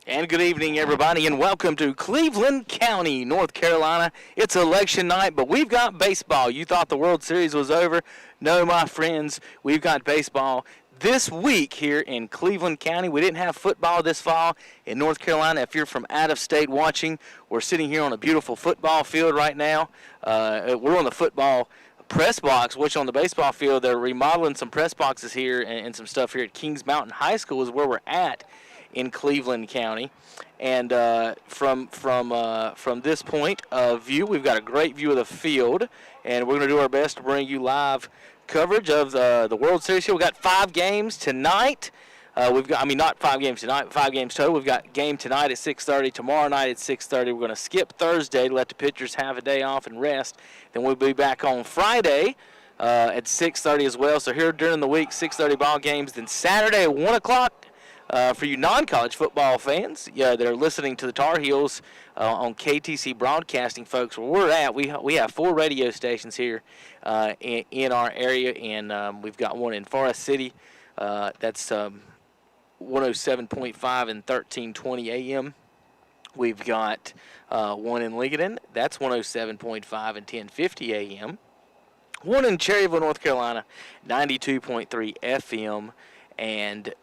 And good evening, everybody, and welcome to Cleveland County, North Carolina. It's election night, but we've got baseball. You thought the World Series was over? No, my friends, we've got baseball this week here in Cleveland County. We didn't have football this fall in North Carolina. If you're from out of state watching, we're sitting here on a beautiful football field right now. We're on the football press box, which on the baseball field, they're remodeling some press boxes here and some stuff here at Kings Mountain High School is where we're at in Cleveland County. And from this point of view, we've got a great view of the field, and we're going to do our best to bring you live coverage of the World Series here. We've got 5 games tonight. Not 5 games tonight, 5 games total. We've got game tonight at 6:30, tomorrow night at 6:30. We're going to skip Thursday to let the pitchers have a day off and rest. Then we'll be back on Friday at 6:30 as well. So here during the week, 6:30 ball games. Then Saturday at 1 o'clock. For you non-college football fans that are listening to the Tar Heels on KTC Broadcasting, folks, where we're at, we have 4 radio stations here in our area, and we've got one in Forest City. That's 107.5 and 1320 AM. We've got one in Lincoln. That's 107.5 and 1050 AM. One in Cherryville, North Carolina, 92.3 FM and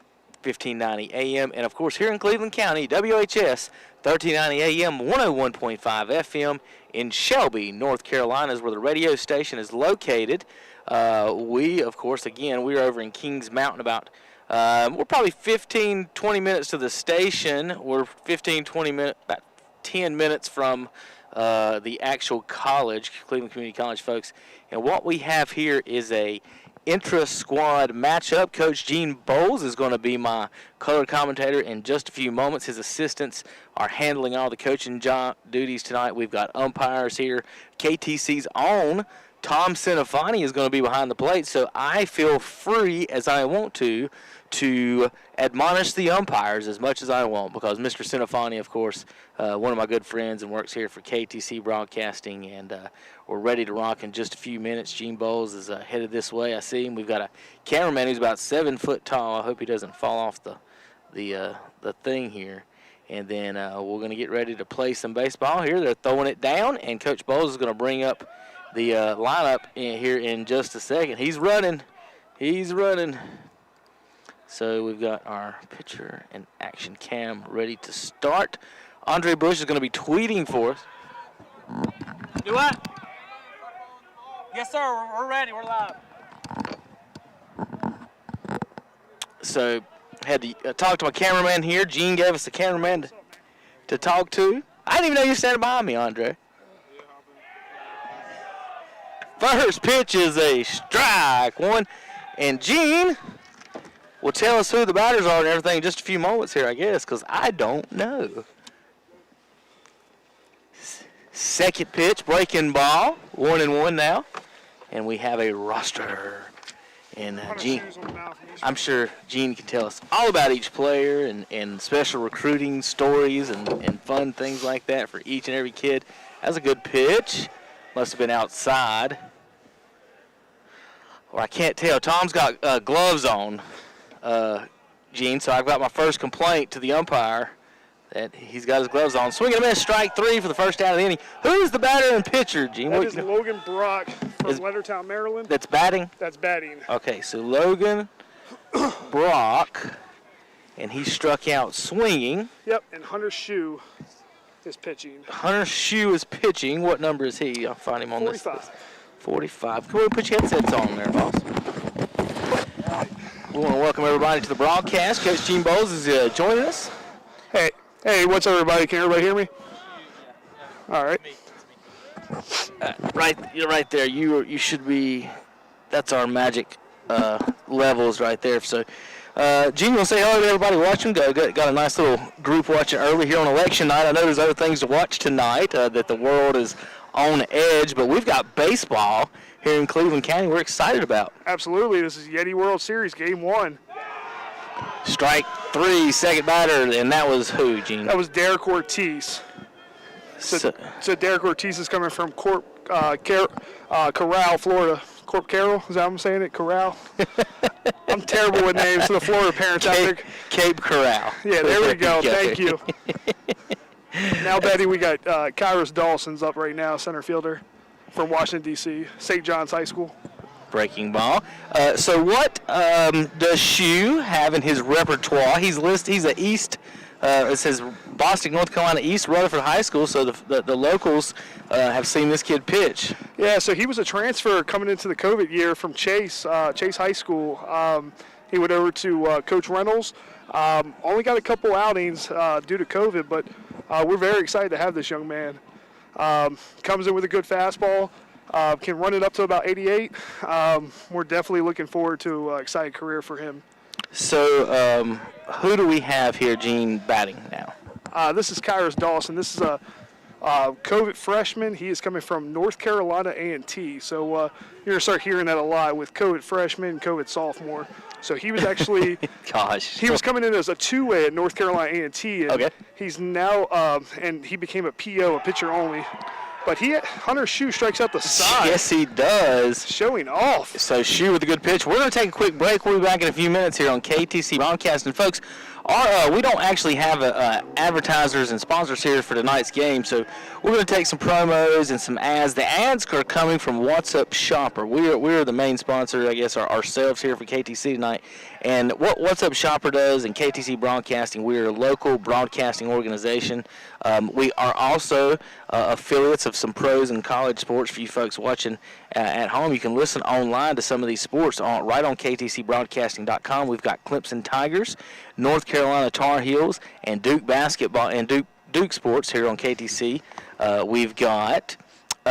1590 AM, and of course here in Cleveland County, WHS 1390 AM, 101.5 FM in Shelby, North Carolina is where the radio station is located. We, of course, again, we're over in Kings Mountain about, we're probably 15-20 minutes to the station. We're 15-20 minutes, about 10 minutes from the actual college, Cleveland Community College, folks. And what we have here is a Intrasquad matchup. Coach Gene Bowles is going to be my color commentator in just a few moments. His assistants are handling all the coaching duties tonight. We've got umpires here. KTC's own Tom Sinofani is going to be behind the plate, so I feel free as I want to admonish the umpires as much as I want, because Mr. Sinofani, of course, one of my good friends and works here for KTC Broadcasting, and we're ready to rock in just a few minutes. Gene Bowles is headed this way. I see him. We've got a cameraman who's about 7 foot tall. I hope he doesn't fall off the thing here. And then we're going to get ready to play some baseball here. They're throwing it down, and Coach Bowles is going to bring up the lineup here in just a second. He's running. So we've got our pitcher and action cam ready to start. Andre Bush is going to be tweeting for us. Do what? Yes, sir. We're ready. We're live. So had to talk to my cameraman here. Gene gave us the cameraman to talk to. I didn't even know you were standing behind me, Andre. First pitch is a strike one. And Gene will tell us who the batters are and everything in just a few moments here, I guess, because I don't know. Second pitch, breaking ball, 1-1 now. And we have a roster. And Gene, I'm sure Gene can tell us all about each player and special recruiting stories and fun things like that for each and every kid. That's a good pitch. Must have been outside. Or I can't tell. Tom's got gloves on, Gene, so I've got my first complaint to the umpire that he's got his gloves on. Swing and a miss, strike 3 for the first out of the inning. Who's the batter and pitcher, Gene? That is Logan Brock from Leonardtown, Maryland. That's batting? That's batting. Okay, so Logan Brock, and he struck out swinging. Yep, and Hunter Shue is pitching. Hunter Shue is pitching. What number is he? I'll find him on 45. this. 45. Come on, put your headsets on there, boss. We want to welcome everybody to the broadcast. Coach Gene Bowles is joining us. Hey, what's up, everybody? Can everybody hear me? All right. You're right there. You should be. That's our magic levels right there. So, Gene, we'll say hello to everybody watching. Got a nice little group watching early here on election night. I know there's other things to watch tonight. That the world is on edge, but we've got baseball here in Cleveland County we're excited about. Absolutely. This is Yeti World Series, Game 1. Strike 3, second batter, and that was who, Gene? That was Derek Ortiz. So Derek Ortiz is coming from Corral, Florida. Corp Carroll, is that how I'm saying it? Corral? I'm terrible with names to the Florida parents out there. Cape Corral. Yeah, there we go. Thank you. Now, Betty, we got Kairos Dawson's up right now, center fielder from Washington, D.C., St. John's High School. Breaking ball. So what does Shu have in his repertoire? He's a East. It says Boston, North Carolina East, Rutherford High School. So the locals have seen this kid pitch. Yeah. So he was a transfer coming into the COVID year from Chase High School. He went over to Coach Reynolds. Only got a couple outings due to COVID, but we're very excited to have this young man. Comes in with a good fastball. Can run it up to about 88. We're definitely looking forward to an exciting career for him. So who do we have here, Gene, batting now? This is Kairos Dawson. This is a COVID freshman. He is coming from North Carolina A&T. So you're going to start hearing that a lot with COVID freshman, COVID sophomore. So he was actually he was coming in as a two-way at North Carolina A&T. And okay. He's now and he became a PO, a pitcher only. But Hunter Shu strikes out the side. Yes, he does. Showing off. So Shu with a good pitch. We're going to take a quick break. We'll be back in a few minutes here on KTC Broadcasting. Folks, we don't actually have advertisers and sponsors here for tonight's game, so we're going to take some promos and some ads. The ads are coming from What's Up Shopper. We're the main sponsor, I guess, ourselves here for KTC tonight. And what What's Up Shopper does in KTC Broadcasting, we're a local broadcasting organization. We are also affiliates of some pros and college sports for you folks watching at home. You can listen online to some of these sports right on KTCBroadcasting.com. We've got Clemson Tigers, North Carolina Tar Heels, and Duke basketball and Duke sports here on KTC. We've got we've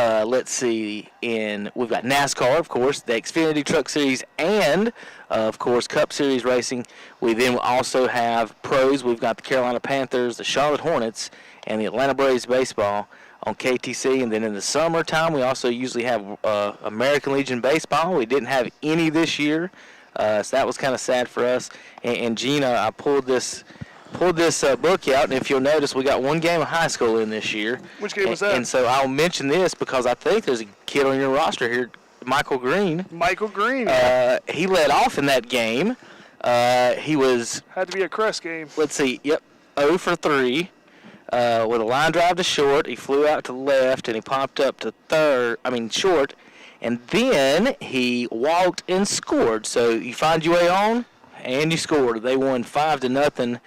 got NASCAR, of course, the Xfinity Truck Series, and of course Cup Series racing. We then also have pros. We've got the Carolina Panthers, the Charlotte Hornets, and the Atlanta Braves baseball on KTC. And then in the summertime, we also usually have American Legion baseball. We didn't have any this year, so that was kind of sad for us. And Gina, I pulled this book out, and if you'll notice, we got one game of high school in this year. Which game was that? And so I'll mention this because I think there's a kid on your roster here, Michael Green. Michael Green. He led off in that game. He was... Had to be a Crest game. Let's see. Yep. 0 for 3. With a line drive to short. He flew out to left, and he popped up to short. And then he walked and scored. So you find your way on, and you scored. They won 5-0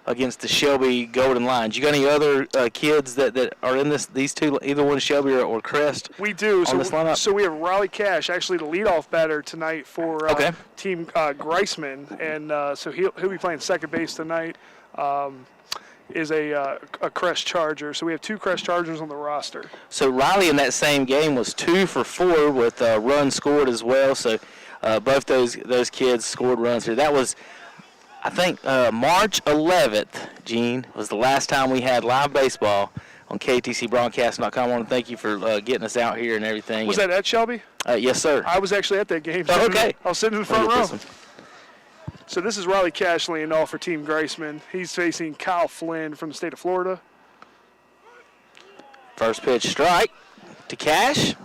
against the Shelby Golden Lions. You got any other kids that are in these two, either one Shelby or Crest? We do. On this lineup? So we have Riley Cash, actually the leadoff batter tonight for Team Greisman, and so he'll be playing second base tonight. Is a Crest Charger. So we have two Crest Chargers on the roster. So Riley in that same game was 2 for 4 with runs scored as well. So both those kids scored runs here. That was, I think, March 11th, Gene, was the last time we had live baseball on KTCBroadcasting.com. I want to thank you for getting us out here and everything. Was that at Shelby? Yes, sir. I was actually at that game. Oh, okay. I was sitting in the front row. So this is Riley Cash laying off for Team Greisman. He's facing Kyle Flynn from the state of Florida. First pitch strike to Cash.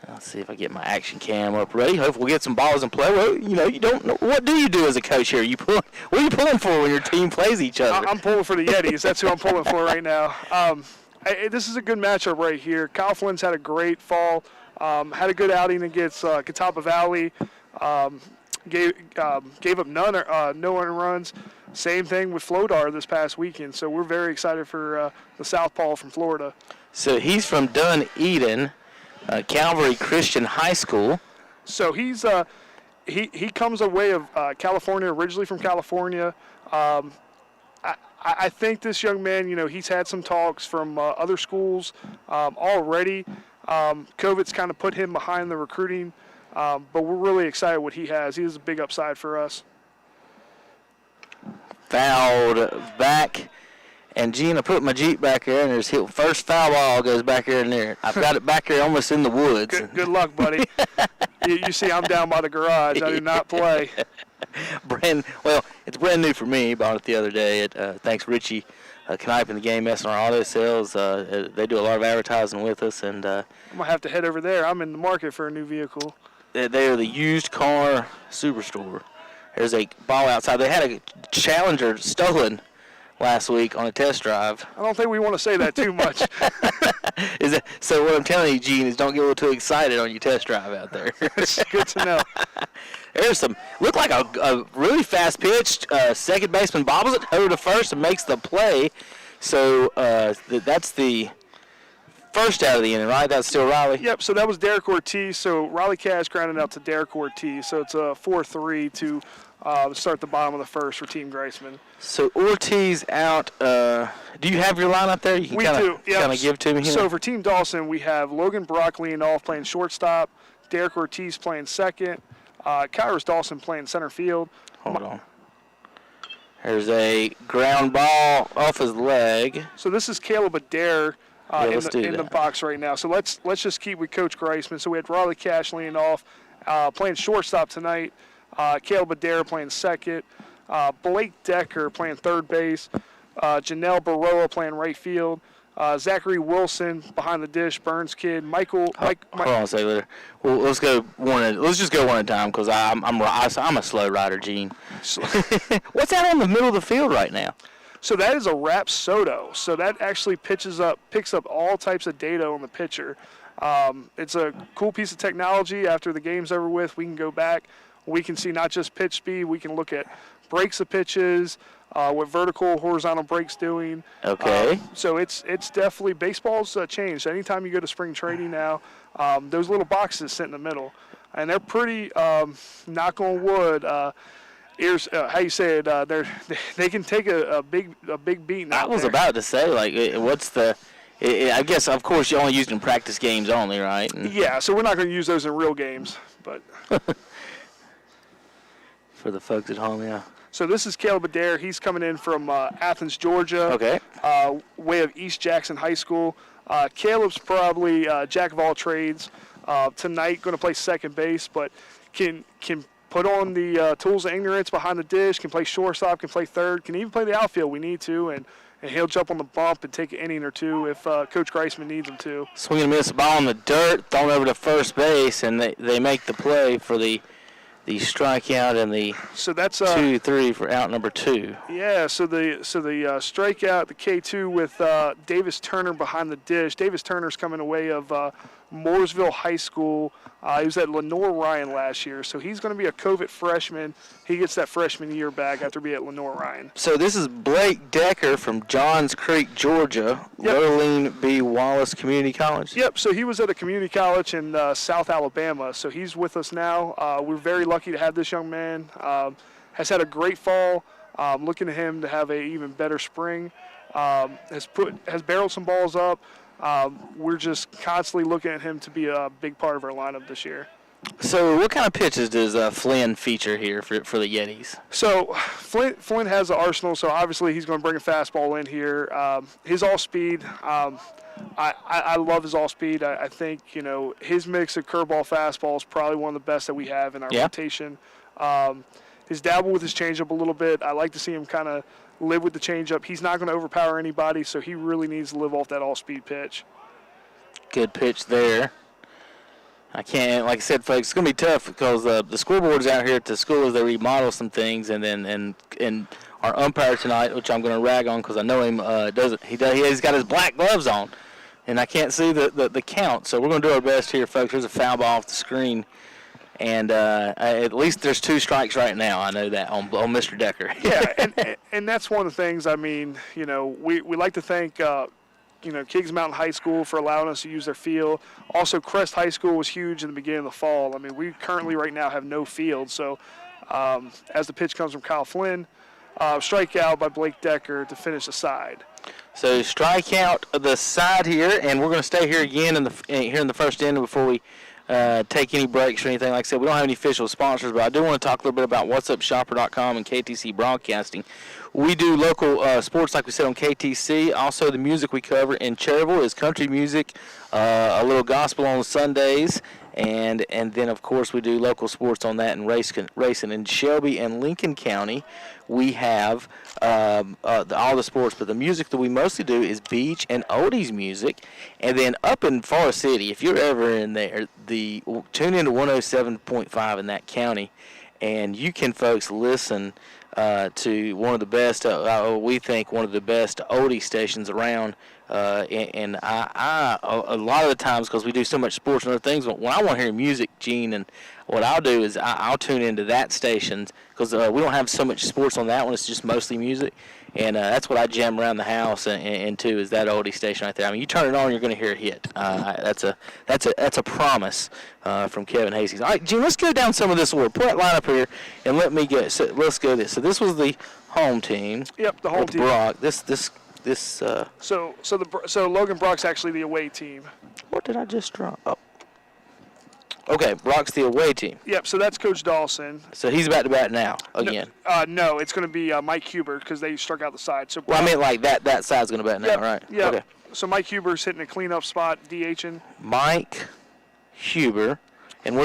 Let's see if I get my action cam up ready. Hopefully we'll get some balls in play. Well, you don't know. What do you do as a coach here? What are you pulling for when your team plays each other? I'm pulling for the Yetis. That's who I'm pulling for right now. This is a good matchup right here. Kyle Flynn's had a great fall. Had a good outing against Catawba Valley. Gave up no earned runs. Same thing with Flodar this past weekend. So we're very excited for the Southpaw from Florida. So he's from Dunedin, Calvary Christian High School. So he's he comes away of California, originally from California. I think this young man, he's had some talks from other schools already. COVID's kind of put him behind the recruiting. But we're really excited what he has. He has a big upside for us. Fouled back. And, Gene, I put my Jeep back there, and there's first foul ball goes back here and there. I've got it back here almost in the woods. Good luck, buddy. you see I'm down by the garage. I do not play. It's brand new for me. Bought it the other day. Thanks, Richie Knipe and the Game S&R Auto Sales. They do a lot of advertising with us. And I'm going to have to head over there. I'm in the market for a new vehicle. they are the used car superstore. There's a ball outside. They had a Challenger stolen last week on a test drive. I don't think we want to say that too much. So what I'm telling you, Gene, is don't get a little too excited on your test drive out there. It's good to know. There's looked like a really fast pitch. Second baseman bobbles it over to first and makes the play. So that's the first out of the inning, right? That's still Riley? Yep, so that was Derek Ortiz. So Riley Cash grounded out to Derek Ortiz. So it's a 4-3 to start the bottom of the first for Team Greisman. So Ortiz out. Do you have your lineup there? You can kind of give to me here. So for Team Dawson, we have Logan Brock leading off playing shortstop, Derek Ortiz playing second, Kyrus Dawson playing center field. Hold on. There's a ground ball off his leg. So this is Caleb Adair in the box right now. So let's just keep with Coach Greisman. So we had Riley Cash leading off, playing shortstop tonight. Caleb Adair playing second. Blake Decker playing third base. Janelle Baroa playing right field. Zachary Wilson behind the dish. Burns kid. Hold on a second later. Well, let's just go one at a time because I'm a slow rider, Gene. What's that in the middle of the field right now? So that is a Rapsodo. So that actually picks up all types of data on the pitcher. It's a cool piece of technology. After the game's over with, we can go back. We can see not just pitch speed. We can look at breaks of pitches, what vertical, horizontal breaks doing. Okay. So it's definitely, baseball's changed. Anytime you go to spring training now, those little boxes sit in the middle. And they're pretty, knock on wood, how you say it, they can take a big beating. I was about to say, like, what's the... I guess, of course, you only used in practice games only, right? Yeah, so we're not going to use those in real games, but... For the folks at home, yeah. So this is Caleb Adair. He's coming in from Athens, Georgia. Okay. Way of East Jackson High School. Caleb's probably jack of all trades. Tonight, going to play second base, but can put on the tools of ignorance behind the dish, can play shortstop, can play third, can even play the outfield. We need to, and he'll jump on the bump and take an inning or two if Coach Greisman needs him to. Swing and miss, ball in the dirt, thrown over to first base, and they make the play for the strikeout and the 2-3 for out number 2. Yeah, so the strikeout, the K2 with Davis Turner behind the dish. Davis Turner's coming away of Mooresville High School. He was at Lenore Ryan last year, so he's going to be a COVID freshman. He gets that freshman year back after being at Lenore Ryan. So this is Blake Decker from Johns Creek, Georgia, Lurleen B. Wallace Community College. Yep, so he was at a community college in South Alabama, so he's with us now. We're very lucky to have this young man. Has had a great fall. Looking at him to have a even better spring. Has barreled some balls up. We're just constantly looking at him to be a big part of our lineup this year. So what kind of pitches does Flynn feature here for the Yetis? So Flynn has the arsenal, so obviously he's going to bring a fastball in here. His all-speed, I love his all-speed. I think, his mix of curveball, fastball is probably one of the best that we have in our rotation. His dabble with his changeup a little bit. I like to see him kind of live with the changeup. He's not going to overpower anybody, so he really needs to live off that all-speed pitch. Good pitch there. I can't, like I said, folks, it's going to be tough because the scoreboard's out here at the school as they remodel some things, and our umpire tonight, which I'm going to rag on because I know him, he's got his black gloves on, and I can't see the count. So we're going to do our best here, folks. There's a foul ball off the screen. And at least there's 2 strikes right now. I know that on Mr. Decker. Yeah, and that's one of the things. I mean, we like to thank Kings Mountain High School for allowing us to use their field. Also, Crest High School was huge in the beginning of the fall. I mean, we currently right now have no field. So as the pitch comes from Kyle Flynn, strikeout by Blake Decker to finish the side. So strikeout the side here, and we're going to stay here again in the first inning before we take any breaks or anything. Like I said, we don't have any official sponsors, but I do want to talk a little bit about whatsupshopper.com and KTC Broadcasting. We do local sports, like we said, on KTC. Also, the music we cover in Cherryville is country music, a little gospel on Sundays, And then, of course, we do local sports on that and racing. In Shelby and Lincoln County, we have all the sports, but the music that we mostly do is beach and oldies music. And then up in Forest City, if you're ever in there, tune in to 107.5 in that county, and you can, folks, listen to one of the best, we think one of the best oldie stations around. And I a lot of the times, because we do so much sports and other things, when I want to hear music, Gene, and what I'll do is I'll tune into that station, because we don't have so much sports on that one. It's just mostly music, and that's what I jam around the house into is that oldie station right there. I mean, you turn it on, you're going to hear a hit. That's a promise from Kevin Hastings. All right, Gene, let's go down some of this order. Put that line up here, and let's go this. So this was the home team. Yep, the home team. Brock. So Logan Brock's actually the away team. What did I just draw? Oh. Okay, Brock's the away team. Yep, so that's Coach Dawson. So he's about to bat now again. No, it's going to be Mike Huber because they struck out the side. So I mean, like that side's going to bat now, right? Yeah. Okay. So Mike Huber's hitting a cleanup spot, DHing. Mike Huber. And you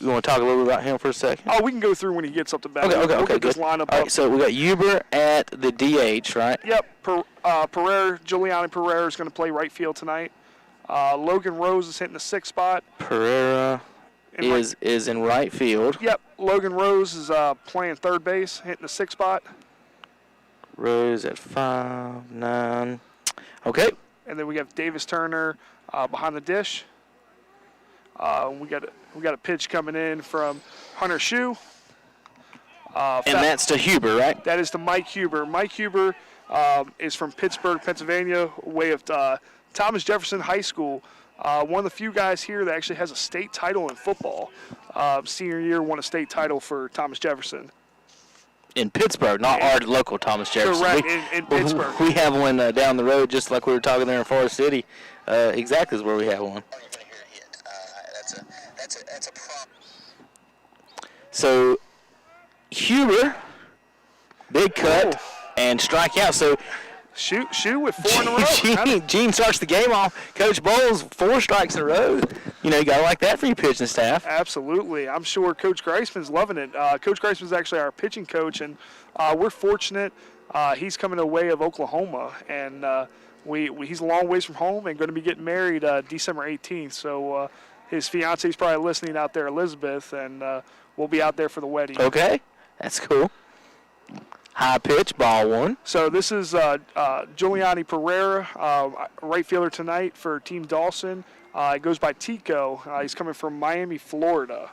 want to talk a little bit about him for a second? Oh, we can go through when he gets up to bat. Okay, we'll good. This lineup All up. right, so we got Huber at the DH, right? Yep. Giuliani Pereira is going to play right field tonight. Logan Rose is hitting the 6th spot. Pereira is in right field. Yep. Logan Rose is playing third base, hitting the 6th spot. Rose at 5'9". Okay. And then we have Davis Turner behind the dish. We got a pitch coming in from Hunter Shue. And that's to Huber, right? That is to Mike Huber. Mike Huber is from Pittsburgh, Pennsylvania, way of Thomas Jefferson High School. One of the few guys here that actually has a state title in football. Senior year won a state title for Thomas Jefferson. In Pittsburgh, not our local Thomas Jefferson. Correct, in Pittsburgh. We have one down the road, just like we were talking there in Forest City. Exactly is where we have one. That's a problem. So, Huber, big cut, and strike out. So, Shue with 4 in a row. Gene starts the game off. Coach Bowles, 4 strikes in a row. You got to like that for your pitching staff. Absolutely. I'm sure Coach Greisman's loving it. Coach Greisman's actually our pitching coach, and we're fortunate. He's coming away of Oklahoma, and he's a long ways from home and going to be getting married December 18th. So his fiance's probably listening out there, Elizabeth, and we'll be out there for the wedding. Okay. That's cool. High pitch, ball 1. So this is Giuliani Pereira, right fielder tonight for Team Dawson. It goes by Tico. He's coming from Miami, Florida.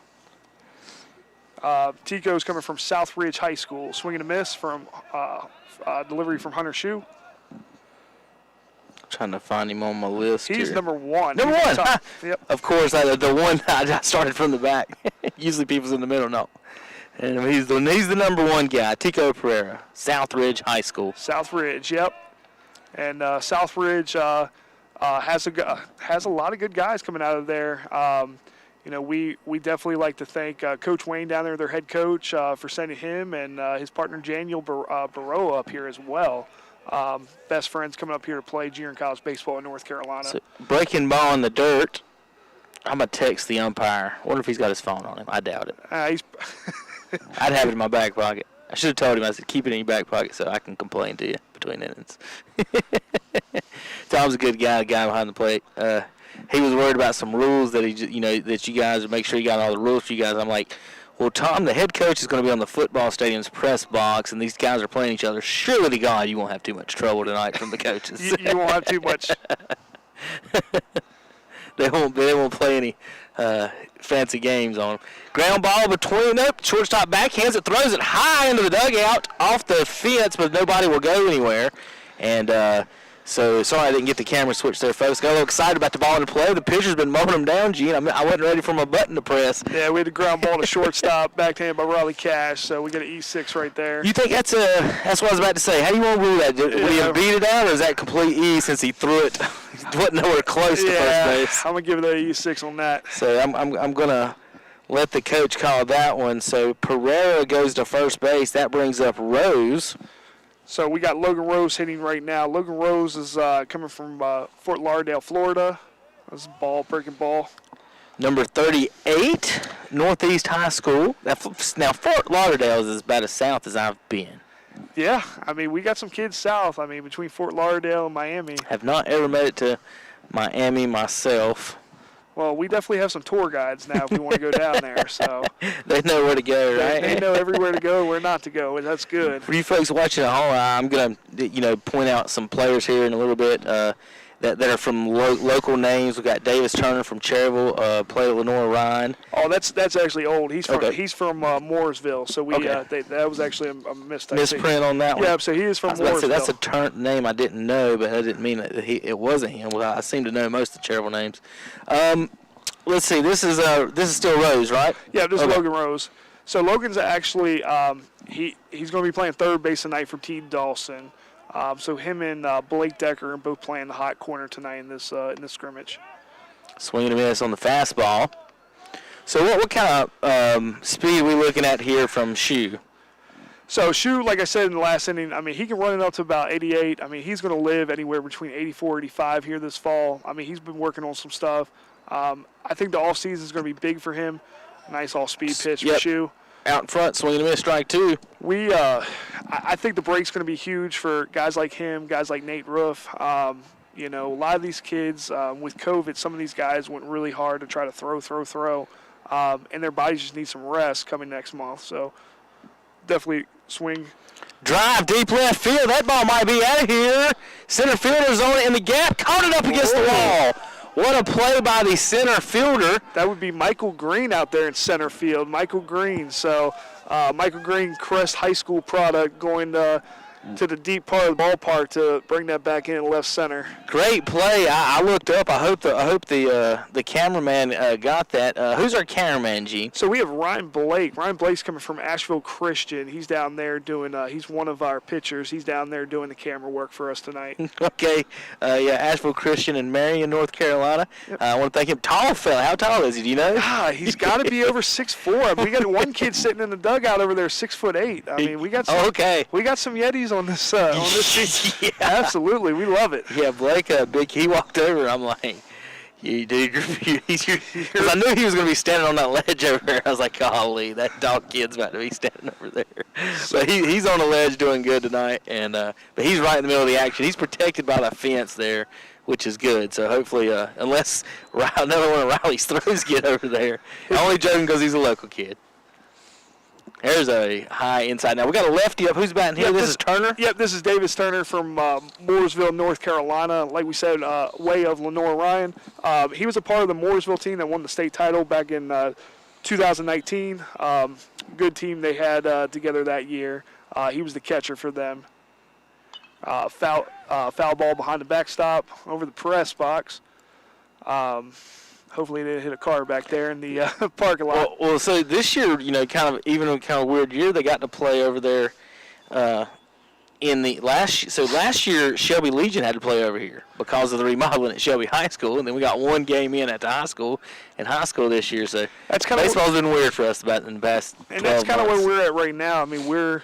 Tico's coming from South Ridge High School. Swing and a miss from delivery from Hunter Shue. Trying to find him on my list. He's here. number 1. Number 1. Yep. Of course, the one I started from the back. Usually people's in the middle. No. And he's the number 1 guy, Tico Pereira, South Ridge High School. South Ridge, yep. And South Ridge has a lot of good guys coming out of there. We definitely like to thank Coach Wayne down there, their head coach, for sending him and his partner Daniel Baroa up here as well. Best friends coming up here to play junior college baseball in North Carolina. So, breaking ball in the dirt. I'm going to text the umpire. Wonder if he's got his phone on him. I doubt it. I'd have it in my back pocket. I should have told him, I said, keep it in your back pocket so I can complain to you between innings. Tom's a good guy, the guy behind the plate. He was worried about some rules that that you guys make sure you got all the rules for you guys. I'm like, well, Tom, the head coach is going to be on the football stadium's press box, and these guys are playing each other. Surely to God, you won't have too much trouble tonight from the coaches. you won't have too much. They won't play any fancy games on them. Ground ball between them. Shortstop backhands it, throws it high into the dugout, off the fence, but nobody will go anywhere. And so sorry I didn't get the camera switch there, folks. Got a little excited about the ball in play. The pitcher's been mowing them down, Gene. I wasn't ready for my button to press. Yeah, we had a ground ball to shortstop, backhanded by Raleigh Cash, so we got an E6 right there. You think that's what I was about to say. How do you want to rule that? Would he have beat it out, or is that complete E since he threw it? He wasn't nowhere close to first base. I'm going to give it an E6 on that. So I'm going to let the coach call that one. So Pereira goes to first base. That brings up Rose. So we got Logan Rose hitting right now. Logan Rose is coming from Fort Lauderdale, Florida. That's a breaking ball. Number 38, Northeast High School. Now, Fort Lauderdale is about as south as I've been. Yeah, I mean, we got some kids south. I mean, between Fort Lauderdale and Miami. Have not ever made it to Miami myself. Well, we definitely have some tour guides now if we want to go down there. So They know where to go, right? they know everywhere to go, where not to go, and that's good. For you folks watching at home, I'm going to point out some players here in a little bit that are from local names. We've got Davis Turner from Cherryville, played at Lenore Ryan. Oh, that's actually old. He's from Mooresville. So we Okay. that was actually a mistake. Misprint on that one. Yeah, so he is from I was about to say, Mooresville. that's a name I didn't know, but that didn't mean that it wasn't him. Well, I seem to know most of the Cherryville names. Let's see. This is still Rose, right? Yeah, this is Okay. Logan Rose. So Logan's actually he's going to be playing third base tonight for T. Dawson. So him and Blake Decker are both playing the hot corner tonight in this scrimmage. Swinging a miss on the fastball. So what kind of speed are we looking at here from Shu? So Shu, like I said in the last inning, I mean, he can run it up to about 88. I mean, he's going to live anywhere between 84, 85 here this fall. I mean, he's been working on some stuff. I think the offseason is going to be big for him. Nice all-speed pitch for Shu. Out in front, swinging a miss, strike two. I think the break's going to be huge for guys like him, guys like Nate Roof. A lot of these kids with COVID, some of these guys went really hard to try to throw, and their bodies just need some rest coming next month. So definitely swing. Drive deep left field. That ball might be out of here. Center fielder's on it in the gap. Caught it up against the wall. What a play by the center fielder. That would be Michael Green out there in center field. Michael Green. So Michael Green, Crest High School product, going to the deep part of the ballpark to bring that back in left center. Great play. I looked up. I hope the cameraman got that. Who's our cameraman, G? So we have Ryan Blake. Ryan Blake's coming from Asheville Christian. He's down there doing. He's one of our pitchers. He's down there doing the camera work for us tonight. Okay. Asheville Christian in Marion, North Carolina. Yep. I want to thank him. Tall fella. How tall is he? Do you know? He's got to be over 6'4". We got one kid sitting in the dugout over there, 6'8". I mean, we got. Some, We got some Yetis on this team. Yeah. Absolutely, we love it. Yeah, Blake, big. He walked over. I'm like, you dude, because I knew he was going to be standing on that ledge over there. I was like, golly, that dog kid's about to be standing over there. But he's on the ledge doing good tonight, and but he's right in the middle of the action. He's protected by that fence there, which is good. So hopefully, unless another one of Riley's throws get over there, I'm only joking because he's a local kid. There's a high inside. Now, we got a lefty up. Who's batting here? This is Turner? Yep, this is Davis Turner from Mooresville, North Carolina. Like we said, way of Lenore Ryan. He was a part of the Mooresville team that won the state title back in 2019. Good team they had together that year. He was the catcher for them. Foul ball behind the backstop over the press box. Hopefully they didn't hit a car back there in the parking lot. Well, so this year, kind of weird year, they got to play over there in the last year, Shelby Legion had to play over here because of the remodeling at Shelby High School, and then we got one game in at the high school this year. So that's kind baseball's been weird for us about in the past 12 months. And that's kind of where we're at right now. I mean, we're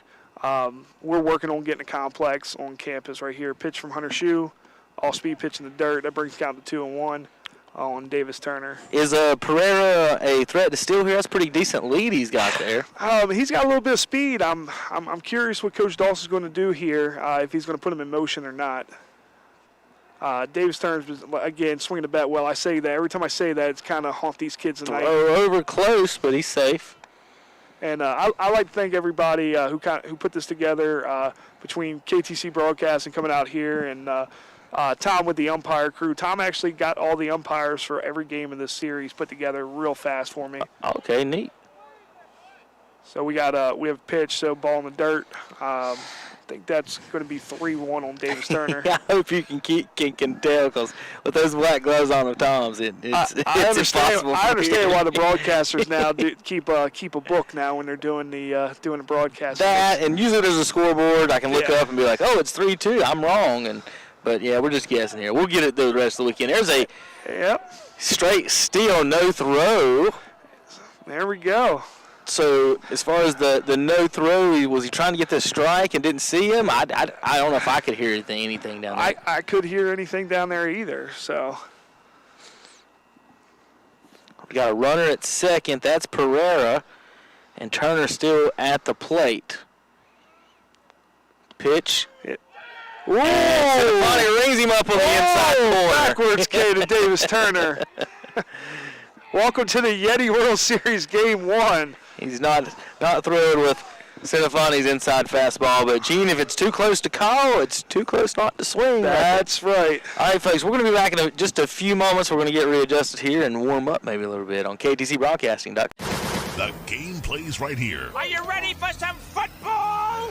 working on getting a complex on campus right here. Pitch from Hunter Shue, all speed pitch in the dirt. That brings down to 2-1. On Davis Turner. Is Pereira a threat to steal here? That's a pretty decent lead he's got there. He's got a little bit of speed. I'm curious what Coach Dawson's going to do here, if he's going to put him in motion or not. Davis Turner's, again, swinging the bat well. I say that. Every time I say that, it's kind of haunt these kids tonight. Over close, but he's safe. And I like to thank everybody who put this together between KTC Broadcast and coming out here and Tom with the umpire crew. Tom actually got all the umpires for every game in this series put together real fast for me. Okay, neat. So we have a pitch, so ball in the dirt. I think that's going to be 3-1 on Davis Turner. I hope you can tell, because with those black gloves on of Tom's, it's impossible. I understand why the broadcasters now keep a book now when they're doing the broadcast. That, and usually there's a scoreboard. I can look up and be like, oh, it's 3-2. I'm wrong. But, yeah, we're just guessing here. We'll get it through the rest of the weekend. There's a straight steal, no throw. There we go. So, as far as the no throw, was he trying to get the strike and didn't see him? I don't know if I could hear anything down there. I could hear anything down there either, so. We got a runner at second. That's Pereira. And Turner still at the plate. Pitch. Whoa! Bonnie rings him up on the inside corner. Backwards K to Davis Turner. Welcome to the Yeti World Series Game 1. He's not thrilled with Stefani's inside fastball, but Gene, if it's too close to call, it's too close not to swing. That's right. All right, folks, we're going to be back in just a few moments. We're going to get readjusted here and warm up maybe a little bit on KTCBroadcasting.com. The game plays right here. Are you ready for some football?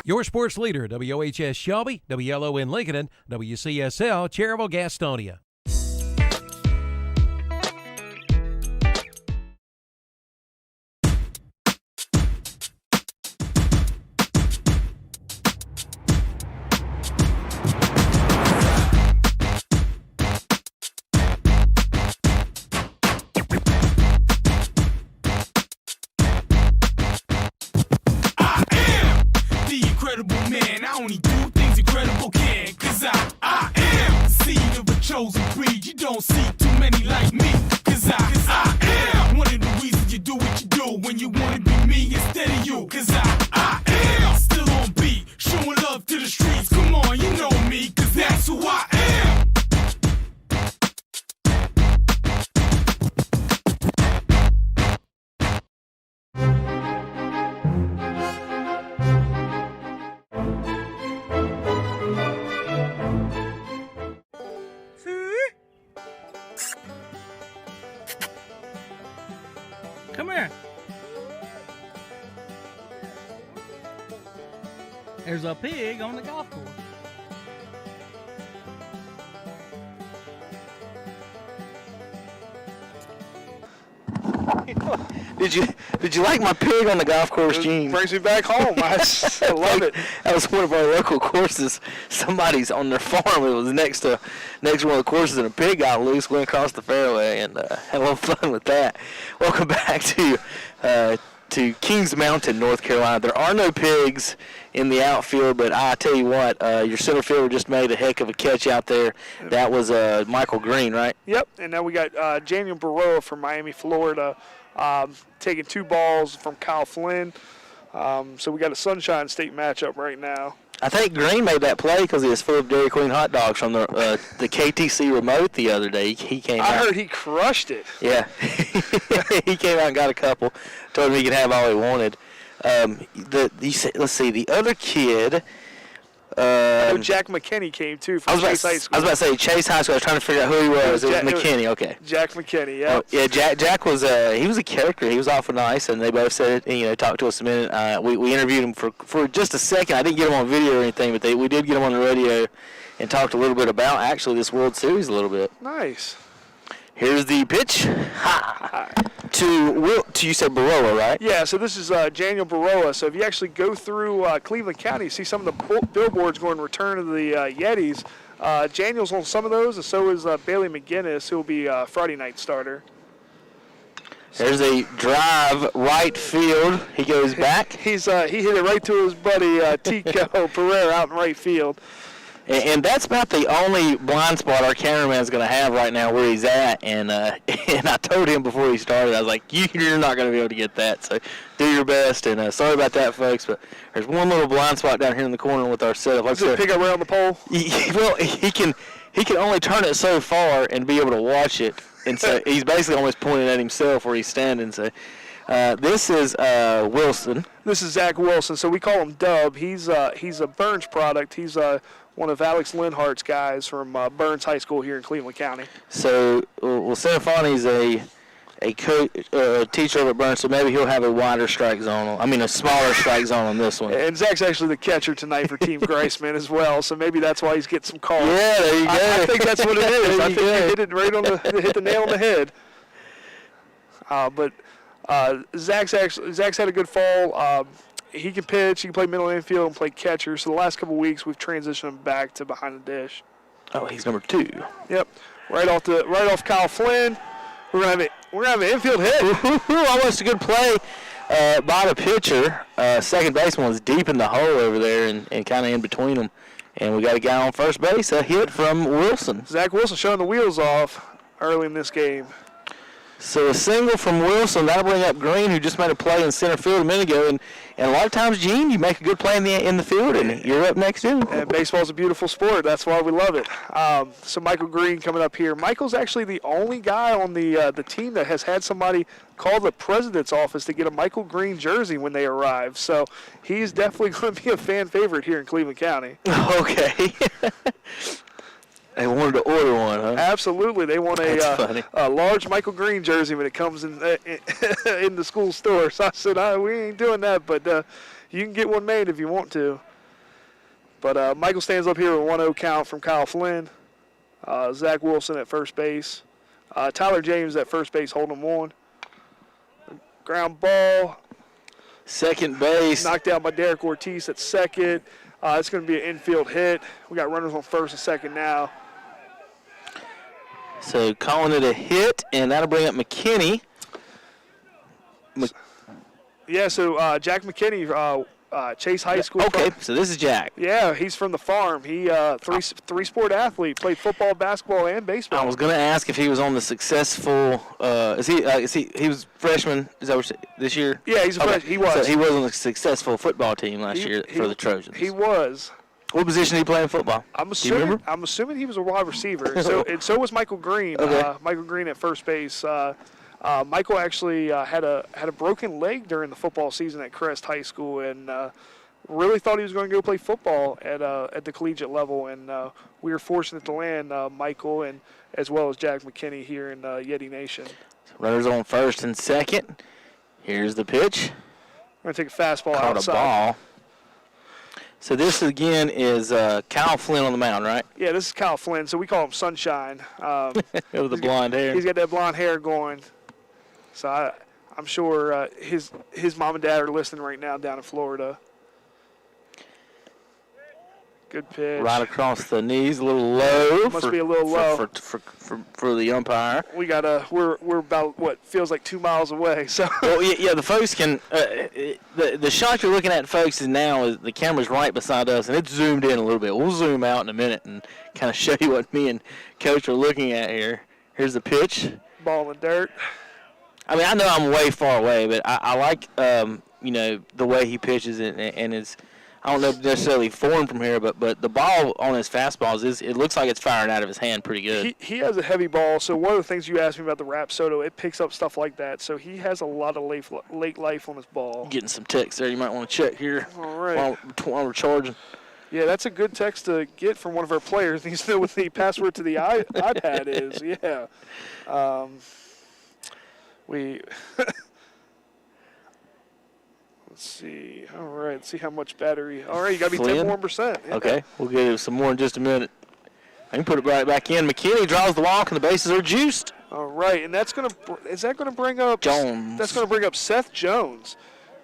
Your sports leader, WOHS Shelby, WLON Lincoln, WCSL Cherryville Gastonia. Only do things incredible can, cause I am the seed of a chosen breed. You don't see too many like me, cause I am one of the reasons you do what you do when you wanna be me instead of you, cause I am still on beat, showing love to the streets. Come on, you know me, cause that's who I am. Come here. There's a pig on the golf course. Did you like my pig on the golf course, Gene? Brings me back home. I love it. That was one of our local courses. Somebody's on their farm. It was next to one of the courses, and a pig got loose, went across the fairway, and had a little fun with that. Welcome back to Kings Mountain, North Carolina. There are no pigs in the outfield, but I tell you what, your center fielder just made a heck of a catch out there. That was Michael Green, right? Yep, and now we got Daniel Baroa from Miami, Florida, taking 2 balls from Kyle Flynn. So we got a Sunshine State matchup right now. I think Green made that play because he was full of Dairy Queen hot dogs from the KTC remote the other day. He came out. I heard he crushed it. Yeah. He came out and got a couple. Told him he could have all he wanted. Let's see, the other kid. Jack Mckinney came too from Chase High School. I was about to say Chase High School. I was trying to figure out who he was. It was Mckinney. Okay. Jack Mckinney. Yeah. Oh, yeah. Jack was he was a character. He was awful nice, and they both said it. Talked to us a minute. We interviewed him for just a second. I didn't get him on video or anything, but we did get him on the radio and talked a little bit about actually this World Series a little bit. Nice. Here's the pitch. To you said Baroa, right? Yeah, so this is Daniel Baroa. So if you actually go through Cleveland County, you see some of the billboards going return to the Yetis. Daniel's on some of those, and so is Bailey McGinnis, who will be Friday night starter. There's a drive right field. He goes back. He hit it right to his buddy Tico Pereira out in right field. And that's about the only blind spot our cameraman's going to have right now where he's at. And I told him before he started, I was like, you're not going to be able to get that. So do your best. And sorry about that, folks. But there's one little blind spot down here in the corner with our setup. Does it pick up right on the pole? Well, he can only turn it so far and be able to watch it. And so he's basically almost pointing at himself where he's standing. So this is Wilson. This is Zach Wilson. So we call him Dub. He's a Burns product. He's one of Alex Linhart's guys from Burns High School here in Cleveland County. So, Stefani's a teacher over at Burns, so maybe he'll have a wider strike zone. A smaller strike zone on this one. And Zach's actually the catcher tonight for Team Greisman as well, so maybe that's why he's getting some calls. Yeah, there you go. I think that's what it is. I think he hit it right hit the nail on the head. But Zach's had a good fall. He can pitch, he can play middle infield and play catcher. So the last couple of weeks we've transitioned him back to behind the dish. Oh, he's number 2. Yep. Right off Kyle Flynn. We're gonna have an infield hit. Almost a good play by the pitcher. Second baseman was deep in the hole over there and kind of in between them. And we got a guy on first base, a hit from Wilson. Zach Wilson showing the wheels off. early in this game. So a single from Wilson, that'll bring up Green, who just made a play in center field a minute ago. And a lot of times, Gene, you make a good play in the field, and you're up next too. And baseball's a beautiful sport. That's why we love it. So Michael Green coming up here. Michael's actually the only guy on the team that has had somebody call the president's office to get a Michael Green jersey when they arrive. So he's definitely going to be a fan favorite here in Cleveland County. Okay. They wanted to order one, huh? Absolutely. They want a large Michael Green jersey when it comes in the school store. So I said, we ain't doing that, but you can get one made if you want to. But Michael stands up here with 1-0 count from Kyle Flynn. Zach Wilson at first base. Tyler James at first base holding him on. Ground ball. Second base. Knocked out by Derek Ortiz at second. It's going to be an infield hit. We got runners on first and second now. So calling it a hit, and that'll bring up McKinney. So Jack McKinney, Chase High School. Okay, so this is Jack. Yeah, he's from the farm. He three-sport athlete, played football, basketball, and baseball. I was going to ask if he was on the successful. He was freshman? Is that what this year? Yeah, he's a freshman. He was. So he was on the successful football team last year for the Trojans. He was. What position did he play in football? I'm Do you remember? assuming he was a wide receiver. So was Michael Green. Okay. Michael Green at first base. Michael actually had a broken leg during the football season at Crest High School, and really thought he was going to go play football at the collegiate level. And we were fortunate to land Michael and as well as Jack McKinney here in Yeti Nation. So runners on first and second. Here's the pitch. We're going to take a fastball Caught outside. a ball. So this again is Kyle Flynn on the mound, right? Yeah, this is Kyle Flynn. So we call him Sunshine. With the blonde hair. He's got that blonde hair going. So I'm sure his mom and dad are listening right now down in Florida. Good pitch. Right across the knees, a little low. Must be a little low. For the umpire. We're about what feels like 2 miles away. So Well, yeah, the folks can. The shot you're looking at, folks, is the camera's right beside us, and it's zoomed in a little bit. We'll zoom out in a minute and kind of show you what me and Coach are looking at here. Here's the pitch. Ball in the dirt. I mean, I know I'm way far away, but I like the way he pitches it, and it's. I don't know necessarily form from here, but the ball on his fastballs it looks like it's firing out of his hand pretty good. He has a heavy ball, so one of the things you asked me about the Rapsodo, it picks up stuff like that. So he has a lot of late life on his ball. Getting some text there, you might want to check here. All right. While we're charging. Yeah, that's a good text to get from one of our players. He needs to know what the password to the iPad is. Yeah. Let's see. All right. Let's see how much battery. All right. You got to be 10 more %. Yeah. Okay. We'll get it some more in just a minute. I can put it right back in. McKinney draws the walk, and the bases are juiced. All right. And is that going to bring up Jones? That's going to bring up Seth Jones.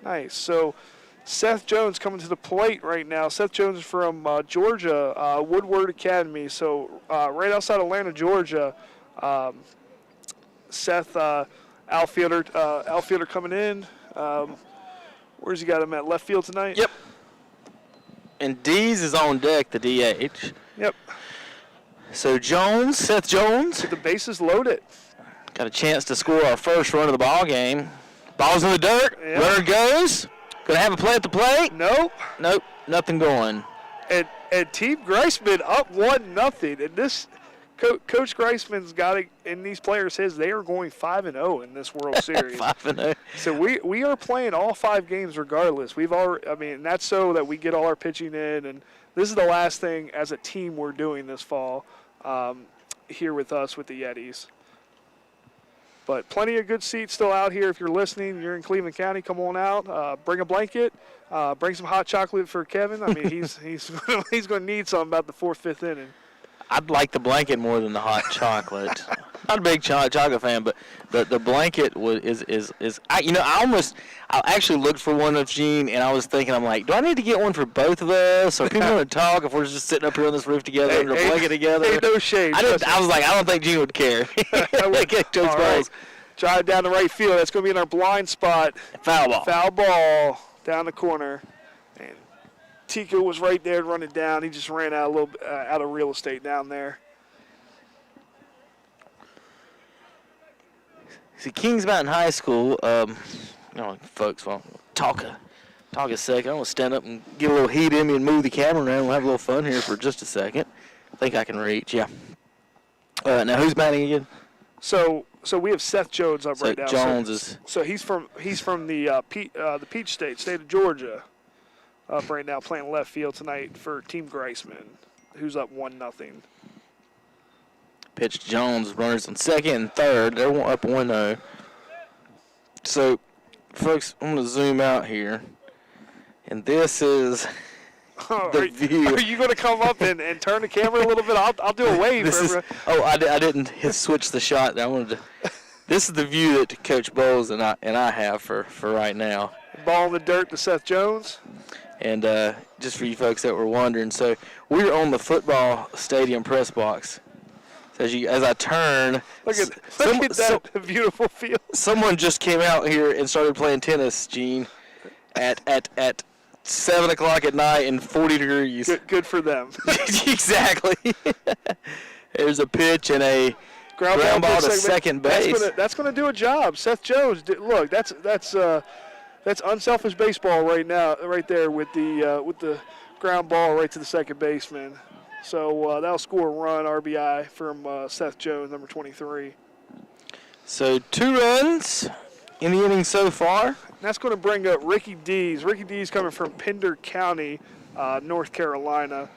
Nice. So Seth Jones coming to the plate right now. Seth Jones is from Georgia, Woodward Academy. So right outside Atlanta, Georgia. Seth, outfielder coming in. Where's he got him at? Left field tonight? Yep. And Dees is on deck, the DH. Yep. So Seth Jones. The bases loaded. Got a chance to score our first run of the ball game. Ball's in the dirt. Yep. Runner goes. Gonna have a play at the plate. Nope. Nothing going. And Team Greisman up 1-0. And this Coach Greisman's got it, and these players says they are going 5-0 in this World Series. 5-0. So we are playing all 5 games regardless. That's so that we get all our pitching in, and this is the last thing as a team we're doing this fall here with us with the Yetis. But plenty of good seats still out here. If you're listening, you're in Cleveland County, come on out. Bring a blanket. Bring some hot chocolate for Kevin. I mean, he's going to need something about the 4th, 5th inning. I'd like the blanket more than the hot chocolate. Not a big chocolate fan, but the blanket I actually looked for one of Gene, and I was thinking, I'm like, do I need to get one for both of us? Or people want to talk if we're just sitting up here on this roof together under a blanket together? Ain't no shame. I was like, I don't think Gene would care. All right. Drive down the right field. That's going to be in our blind spot. Foul ball. Foul ball down the corner. And Tico was right there running down. He just ran out a little out of real estate down there. See, Kings Mountain High School, folks, well, talk a second. I'm going to stand up and get a little heat in me and move the camera around. We'll have a little fun here for just a second. I think I can reach, yeah. Now, who's batting again? So we have Seth Jones up right now. Jones is. So he's from the Peach State of Georgia, up right now playing left field tonight for Team Greisman, who's up 1-0. Pitch to Jones, runners on second and third. They're up 1-0. So, folks, I'm going to zoom out here, and this is the view. Are you going to come up and turn the camera a little bit? I'll do a wave. I didn't switch the shot. I wanted to. This is the view that Coach Bowles and I have for right now. Ball in the dirt to Seth Jones. And just for you folks that were wondering, so we're on the football stadium press box. So as I turn, look at that beautiful field. Someone just came out here and started playing tennis, Gene, at 7 o'clock at night and 40 degrees. Good for them. Exactly. There's a pitch and a ground ball to second base. That's going to do a job. Seth Jones, look, that's unselfish baseball right now, right there with the ground ball right to the second baseman. So that'll score a run, RBI from Seth Jones, number 23. So 2 runs in the inning so far. And that's going to bring up Ricky Dees. Ricky Dees coming from Pender County, North Carolina.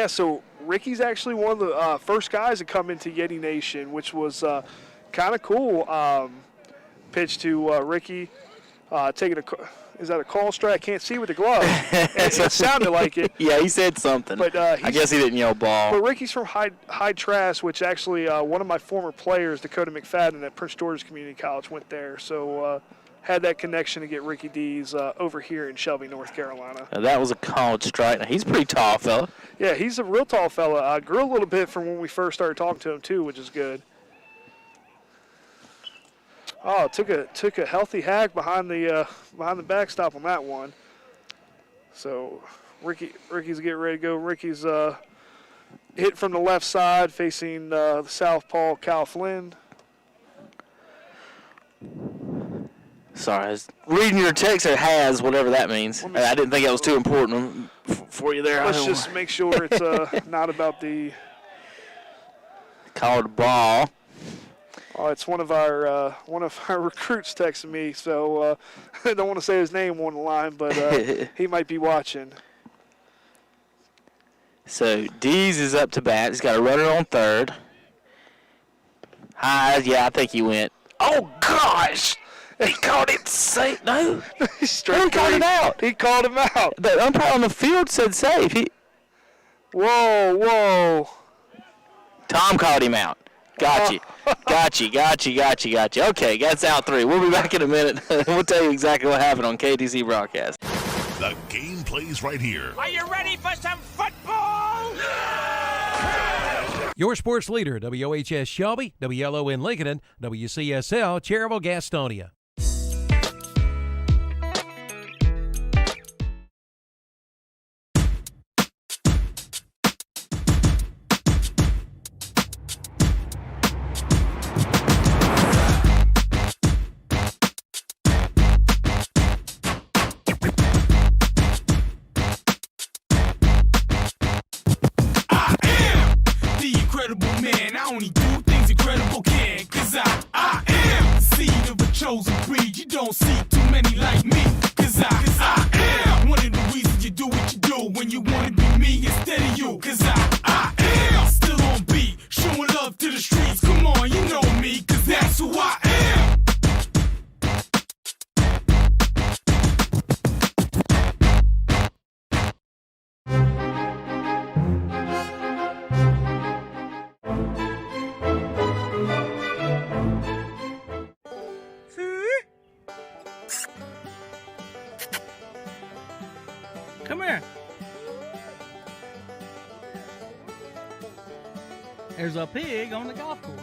So Ricky's actually one of the first guys to come into Yeti Nation, which was kind of cool. Pitch to Ricky, taking is that a call strike? I can't see with the glove. It sounded like it. Yeah, he said something. But I guess he didn't yell ball. But Ricky's from High Trask, which actually one of my former players, Dakota McFadden at Prince George's Community College, went there. So had that connection to get Ricky Dees over here in Shelby, North Carolina. Now, that was a called strike. Now, he's a pretty tall fella. Yeah, he's a real tall fella. Grew a little bit from when we first started talking to him too, which is good. Oh, took a healthy hack behind the backstop on that one. So Ricky's getting ready to go. Ricky's hit from the left side facing the southpaw Cal Flynn. Sorry, I was reading your text, or has, whatever that means. I didn't think that was too important for you there. Let's just make sure it's not about the called ball. Oh, it's one of our recruits texting me, so I don't want to say his name on the line, but he might be watching. So Dees is up to bat. He's got a runner on third. I think he went. Oh gosh! He called it safe. No, he called him out. He called him out. The umpire on the field said safe. Whoa! Tom called him out. Got you. Okay, that's out 3. We'll be back in a minute. We'll tell you exactly what happened on KTC broadcast. The game plays right here. Are you ready for some football? Your sports leader, WOHS Shelby, WLON Lincoln, and WCSL Cherryville Gastonia. Only do things incredible can, 'cause I am the seed of a chosen breed. You don't see too many like me, 'cause I am one of the reasons you do what you do when you wanna be me instead of you, 'cause I am still on beat, showing love to the streets. Come on, you know me, 'cause that's who I am. Come here. There's a pig on the golf course.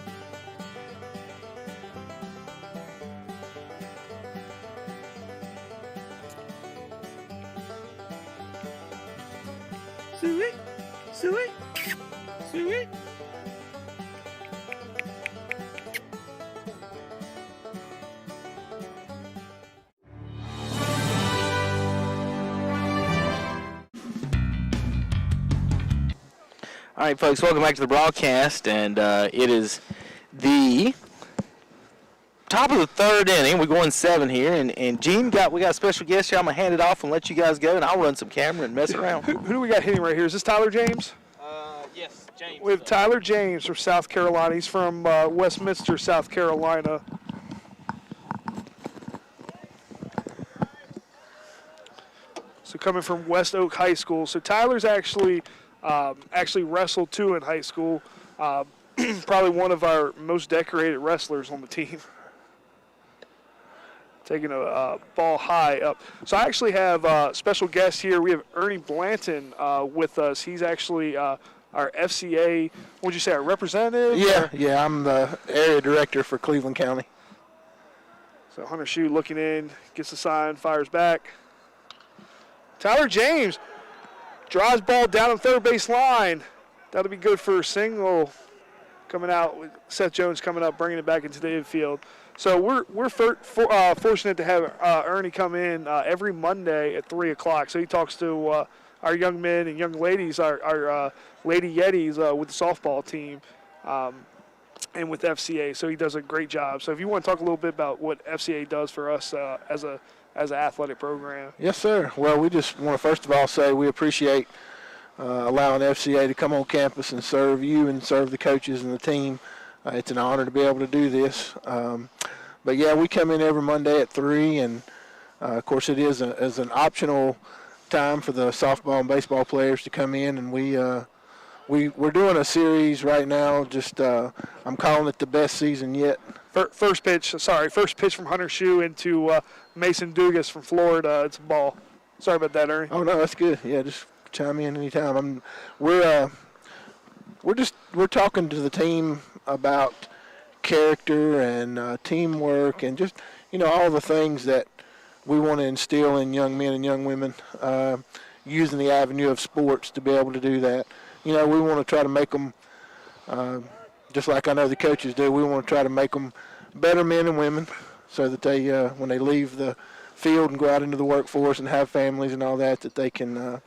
Suey, Suey, Suey. All right, folks, welcome back to the broadcast, and it is the top of the third inning. We're going 7 here, and Gene, we got a special guest here. I'm going to hand it off and let you guys go, and I'll run some camera and mess around. Who do we got hitting right here? Is this Tyler James? Yes, James. We have Tyler James from South Carolina. He's from Westminster, South Carolina. So coming from West Oak High School. So Tyler's actually wrestled too in high school. Probably one of our most decorated wrestlers on the team. Taking a ball high up. So I actually have a special guest here. We have Ernie Blanton with us. He's actually our FCA, what would you say, our representative? Yeah, I'm the area director for Cleveland County. So Hunter Shue looking in, gets the sign, fires back. Tyler James draws ball down the third base line. That'll be good for a single. Coming out with Seth Jones coming up, bringing it back into the infield. So we're fortunate to have Ernie come in every Monday at 3 o'clock. So he talks to our young men and young ladies, our Lady Yetis with the softball team and with FCA. So he does a great job. So if you want to talk a little bit about what FCA does for us as an athletic program. Yes, sir. Well, we just want to first of all say we appreciate allowing FCA to come on campus and serve you and serve the coaches and the team. It's an honor to be able to do this. But yeah, we come in every Monday at 3, and of course it is an optional time for the softball and baseball players to come in, and we're doing a series right now. Just I'm calling it the best season yet. First pitch from Hunter Shue into Mason Dugas from Florida. It's a ball. Sorry about that, Ernie. Oh no, that's good. Yeah, just chime in anytime. We're talking to the team about character and teamwork and just all the things that we want to instill in young men and young women, using the avenue of sports to be able to do that. We want to try to make them, just like I know the coaches do, we want to try to make them better men and women so that they, when they leave the field and go out into the workforce and have families and all that, that they can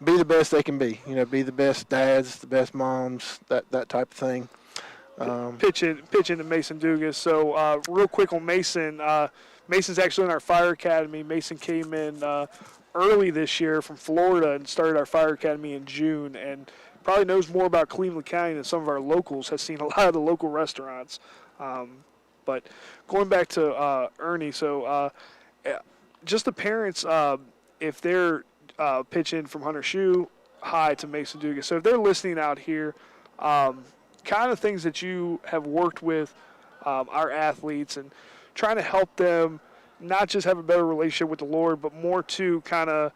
be the best they can be. Be the best dads, the best moms, that type of thing. Pitch into Mason Dugas. So real quick on Mason. Mason's actually in our fire academy. Mason came in early this year from Florida and started our fire academy in June, and probably knows more about Cleveland County than some of our locals. Has seen a lot of the local restaurants. But going back to Ernie, so just the parents, if they're pitching from Hunter Shue high to Mason Dugas. So if they're listening out here, kind of things that you have worked with our athletes and trying to help them not just have a better relationship with the Lord, but more to kind of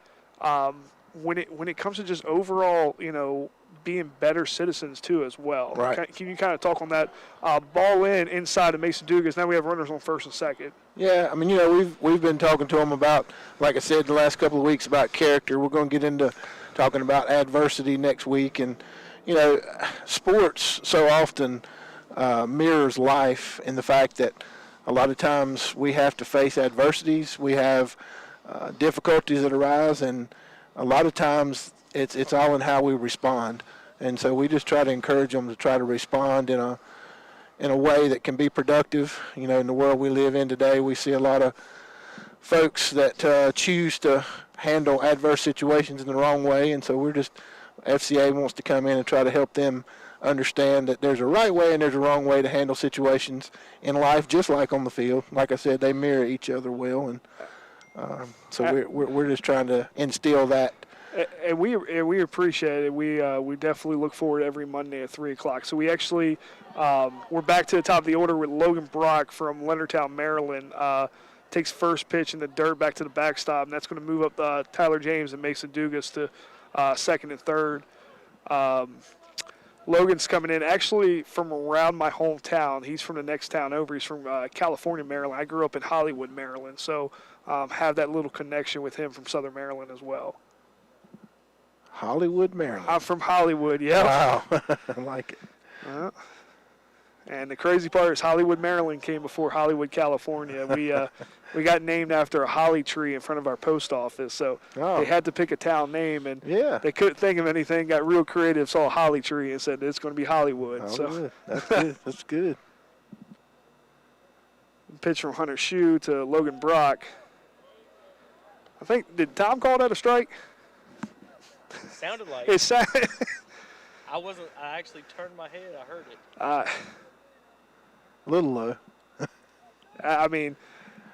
when it comes to just overall, being better citizens too as well. Right. Can you kind of talk on that? Ball inside of Mason Dugas. Now we have runners on first and second. Yeah, I mean, we've been talking to them about, like I said, the last couple of weeks about character. We're going to get into talking about adversity next week, and sports so often mirrors life in the fact that a lot of times we have to face adversities. We have difficulties that arise, and a lot of times it's all in how we respond. And so we just try to encourage them to try to respond in a way that can be productive. In the world we live in today, we see a lot of folks that choose to handle adverse situations in the wrong way, and so FCA wants to come in and try to help them understand that there's a right way and there's a wrong way to handle situations in life, just like on the field. Like I said, they mirror each other well, and so we're just trying to instill that. And we appreciate it. We definitely look forward every Monday at 3 o'clock. So we actually we're back to the top of the order with Logan Brock from Leonardtown, Maryland. Takes first pitch in the dirt back to the backstop, and that's going to move up Tyler James and Mason Dugas to second and third. Logan's coming in actually from around my hometown. He's from the next town over. He's from California, Maryland. I grew up in Hollywood, Maryland, so have that little connection with him from Southern Maryland as well. Hollywood, Maryland. I'm from Hollywood, yeah. Wow, I like it. And the crazy part is Hollywood, Maryland came before Hollywood, California. We got named after a holly tree in front of our post office, so they had to pick a town name, and they couldn't think of anything. Got real creative, saw a holly tree, and said it's going to be Hollywood. Good. That's good. That's good. Pitch from Hunter Shue to Logan Brock. I think, did Tom call that a strike? Sounded like It sounded. I actually turned my head. I heard it. A little low. I mean,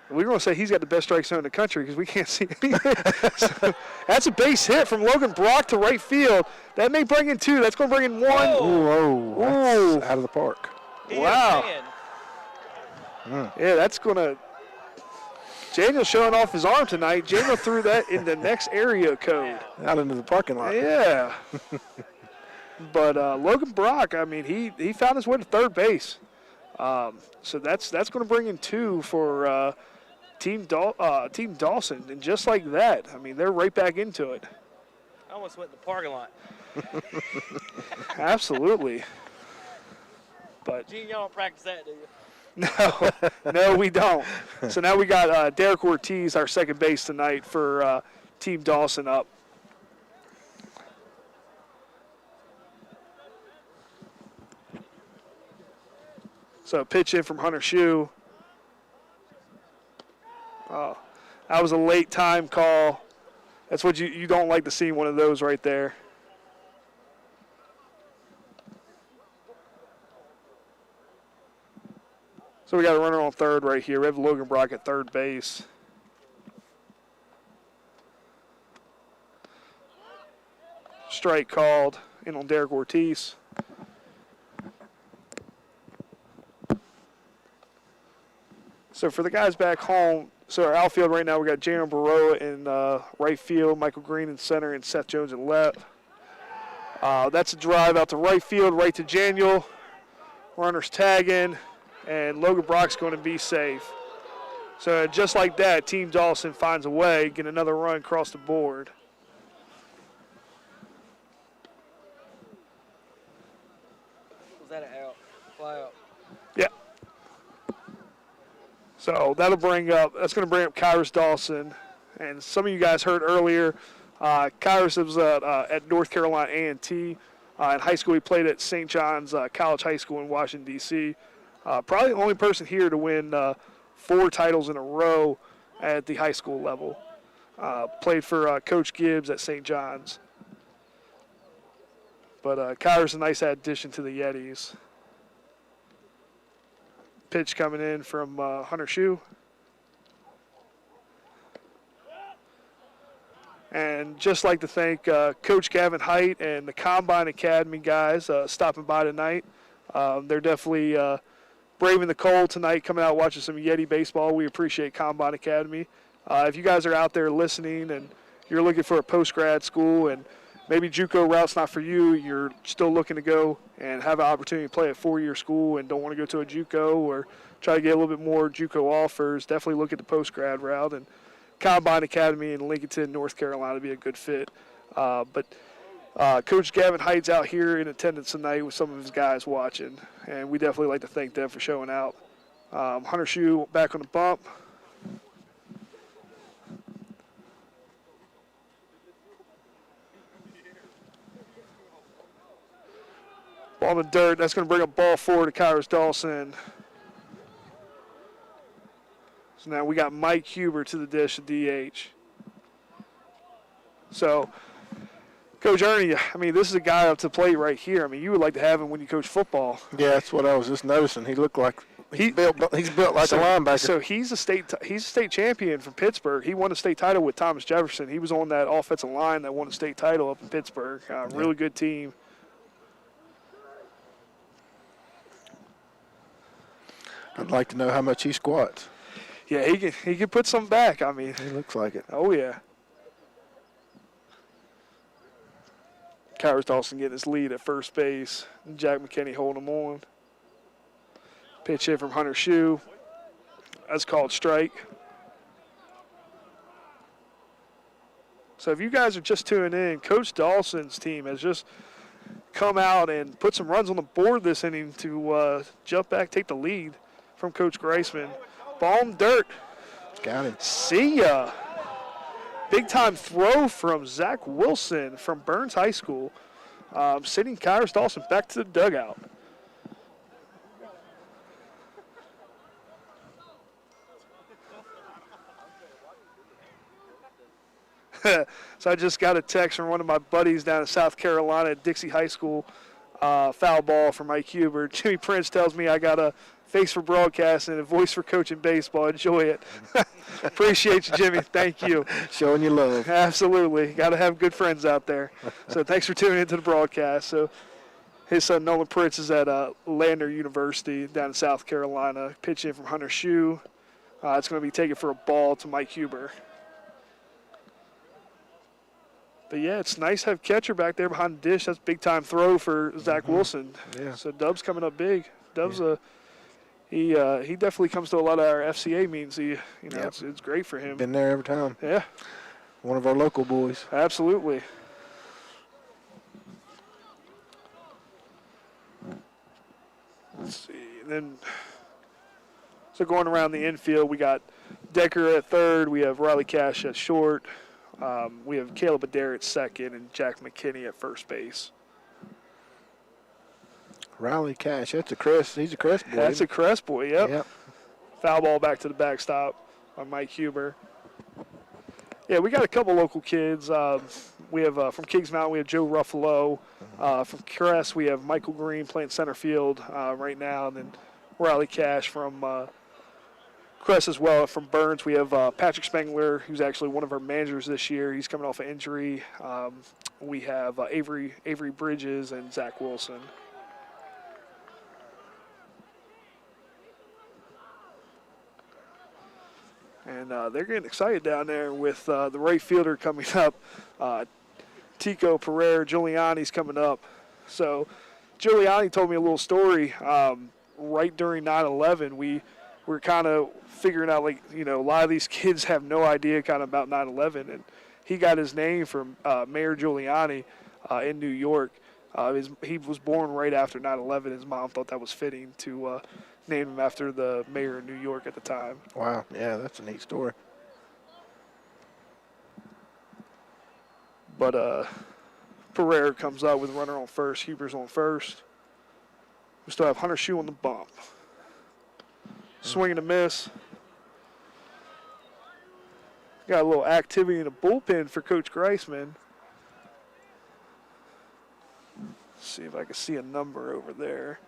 we're going to say he's got the best strike zone in the country because we can't see anything. So, that's a base hit from Logan Brock to right field. That may bring in 2. That's going to bring in 1. Whoa. That's out of the park. Wow. Yeah, that's going to. Daniel showing off his arm tonight. Daniel threw that in the next area code. Out into the parking lot. Yeah. But Logan Brock, I mean, he found his way to third base. So that's going to bring in 2 for Team Dawson. And just like that, I mean, they're right back into it. I almost went in the parking lot. Absolutely. But Gene, y'all don't practice that, do you? No, we don't. So now we got Derek Ortiz, our second base tonight for Team Dawson up. So pitch in from Hunter Shue. Oh, that was a late time call. That's what you don't like to see, one of those right there. So we got a runner on third right here. We have Logan Brock at third base. Strike called in on Derek Ortiz. So for the guys back home, so our outfield right now, we got Jalen Baroa in right field, Michael Green in center, and Seth Jones in left. That's a drive out to right field, right to Janiel. Runners tagging. And Logan Brock's going to be safe. So just like that, Team Dawson finds a way, get another run across the board. Was that an out? Fly out. Yeah. So that's going to bring up Kyrus Dawson. And some of you guys heard earlier, Kyrus was at North Carolina A&T. In high school, he played at St. John's College High School in Washington, D.C. Probably the only person here to win 4 titles in a row at the high school level. Played for Coach Gibbs at St. John's. But Kyrus a nice addition to the Yetis. Pitch coming in from Hunter Shue. And just like to thank Coach Gavin Height and the Combine Academy guys stopping by tonight. They're definitely braving the cold tonight, coming out watching some Yeti baseball. We appreciate Combine Academy. If you guys are out there listening and you're looking for a post-grad school and maybe JuCo route's not for you, you're still looking to go and have an opportunity to play at 4-year school and don't want to go to a JuCo or try to get a little bit more JuCo offers, definitely look at the post-grad route. And Combine Academy in Lincolnton, North Carolina would be a good fit. But Coach Gavin Height's out here in attendance tonight with some of his guys watching, and we definitely like to thank them for showing out. Hunter Shue back on the bump. Ball in the dirt. That's going to bring a ball forward to Kyrus Dawson. So now we got Mike Huber to the dish at DH. So, Coach Ernie, I mean, this is a guy up to plate right here. I mean, you would like to have him when you coach football. Yeah, that's what I was just noticing. He looked like he's built like a linebacker. So he's a state champion from Pittsburgh. He won a state title with Thomas Jefferson. He was on that offensive line that won a state title up in Pittsburgh. Really good team. I'd like to know how much he squats. Yeah, he can put some back. I mean, He looks like it. oh yeah. Kyrus Dawson getting his lead at first base. Jack Mckinney holding him on. Pitch hit from Hunter Shue. That's called strike. So if you guys are just tuning in, Coach Dawson's team has just come out and put some runs on the board this inning to jump back, take the lead from Coach Greisman. Ball in dirt. Got it. See ya. Big time throw from Zach Wilson from Burns High School. Sending Kyrus Dawson back to the dugout. So I just got a text from one of my buddies down in South Carolina at Dixie High School. Foul ball for Mike Huber. Jimmy Prince tells me I got a face for broadcasting and a voice for coaching baseball. Enjoy it. Appreciate you, Jimmy. Thank you. Showing you love. Absolutely. Got to have good friends out there. So thanks for tuning into the broadcast. So his son Nolan Prince is at Lander University down in South Carolina, pitching from Hunter Shoe. It's going to be taken for a ball to Mike Huber. But, yeah, it's nice to have catcher back there behind the dish. That's a big-time throw for Zach Wilson. Yeah. So Dub's coming up big. Dub's he definitely comes to a lot of our FCA meetings. It's great for him. Been there every time. Yeah. One of our local boys. Absolutely. Let's see. And then, so going around the infield, we got Decker at third. We have Riley Cash at short. We have Caleb Adair at second and Jack McKinney at first base. Riley Cash, that's a Crest. He's a Crest boy. That's a Crest boy, yep. Yep. Foul ball back to the backstop by Mike Huber. Yeah, we got a couple local kids. We have from Kings Mountain, we have Joe Ruffalo. From Crest, we have Michael Green playing center field right now. And then Riley Cash from Crest as well. From Burns, we have Patrick Spengler, who's actually one of our managers this year. He's coming off an injury. We have Avery Bridges and Zach Wilson. And they're getting excited down there with the right fielder coming up. Tico Pereira, Giuliani's coming up. So Giuliani told me a little story. Right during 9/11, we were kind of figuring out, a lot of these kids have no idea kind of about 9/11. And he got his name from Mayor Giuliani in New York. He was born right after 9/11. His mom thought that was fitting to name him after the mayor of New York at the time. Wow, yeah, that's a neat story. But Pereira comes out with runner on first. Huber's on first. We still have Hunter Shoe on the bump. Swing and a miss. Got a little activity in the bullpen for Coach Greisman. Let's see if I can see a number over there.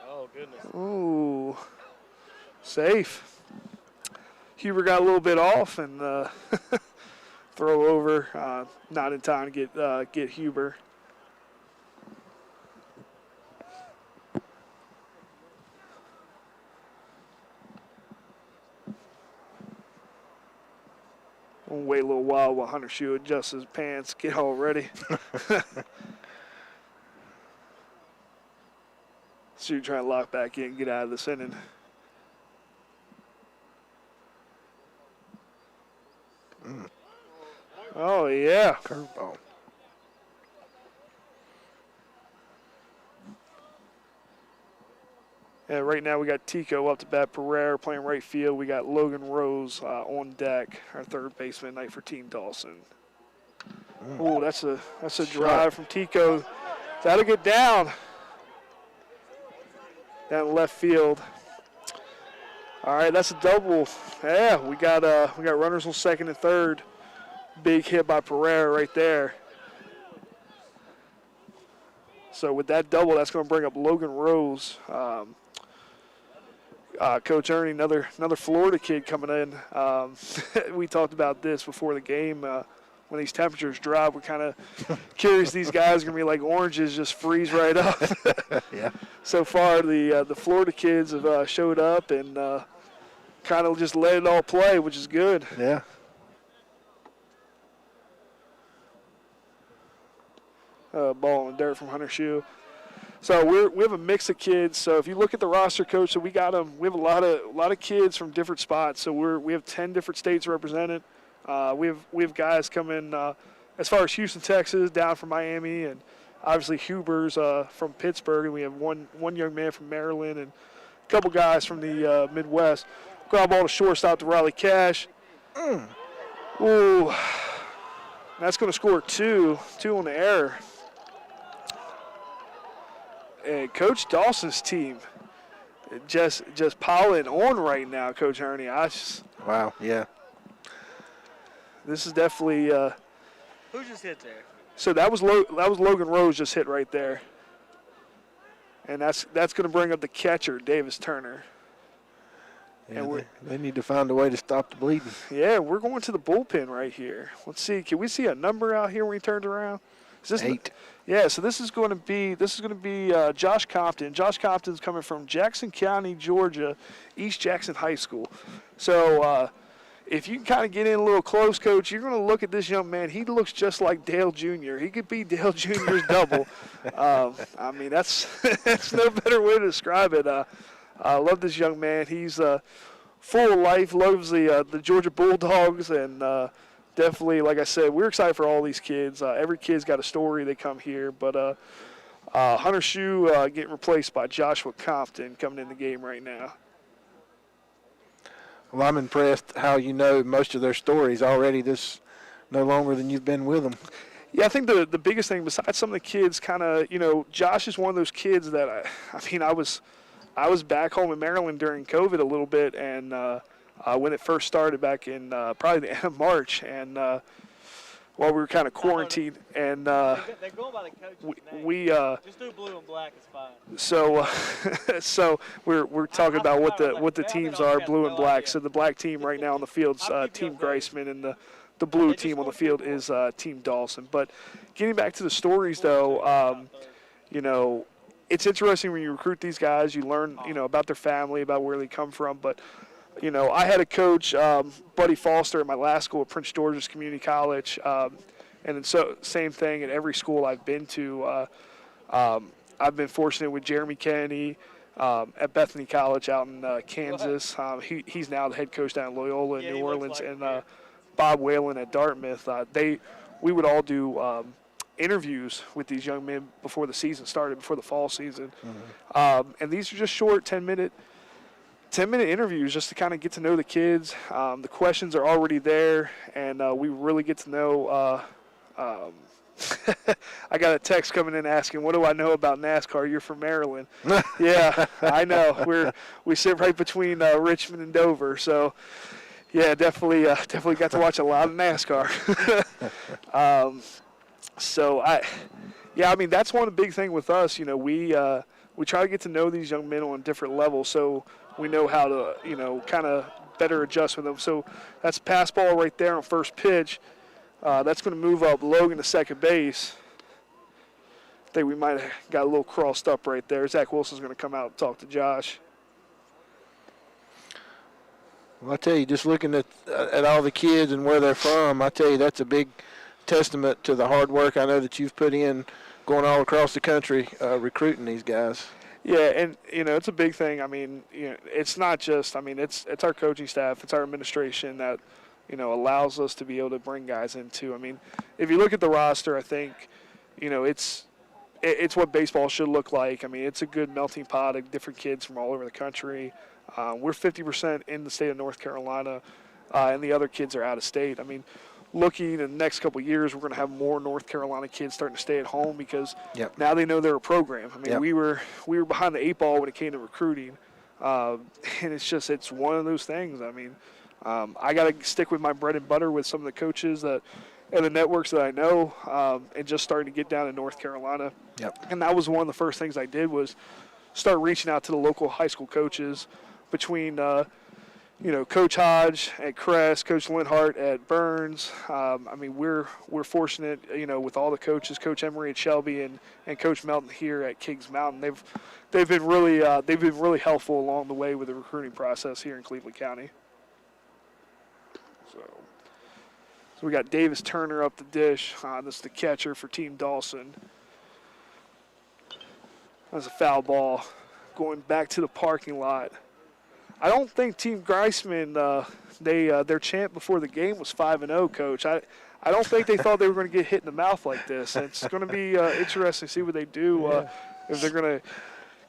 Oh, goodness. Ooh, safe. Huber got a little bit off and throw over. Not in time to get Huber. We'll wait a little while Hunter Shoe adjusts his pants, get all ready. Shoe trying to lock back in, get out of this inning. Oh, yeah. Curveball. Yeah, right now we got Tico up to bat, Pereira playing right field. We got Logan Rose on deck, our third baseman tonight for Team Dawson. Oh, that's a drive from Tico. That'll get down left field. All right, that's a double. Yeah, we got runners on second and third. Big hit by Pereira right there. So with that double, that's going to bring up Logan Rose. Coach Ernie, another Florida kid coming in. We talked about this before the game. When these temperatures drop, we're kind of curious these guys are going to be like oranges, just freeze right up. Yeah. So far, the Florida kids have showed up and kind of just let it all play, which is good. Yeah. Ball in the dirt from Hunter Shoe. So we have a mix of kids. So if you look at the roster, coach, so we got them. We have a lot of kids from different spots. So we have 10 different states represented. We have guys coming as far as Houston, Texas, down from Miami, and obviously Huber's from Pittsburgh, and we have one young man from Maryland and a couple guys from the Midwest. Ground ball to shortstop to Riley Cash. Ooh, that's going to score two on the error. And Coach Dawson's team just piling on right now, Coach Ernie. Wow, yeah. This is definitely. Who just hit there? So that was Logan Rose just hit right there, and that's going to bring up the catcher, Davis Turner. Yeah, and they need to find a way to stop the bleeding. Yeah, we're going to the bullpen right here. Let's see. Can we see a number out here when he turns around? Is this 8. Yeah. So this is going to be Josh Compton. Josh Compton's coming from Jackson County, Georgia, East Jackson High School. So if you can kind of get in a little close, Coach, you're going to look at this young man. He looks just like Dale Jr. He could be Dale Jr.'s double. I mean, that's no better way to describe it. I love this young man. He's full of life, loves the Georgia Bulldogs, and definitely, like I said, we're excited for all these kids. Every kid's got a story. They come here. But Hunter Shue getting replaced by Joshua Compton coming in the game right now. Well, I'm impressed how you know most of their stories already this no longer than you've been with them. Yeah, I think the biggest thing, besides some of the kids kind of, Josh is one of those kids that, I was back home in Maryland during COVID a little bit, and when it first started back in probably the end of March, and while we were kind of quarantined, and They're going by the coach's name. we just do blue and black, it's fine. so we're talking about what the teams are, blue and black. So the black team right now on the field's Team Greisman, and the blue team on the field is Team Dawson. But getting back to the stories, though, it's interesting when you recruit these guys. You learn, about their family, about where they come from. But, I had a coach, Buddy Foster, at my last school at Prince George's Community College, and so same thing at every school I've been to. I've been fortunate with Jeremy Kennedy at Bethany College out in Kansas. He's now the head coach down in Loyola in New Orleans, and Bob Whalen at Dartmouth. We would all do interviews with these young men before the season started, before the fall season. Mm-hmm. And these are just short 10-minute interviews just to kind of get to know the kids. The questions are already there, and we really get to know I got a text coming in asking, what do I know about NASCAR? You're from Maryland. Yeah, I know. We sit right between Richmond and Dover, so yeah, definitely got to watch a lot of NASCAR. That's one big thing with us. We try to get to know these young men on different levels, so we know how to, kind of better adjust with them. So that's pass ball right there on first pitch. That's going to move up Logan to second base. I think we might have got a little crossed up right there. Zach Wilson's going to come out and talk to Josh. Well, I tell you, just looking at all the kids and where they're from, I tell you, that's a big testament to the hard work I know that you've put in going all across the country recruiting these guys. Yeah, and, it's a big thing. I mean, it's not just, it's our coaching staff, it's our administration that, allows us to be able to bring guys in too. I mean, if you look at the roster, I think, it's what baseball should look like. I mean, it's a good melting pot of different kids from all over the country. We're 50% in the state of North Carolina, and the other kids are out of state. I mean, looking in the next couple of years, we're going to have more North Carolina kids starting to stay at home because now they know they're a program. I mean, we were behind the 8 ball when it came to recruiting, and it's one of those things. I mean, I got to stick with my bread and butter with some of the coaches and the networks that I know, and just starting to get down in North Carolina. And that was one of the first things I did was start reaching out to the local high school coaches between Coach Hodge at Crest, Coach Linhart at Burns. We're fortunate, with all the coaches, Coach Emery at Shelby and Coach Melton here at Kings Mountain. They've been really helpful along the way with the recruiting process here in Cleveland County. So we got Davis Turner up the dish. This is the catcher for Team Dawson. That's a foul ball going back to the parking lot. I don't think Team Greisman, their chant before the game was 5-0, Coach. I don't think they thought they were going to get hit in the mouth like this. It's going to be interesting to see what they do, if they're going to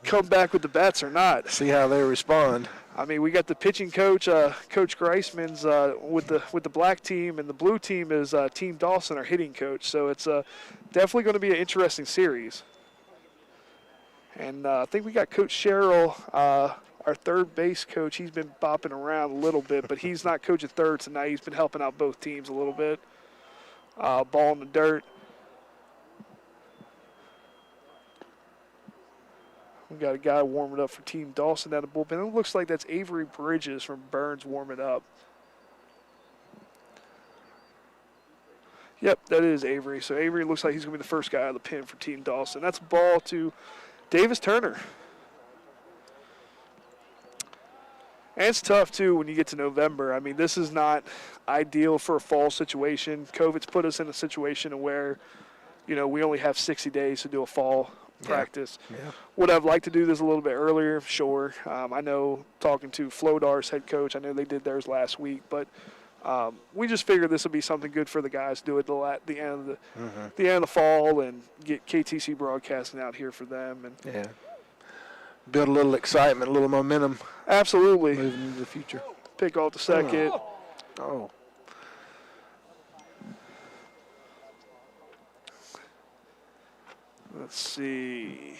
come back with the bats or not. See how they respond. I mean, we got the pitching coach, Coach Greisman's with the black team, and the blue team is Team Dawson, our hitting coach. So it's definitely going to be an interesting series. And I think we got Coach Sherrill, our third base coach. He's been bopping around a little bit, but he's not coaching third tonight. He's been helping out both teams a little bit. Ball in the dirt. We got a guy warming up for Team Dawson down the bullpen. It looks like that's Avery Bridges from Burns warming up. Yep, that is Avery. So Avery looks like he's going to be the first guy out of the pen for Team Dawson. That's a ball to Davis Turner. And it's tough, too, when you get to November. I mean, this is not ideal for a fall situation. COVID's put us in a situation where, we only have 60 days to do a fall practice. Yeah. Would I've liked to do this a little bit earlier? Sure. I know, talking to Flodar's head coach, I know they did theirs last week, but we just figured this would be something good for the guys to do at the end of the fall and get KTC broadcasting out here for them. And build a little excitement, a little momentum. Absolutely. Moving into the future. Pick off the second. Oh. Let's see.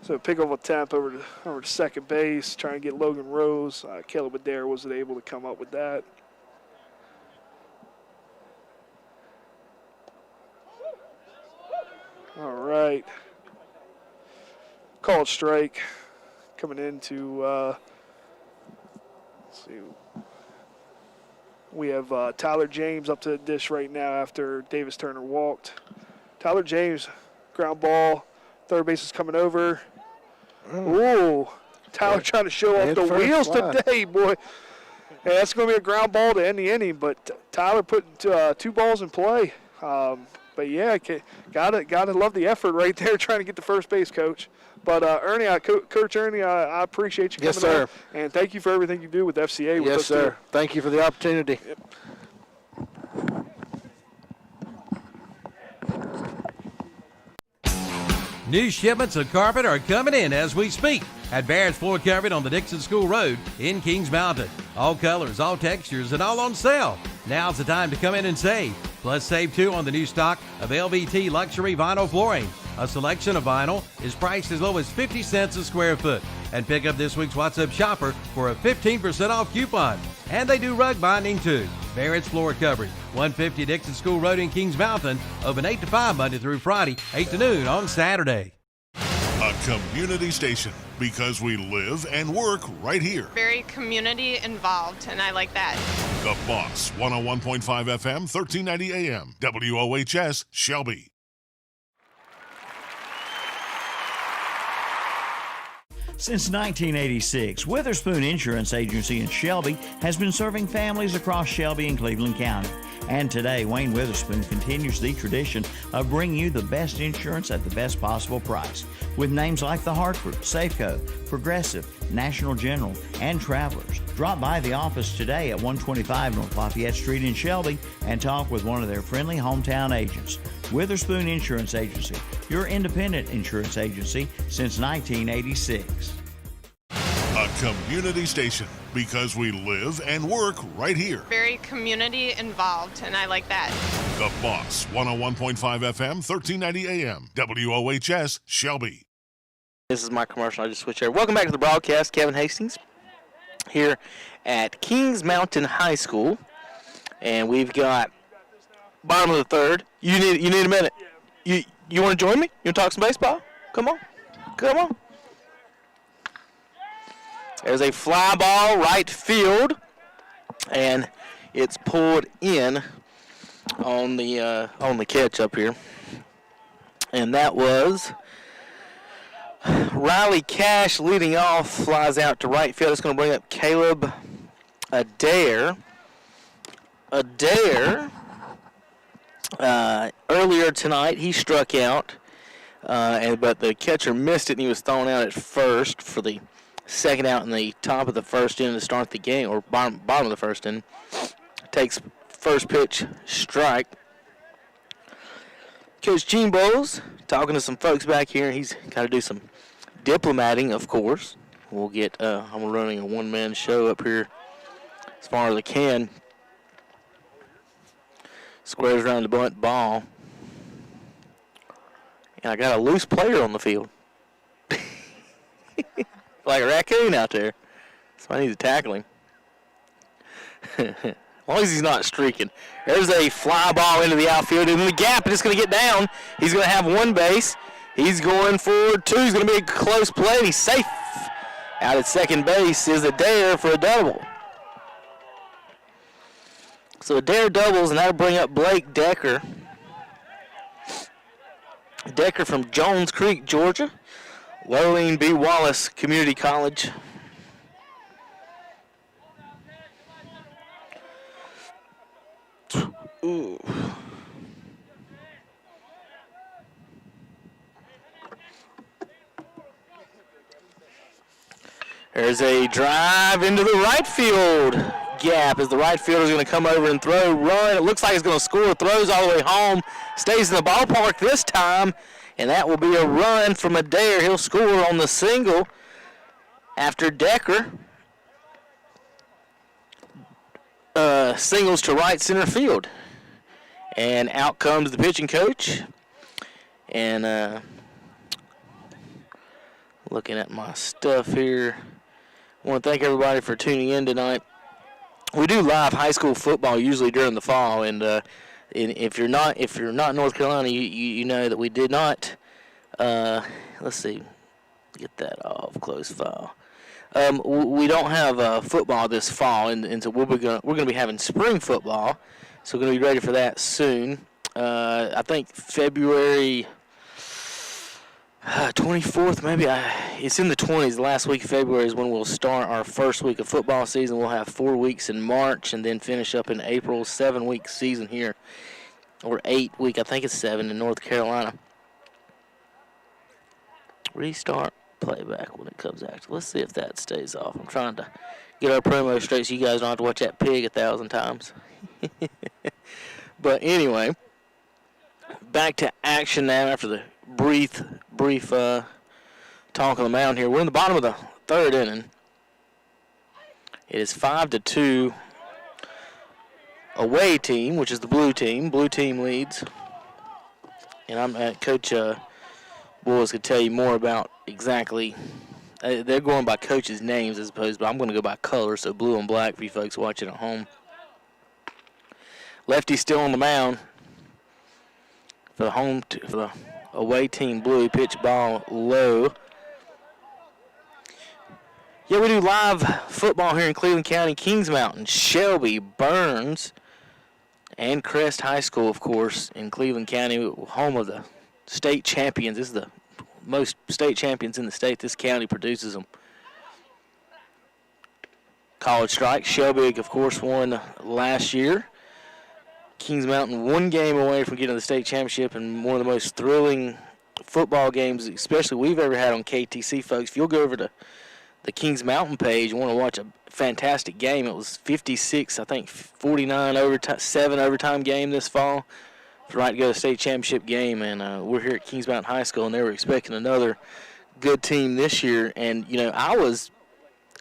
So pick off a tap over to second base, trying to get Logan Rose. Caleb Adair wasn't able to come up with that. All right. Called strike coming into, let's see. We have Tyler James up to the dish right now after Davis Turner walked. Tyler James, ground ball. Third base is coming over. Ooh, Tyler trying to show off the wheels today, boy. Yeah, that's going to be a ground ball to end the inning, but Tyler put two balls in play. But yeah, gotta love the effort right there, trying to get the first base, Coach. But Ernie, Coach Ernie, I appreciate you coming out, and thank you for everything you do with FCA. With us, sir. Too. Thank you for the opportunity. Yep. New shipments of carpet are coming in as we speak at Barrett's Floor Carpet on the Dixon School Road in Kings Mountain. All colors, all textures, and all on sale. Now's the time to come in and save. Plus, save too on the new stock of LVT luxury vinyl flooring. A selection of vinyl is priced as low as 50 cents a square foot. And pick up this week's What's Up Shopper for a 15% off coupon. And they do rug binding too. Barrett's Floor Coverage, 150 Dixon School Road in Kings Mountain. Open 8 to 5 Monday through Friday, 8 to noon on Saturday. A community station, because we live and work right here. Very community involved, and I like that. The Boss, 101.5 FM, 1390 AM, WOHS, Shelby. Since 1986, Witherspoon Insurance Agency in Shelby has been serving families across Shelby and Cleveland County. And today, Wayne Witherspoon continues the tradition of bringing you the best insurance at the best possible price. With names like The Hartford, Safeco, Progressive, National General, and Travelers. Drop by the office today at 125 North Lafayette Street in Shelby and talk with one of their friendly hometown agents. Witherspoon Insurance Agency, your independent insurance agency since 1986. A community station, because we live and work right here. Very community involved, and I like that. The Boss, 101.5 FM, 1390 AM, WOHS, Shelby. This is my commercial. I just switched here. Welcome back to the broadcast. Kevin Hastings here at Kings Mountain High School. And we've got bottom of the third. You need a minute. You want to join me? You want to talk some baseball? Come on. There's a fly ball right field, and it's pulled in on the catch up here. And that was Riley Cash leading off, flies out to right field. It's going to bring up Caleb Adair. Earlier tonight, he struck out, but the catcher missed it, and he was thrown out at first for the Second out in the top of the first inning to start the game, or bottom of the first inning. Takes first pitch strike. Coach Gene Bowles talking to some folks back here. He's got to do some diplomating, of course. We'll get, I'm running a one-man show up here as far as I can. Squares around the bunt ball. And I got a loose player on the field. Like a raccoon out there. So I need to tackle him. As long as he's not streaking. There's a fly ball into the outfield. In the gap, and it's going to get down. He's going to have one base. He's going for two. He's going to be a close play, and he's safe. Out at second base is Adair for a double. So Adair doubles, and that'll bring up Blake Decker. Decker from Jones Creek, Georgia. Lurleen B. Wallace Community College. Ooh. There's a drive into the right field gap as the right fielder is going to come over and throw, run. It looks like he's going to score, throws all the way home, stays in the ballpark this time, and that will be a run from Adair. He'll score on the single after Decker singles to right center field. And out comes the pitching coach. And looking at my stuff here, I want to thank everybody for tuning in tonight. We do live high school football usually during the fall, and if you're not in North Carolina, you know that we did not. Let's see, get that off. Close file. We don't have football this fall, and so we're gonna be having spring football, so we're gonna be ready for that soon. I think February 24th, maybe. It's in the 20s. The last week of February is when we'll start our first week of football season. We'll have 4 weeks in March and then finish up in April. 7-week season here, or 8 week. I think it's 7 in North Carolina. Restart playback when it comes out. Let's see if that stays off. I'm trying to get our promo straight so you guys don't have to watch that pig 1,000 times. But anyway, back to action now after the brief talk on the mound here. We're in the bottom of the third inning. It is 5-2 away team, which is the blue team. Blue team leads. And I'm at Coach Bulls could tell you more about exactly. They're going by coaches' names as opposed, but I'm going to go by color, so blue and black for you folks watching at home. Lefty still on the mound for the away team blue. Pitch ball low. Yeah, we do live football here in Cleveland County, Kings Mountain, Shelby, Burns, and Crest High School, of course, in Cleveland County, home of the state champions. This is the most state champions in the state. This county produces them. College strike. Shelby, of course, won last year. Kings Mountain 1 game away from getting to the state championship, and one of the most thrilling football games, especially we've ever had on KTC, folks. If you'll go over to the Kings Mountain page, you want to watch a fantastic game. It was 56, I think 49 overtime, 7 overtime game this fall. Right to go to the state championship game, and we're here at Kings Mountain High School, and they were expecting another good team this year. And you know, I was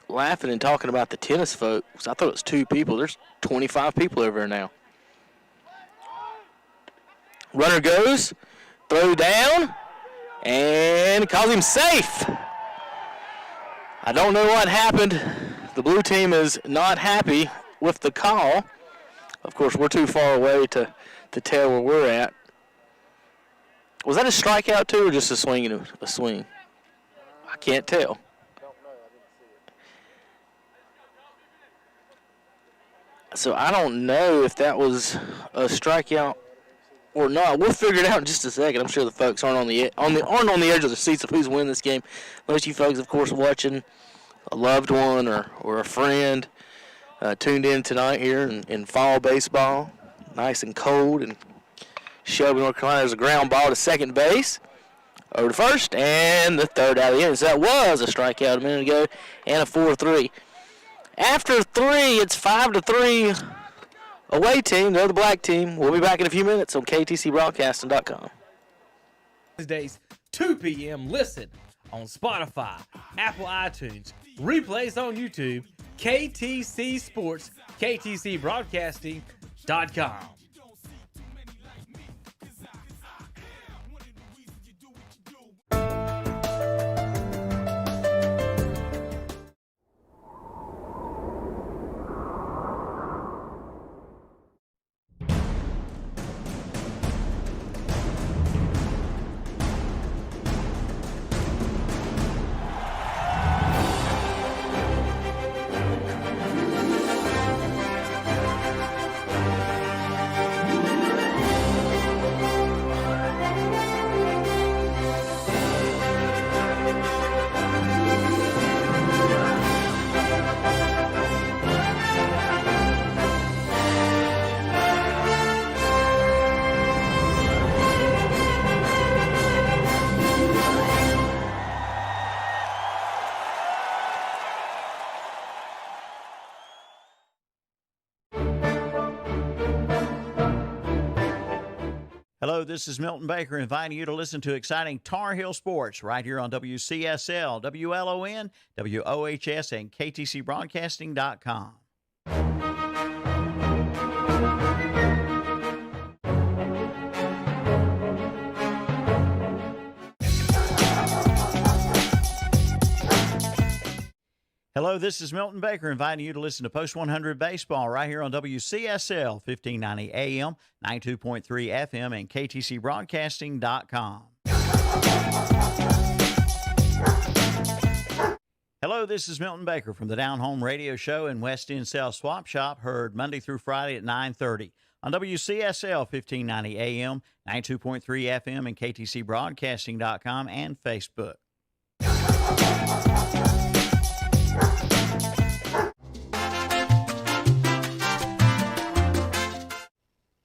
laughing and talking about the tennis folks. I thought it was 2 people. There's 25 people over there now. Runner goes, throw down, and calls him safe. I don't know what happened. The blue team is not happy with the call. Of course, we're too far away to tell where we're at. Was that a strikeout too, or just a swing and a swing? I can't tell. So I don't know if that was a strikeout or not. We'll figure it out in just a second. I'm sure the folks aren't on the edge of the seats of who's winning this game. Most of you folks, of course, watching a loved one or a friend tuned in tonight here in fall baseball. Nice and cold in Shelby, North Carolina. There's a ground ball to second base. over to first, and the third out of the inning. So that was a strikeout a minute ago, and a 4-3. After 3, it's 5-3 away team. They're the black team. We'll be back in a few minutes on KTCBroadcasting.com. Wednesdays, 2 p.m. Listen on Spotify, Apple iTunes, replays on YouTube, KTC Sports, KTCBroadcasting.com. Hello, this is Milton Baker inviting you to listen to exciting Tar Heel Sports right here on WCSL, WLON, WOHS, and KTCBroadcasting.com. Hello, this is Milton Baker inviting you to listen to Post 100 Baseball right here on WCSL, 1590 AM, 92.3 FM, and KTCBroadcasting.com. Hello, this is Milton Baker from the Down Home Radio Show and West End Sales Swap Shop, heard Monday through Friday at 9:30 on WCSL, 1590 AM, 92.3 FM, and KTCBroadcasting.com and Facebook.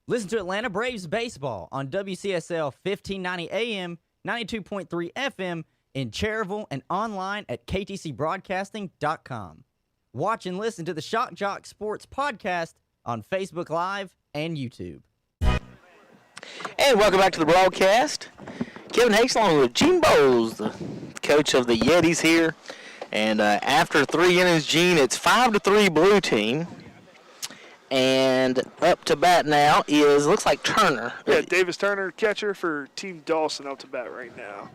Listen to Atlanta Braves baseball on WCSL 1590 AM, 92.3 FM in Cherryville and online at ktcbroadcasting.com. Watch and listen to the Shock Jock Sports podcast on Facebook Live and YouTube. And welcome back to the broadcast. Kevin Hakes along with Gene Bowles, the coach of the Yetis here. And after 3 innings, Gene, it's 5-3 blue team. And up to bat now is, looks like Turner. Yeah, Davis Turner, catcher for Team Dawson, up to bat right now.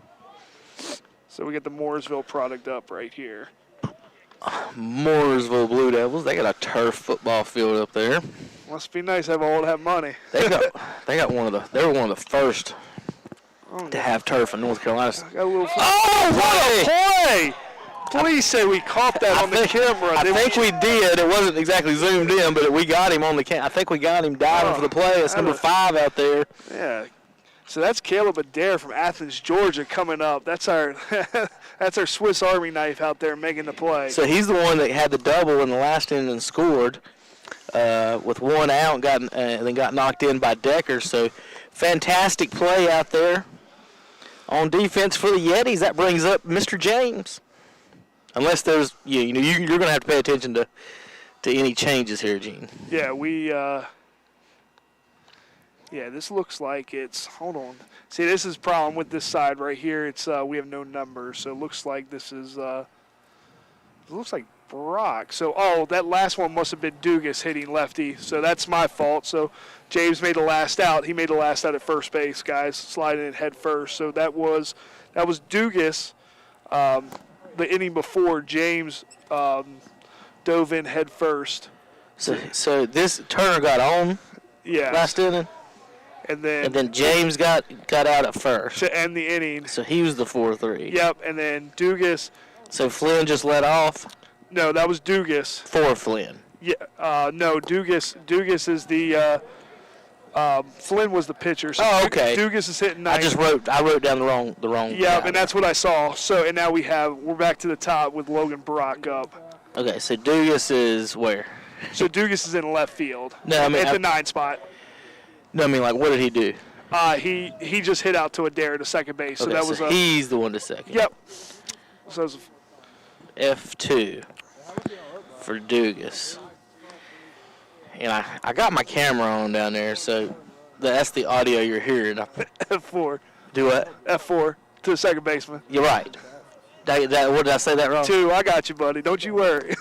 So we get the Mooresville product up right here. Mooresville Blue Devils, they got a turf football field up there. Must be nice to have all that money. They were one of the first to have turf in North Carolina. Got a little oh, what a play! Please say we caught that on the camera. I think we did. It wasn't exactly zoomed in, but we got him on the camera. I think we got him diving for the play. That's number 5 out there. Yeah. So that's Caleb Adair from Athens, Georgia, coming up. That's our that's our Swiss Army knife out there making the play. So he's the one that had the double in the last inning and scored with 1 out and then got knocked in by Decker. So fantastic play out there on defense for the Yetis. That brings up Mr. James. Unless there's, you're going to have to pay attention to any changes here, Gene. Yeah, this looks like it's, hold on. See, this is the problem with this side right here. It's we have no numbers, so it looks like this is, it looks like Brock. So, that last one must have been Dugas hitting lefty, so that's my fault. So James made the last out. He made the last out at first base, guys, sliding in head first. So that was Dugas. The inning before, James dove in head first. So this Turner got on last inning? And then James got out at first. To end the inning. So he was the 4-3. Yep, and then Dugas. So Flynn just let off? No, that was Dugas. For Flynn. Yeah, no, Dugas is the Flynn was the pitcher. So okay. Dugas is hitting 9. I wrote down the wrong. Yeah, and that's what I saw. So and now we're back to the top with Logan Brock up. Okay, so Dugas is where? So Dugas is in left field. No, I mean at the 9 spot. No, I mean, like, what did he do? He just hit out to a dare to second base. So Okay, that was he's the one to second. Yep. So it was F2 for Dugas. And I got my camera on down there, so that's the audio you're hearing. F4. Do what? F4 to the second baseman. You're right. What did I say that wrong? 2. I got you, buddy. Don't you worry.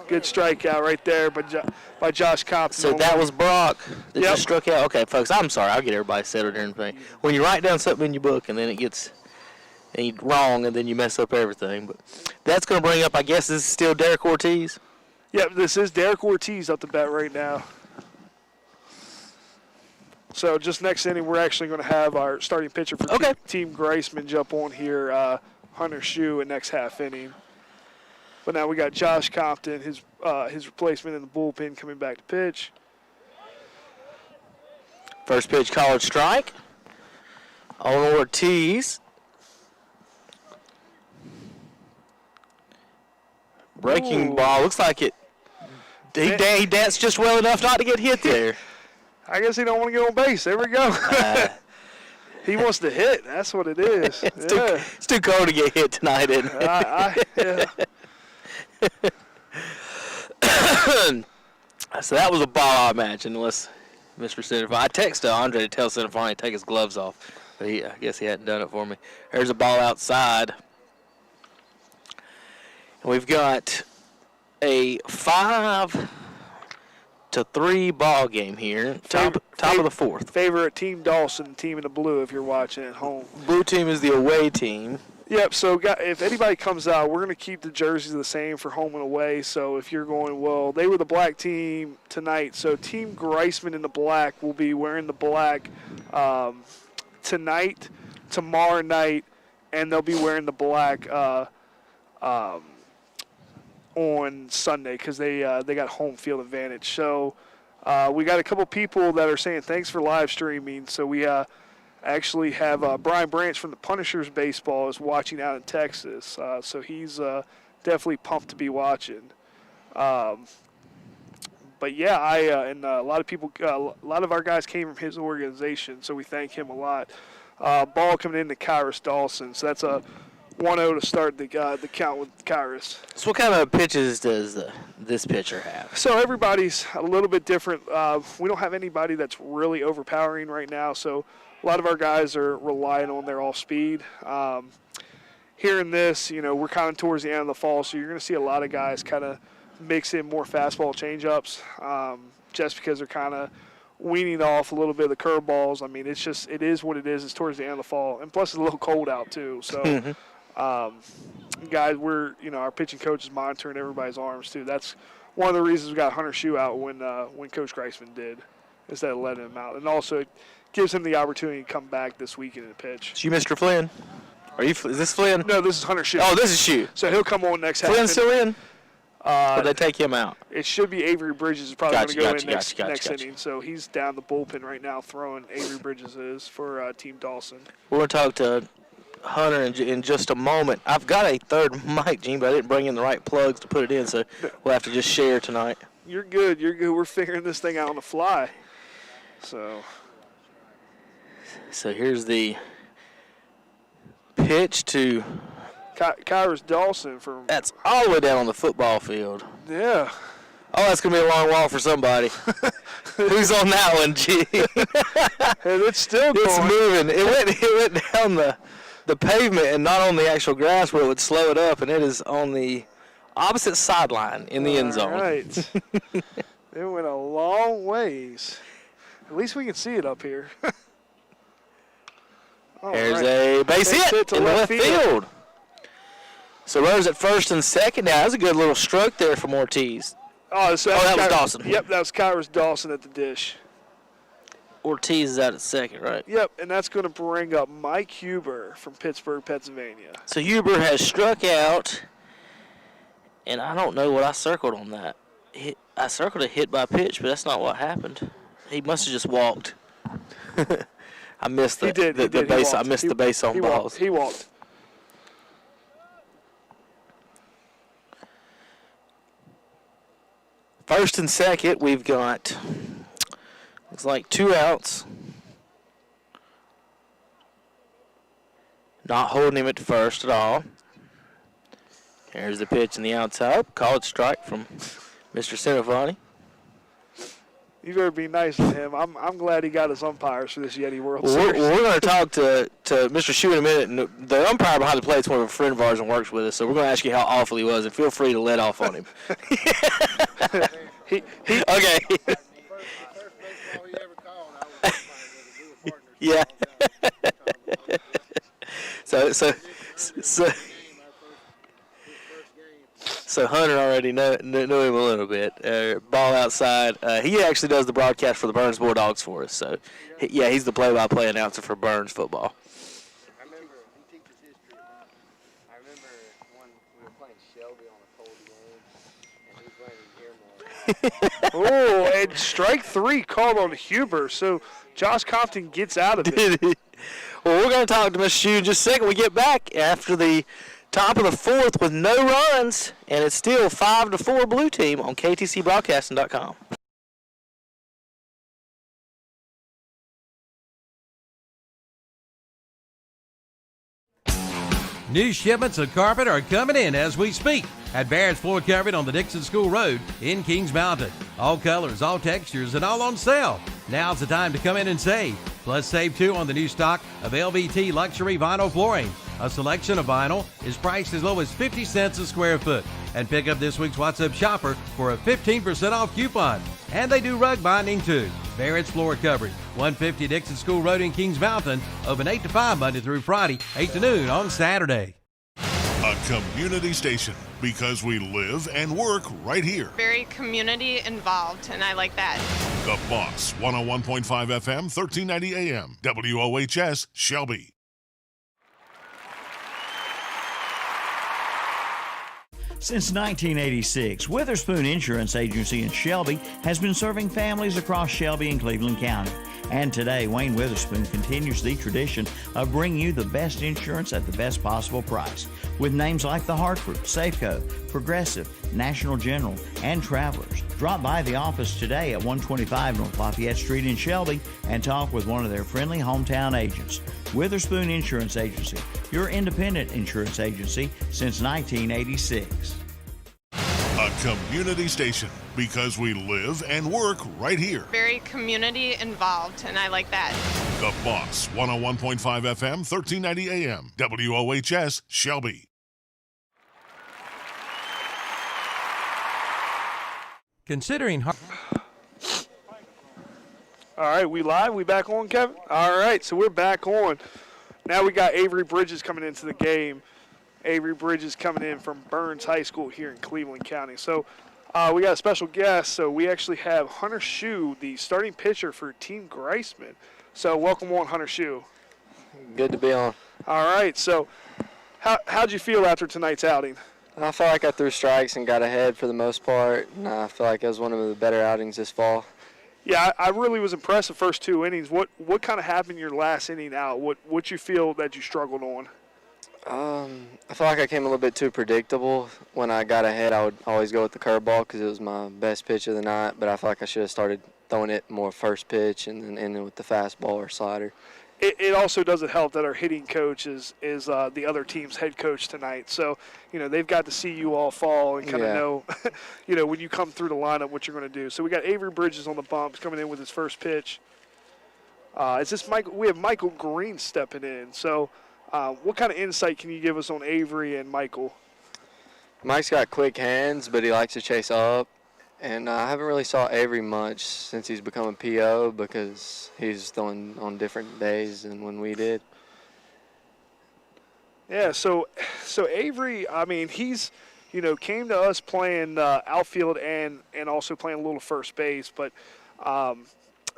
Good strikeout right there by Josh Compton. So that was Brock that Yep. just struck out. Okay, folks, I'm sorry. I'll get everybody settled here and everything. When you write down something in your book and then it gets wrong and then you mess up everything. But that's going to bring up, I guess, this is still Derek Ortiz. Yep, this is Derek Ortiz up the bat right now. So just next inning, we're actually going to have our starting pitcher for Team Greisman jump on here, Hunter Shue, in next half inning. But now we got Josh Compton, his replacement in the bullpen, coming back to pitch. First pitch, called strike on Ortiz. Breaking ball. Looks like it. He danced just well enough not to get hit there. I guess he don't want to get on base. There we go. He wants to hit. That's what it is. It's too cold to get hit tonight, isn't it? Yeah. So that was a ball match, unless Mr. Centerfine. I texted Andre to tell Centerfine to take his gloves off, but I guess he hadn't done it for me. There's a ball outside. And we've got a 5-3 ball game here. Top of the fourth. Favorite Team Dawson, team in the blue, if you're watching at home. Blue team is the away team. Yep, so if anybody comes out, we're going to keep the jerseys the same for home and away. So if you're going, well, they were the black team tonight. So Team Greisman in the black will be wearing the black tonight, tomorrow night, and they'll be wearing the black on Sunday because they got home field advantage. So we got a couple people that are saying thanks for live streaming. So we actually have Brian Branch from the Punishers Baseball is watching out in Texas. So he's definitely pumped to be watching. But yeah, and a lot of people, a lot of our guys came from his organization, so we thank him a lot. Ball coming in to Kyrus Dawson, so that's a 1-0 to start the count with Kyrus. So what kind of pitches does this pitcher have? So everybody's a little bit different. We don't have anybody that's really overpowering right now, so a lot of our guys are relying on their off-speed. Here in this, we're kind of towards the end of the fall, so you're going to see a lot of guys kind of mix in more fastball change-ups just because they're kind of weaning off a little bit of the curveballs. I mean, it is what it is. It's towards the end of the fall, and plus it's a little cold out too. So, guys, our pitching coach is monitoring everybody's arms too. That's one of the reasons we got Hunter Shue out when Coach Greisman did, instead of letting him out, and also it gives him the opportunity to come back this weekend and pitch. It's you, Mr. Flynn. Is this Flynn? No, this is Hunter Shue. Oh, this is Shue. So he'll come on next half. Flynn's still in? Or they take him out? It should be Avery Bridges is probably going to go in next gotcha. inning. So he's down the bullpen right now throwing. Avery Bridges is for Team Dawson. We're going to talk to Hunter in just a moment. I've got a third mic, Gene, but I didn't bring in the right plugs to put it in, so we'll have to just share tonight. You're good. We're figuring this thing out on the fly. So here's the pitch to Kyrus Dawson that's all the way down on the football field. Yeah. Oh, that's going to be a long walk for somebody. Who's on that one, G? And it's still going. It's moving. It went down the pavement and not on the actual grass where it would slow it up, and it is on the opposite sideline in the end zone. All right. It went a long ways. At least we can see it up here. There's a base hit in the left field. So runners at first and second now. That's a good little stroke there from Ortiz. That was Dawson. Yep, that was Kyrus Dawson at the dish. Ortiz is out at second, right? Yep, and that's going to bring up Mike Huber from Pittsburgh, Pennsylvania. So Huber has struck out, and I don't know what I circled on that. I circled a hit by pitch, but that's not what happened. He must have just walked. I missed the base. I missed the base on balls. He walked. First and second, we've got Looks like 2 outs. Not holding him at first at all. Here's the pitch in the outside. Called strike from Mr. Cinefonte. You better be nice to him. I'm glad he got his umpires for this Yeti World Well, Series. we're going to talk to Mr. Shue in a minute. And the umpire behind the plate is one of a friend of ours and works with us, so we're going to ask you how awful he was, and feel free to let off on him. Okay. Yeah. So Hunter already knew him a little bit. Ball outside. He actually does the broadcast for the Burns Bulldogs for us. So, he's the play-by-play announcer for Burns football. I remember he teaches history. I remember when we were playing Shelby on a cold game, and he was wearing his earmuffs. Oh, and strike 3 called on Huber. So Josh Compton gets out of it. Well, we're going to talk to Mr. Shue in just a second. We get back after the top of the 4th with no runs, and it's still 5-4 blue team on ktcbroadcasting.com. New shipments of carpet are coming in as we speak at Barrett's Floor Carpet on the Dixon School Road in Kings Mountain. All colors, all textures, and all on sale. Now's the time to come in and save. Plus, save too on the new stock of LVT luxury vinyl flooring. A selection of vinyl is priced as low as 50 cents a square foot. And pick up this week's WhatsApp shopper for a 15% off coupon. And they do rug binding too. Barrett's Floor Coverage, 150 Dixon School Road in Kings Mountain. Open 8 to 5 Monday through Friday, 8 to noon on Saturday. A community station because we live and work right here. Very community involved, and I like that. The Boss, 101.5 FM, 1390 AM, WOHS, Shelby. Since 1986, Witherspoon Insurance Agency in Shelby has been serving families across Shelby and Cleveland County. And today, Wayne Witherspoon continues the tradition of bringing you the best insurance at the best possible price. With names like The Hartford, Safeco, Progressive, National General, and Travelers. Drop by the office today at 125 North Lafayette Street in Shelby and talk with one of their friendly hometown agents. Witherspoon Insurance Agency, your independent insurance agency since 1986. A community station because we live and work right here. Very community involved, and I like that. The Boss, 101.5 FM, 1390 AM, WOHS, Shelby. Considering All right, we live? We back on, Kevin? All right, so we're back on. Now we got Avery Bridges coming into the game. Avery Bridges coming in from Burns High School here in Cleveland County. So we got a special guest. So we actually have Hunter Shue, the starting pitcher for Team Greisman. So welcome on, Hunter Shue. Good to be on. All right, so how'd you feel after tonight's outing? I felt like I threw strikes and got ahead for the most part, and I feel like it was one of the better outings this fall. Yeah, I really was impressed the first 2 innings. What kind of happened your last inning out? What you feel that you struggled on? I feel like I came a little bit too predictable. When I got ahead, I would always go with the curveball because it was my best pitch of the night, but I feel like I should have started throwing it more first pitch and then ending with the fastball or slider. It also doesn't help that our hitting coach is the other team's head coach tonight. So, they've got to see you all fall and kind of know, when you come through the lineup what you're going to do. So we got Avery Bridges on the bumps coming in with his first pitch. Is this Michael? We have Michael Green stepping in. So what kind of insight can you give us on Avery and Michael? Mike's got quick hands, but he likes to chase up. And I haven't really saw Avery much since he's become a PO because he's throwing on different days than when we did. Yeah, so Avery, I mean, he's, came to us playing outfield and also playing a little first base, but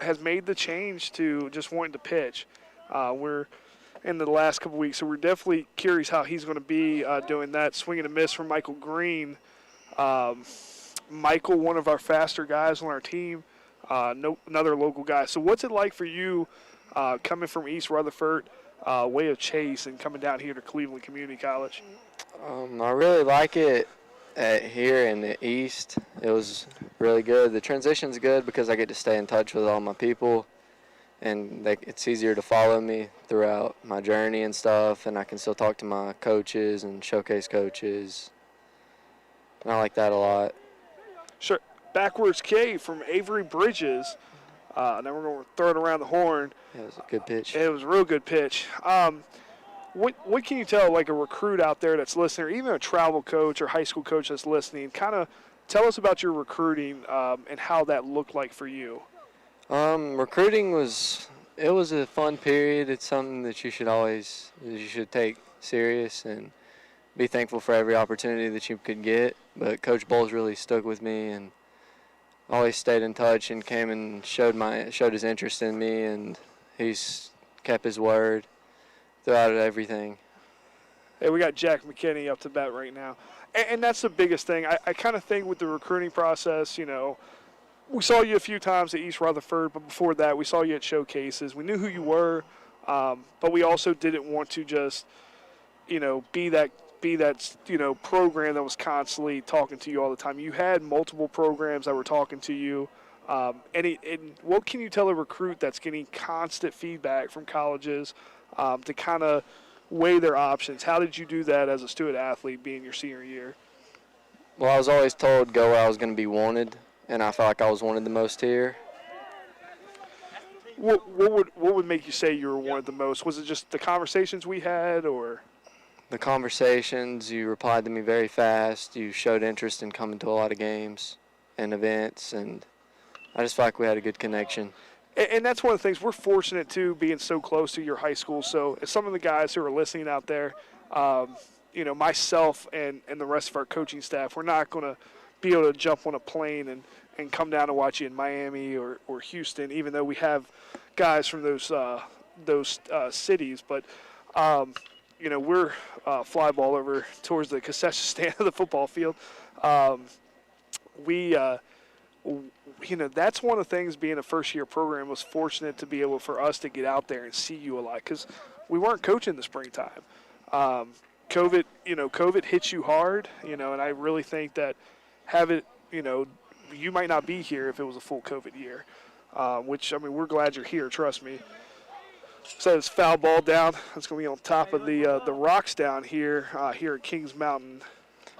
has made the change to just wanting to pitch. We're in the last couple weeks, so we're definitely curious how he's going to be doing that. Swing and a miss from Michael Green. Michael, one of our faster guys on our team, another local guy. So what's it like for you coming from East Rutherford, way of Chase, and coming down here to Cleveland Community College? I really like it. Here in the East, it was really good. The transition's good because I get to stay in touch with all my people, and it's easier to follow me throughout my journey and stuff, and I can still talk to my coaches and showcase coaches. And I like that a lot. Sure. Backwards K from Avery Bridges. Now we're going to throw it around the horn. Yeah, it was a good pitch. It was a real good pitch. What can you tell, like a recruit out there that's listening, or even a travel coach or high school coach that's listening, kind of tell us about your recruiting and how that looked like for you? Recruiting was a fun period. It's something that you should take serious and be thankful for every opportunity that you could get. But Coach Bowles really stuck with me and always stayed in touch and came and showed his interest in me, and he's kept his word throughout everything. Hey, we got Jack Mckinney up to bat right now. And that's the biggest thing. I kind of think with the recruiting process, you know, we saw you a few times at East Rutherford, but before that we saw you at showcases. We knew who you were, but we also didn't want to just, you know, be that you know, program that was constantly talking to you all the time. You had multiple programs that were talking to you. And what can you tell a recruit that's getting constant feedback from colleges to kind of weigh their options? How did you do that as a student athlete being your senior year? Well, I was always told go where I was going to be wanted, and I felt like I was wanted the most here. What would make you say you were wanted the most? Was it just the conversations we had, or? The conversations, you replied to me very fast. You showed interest in coming to a lot of games and events, and I just felt like we had a good connection. And that's one of the things we're fortunate too, being so close to your high school. So some of the guys who are listening out there, you know, myself and the rest of our coaching staff, we're not going to be able to jump on a plane and come down to watch you in Miami or Houston, even though we have guys from those cities. But you know, we're fly ball over towards the concession stand of the football field. You know, that's one of the things being a first-year program was fortunate to be able for us to get out there and see you a lot because we weren't coaching the springtime. COVID hits you hard, you know, and I really think that you know, you might not be here if it was a full COVID year, which, I mean, we're glad you're here, trust me. So it's foul ball down. It's going to be on top of the rocks down here at Kings Mountain.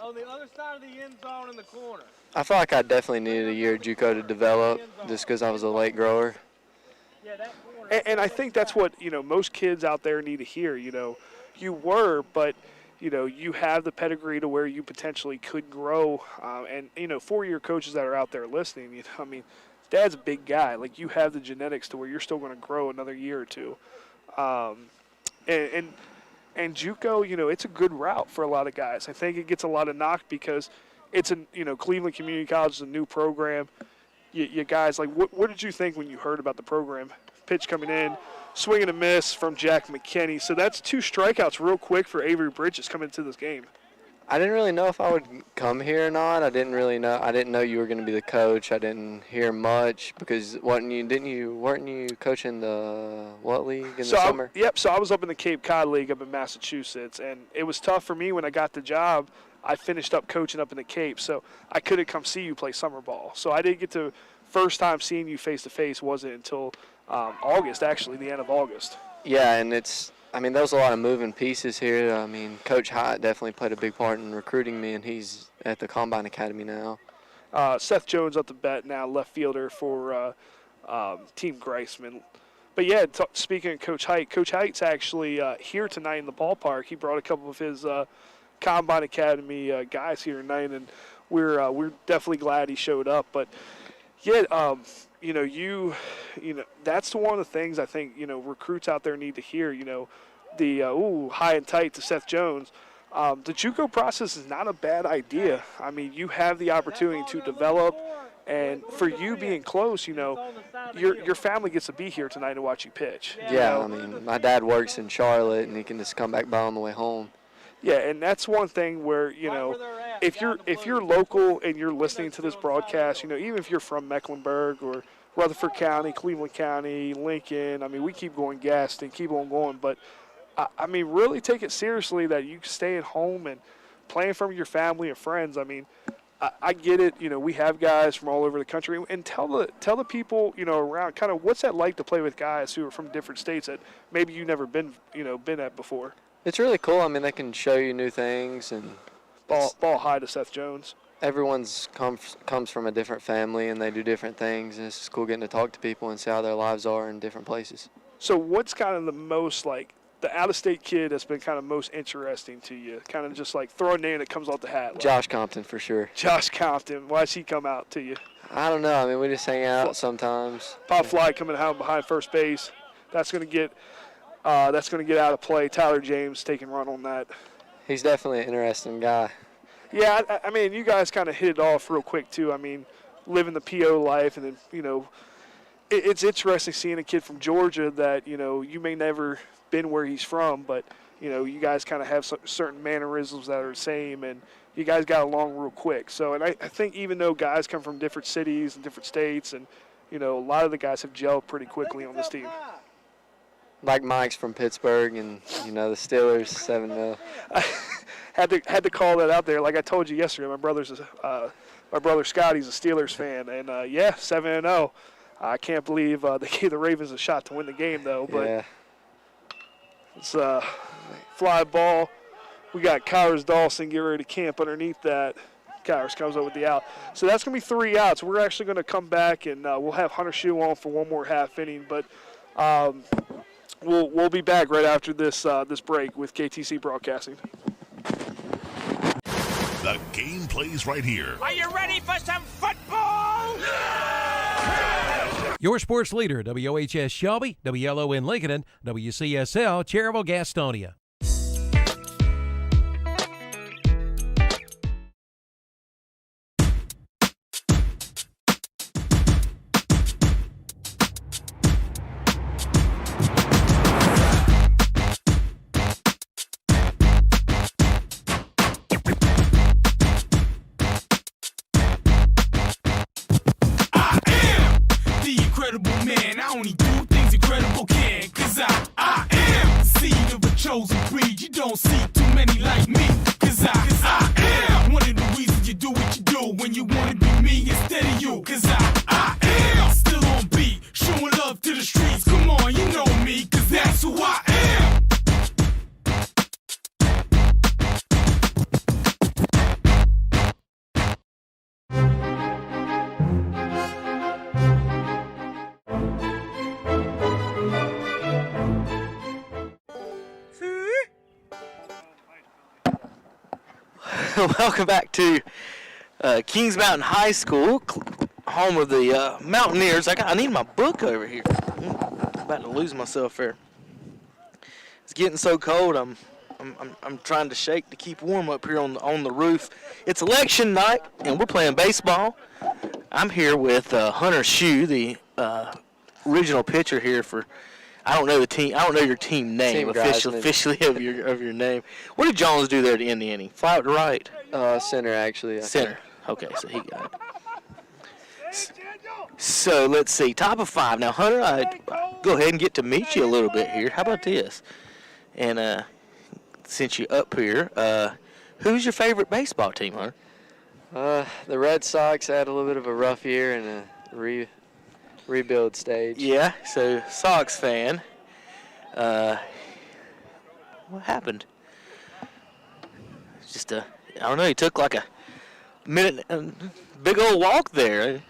On the other side of the end zone in the corner. I felt like I definitely needed a year at JuCo to develop just because I was a late grower. And I think that's what, you know, most kids out there need to hear. You know, you were, but, you know, you have the pedigree to where you potentially could grow. And, you know, four-year coaches that are out there listening, you know, I mean, Dad's a big guy. Like, you have the genetics to where you're still going to grow another year or two. And JuCo, you know, it's a good route for a lot of guys. I think it gets a lot of knock because it's Cleveland Community College is a new program. You guys, like, what did you think when you heard about the program? Pitch coming in, swing and a miss from Jack Mckinney. So that's 2 strikeouts real quick for Avery Bridges coming into this game. I didn't really know if I would come here or not. I didn't know you were going to be the coach. I didn't hear much because weren't you coaching the what league in the summer? Yep. So I was up in the Cape Cod League up in Massachusetts, and it was tough for me when I got the job. I finished up coaching up in the Cape, so I couldn't come see you play summer ball. So I didn't get to first time seeing you face to face wasn't until August, actually, the end of August. Yeah, and there was a lot of moving pieces here. I mean, Coach Hyatt definitely played a big part in recruiting me, and he's at the Combine Academy now. Seth Jones up the bat now, left fielder for Team Greisman. But, yeah, speaking of Coach Hyatt's actually here tonight in the ballpark. He brought a couple of his Combine Academy guys here tonight, and we're definitely glad he showed up. But, yeah, you know, that's one of the things I think, you know, recruits out there need to hear, you know, the high and tight to Seth Jones. The JuCo process is not a bad idea. I mean, you have the opportunity to develop, and for you being close, you know, your family gets to be here tonight to watch you pitch. Yeah, I mean, my dad works in Charlotte, and he can just come back by on the way home. Yeah, and that's one thing where, you know, if you're local and you're listening to this broadcast, you know, even if you're from Mecklenburg or Rutherford County, Cleveland County, Lincoln, I mean, we keep going Gaston, keep on going, but I mean, really take it seriously that you stay at home and playing from your family and friends. I mean, I get it. You know, we have guys from all over the country, and tell the people, you know, around kind of what's that like to play with guys who are from different states that maybe you never been at before. It's really cool. I mean, they can show you new things, and ball high to Seth Jones. Everyone's comes from a different family, and they do different things, and it's just cool getting to talk to people and see how their lives are in different places. So what's kind of the most, like, the out-of-state kid that's been kind of most interesting to you? Kind of just like throw a name that comes off the hat. Like, Josh Compton, for sure. Josh Compton. Why's he come out to you? I don't know. I mean, we just hang out sometimes. Pop fly coming out behind first base. That's going to get out of play. Tyler James taking run on that. He's definitely an interesting guy. Yeah, I mean, you guys kind of hit it off real quick, too. I mean, living the PO life, and then, you know, it's interesting seeing a kid from Georgia that, you know, you may never been where he's from, but, you know, you guys kind of have certain mannerisms that are the same, and you guys got along real quick. So, and I think even though guys come from different cities and different states, and, you know, a lot of the guys have gelled pretty quickly on this team. Like Mike's from Pittsburgh, and, you know, the Steelers 7-0. Had to call that out there. Like I told you yesterday, my brother Scotty's a Steelers fan, and 7-0. I can't believe they gave the Ravens a shot to win the game, though. But yeah. It's fly ball. We got Kyers Dawson get ready to camp underneath that. Kyers comes up with the out. So that's going to be 3 outs. We're actually going to come back, and we'll have Hunter Shue on for one more half inning. But we'll be back right after this break with KTC Broadcasting. The game plays right here. Are you ready for some football? Your sports leader, WOHS Shelby, WLON Lincoln, and WCSL Cherryville Gastonia. I only do things incredible can, 'cause I am the seed of a chosen breed. You don't see too many like me, 'cause I am one of the reasons you do what you do when you wanna be me instead of you, 'cause I am still on beat, showing love to the streets. Come on, you know me, 'cause that's who I am. Welcome back to Kings Mountain High School, home of the Mountaineers. I need my book over here. I'm about to lose myself there. It's getting so cold. I'm trying to shake to keep warm up here on the roof. It's election night, and we're playing baseball. I'm here with Hunter Shue, the original pitcher here for. I don't know the team. I don't know your team name officially of your name. What did Jones do there to end the inning? Fly out to right. Center actually. Center. Okay, so he got it. So let's see. Top of 5 now, Hunter. I go ahead and get to meet you a little bit here. How about this? And since you're up here, who's your favorite baseball team, Hunter? The Red Sox had a little bit of a rough year and a rebuild stage. Yeah, so Sox fan. What happened? Just I don't know. He took like a minute, big old walk there.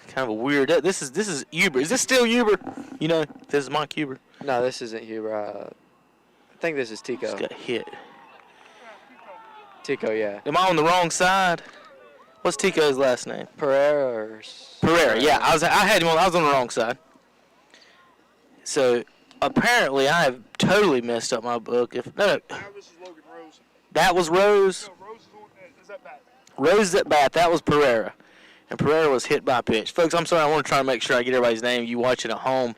Kind of a weird. This is Huber. Is this still Huber? You know, this is Mike Huber. No, this isn't Huber. I think this is Tico. Just got hit. Tico, yeah. Am I on the wrong side? What's Tico's last name? Pereira. Yeah, I was on the wrong side. So apparently I have totally messed up my book. This is Logan Rose. That was Rose. No, Rose is at bat. Rose is at bat. That was Pereira. And Pereira was hit by a pitch. Folks, I'm sorry. I want to try to make sure I get everybody's name. You watching at home.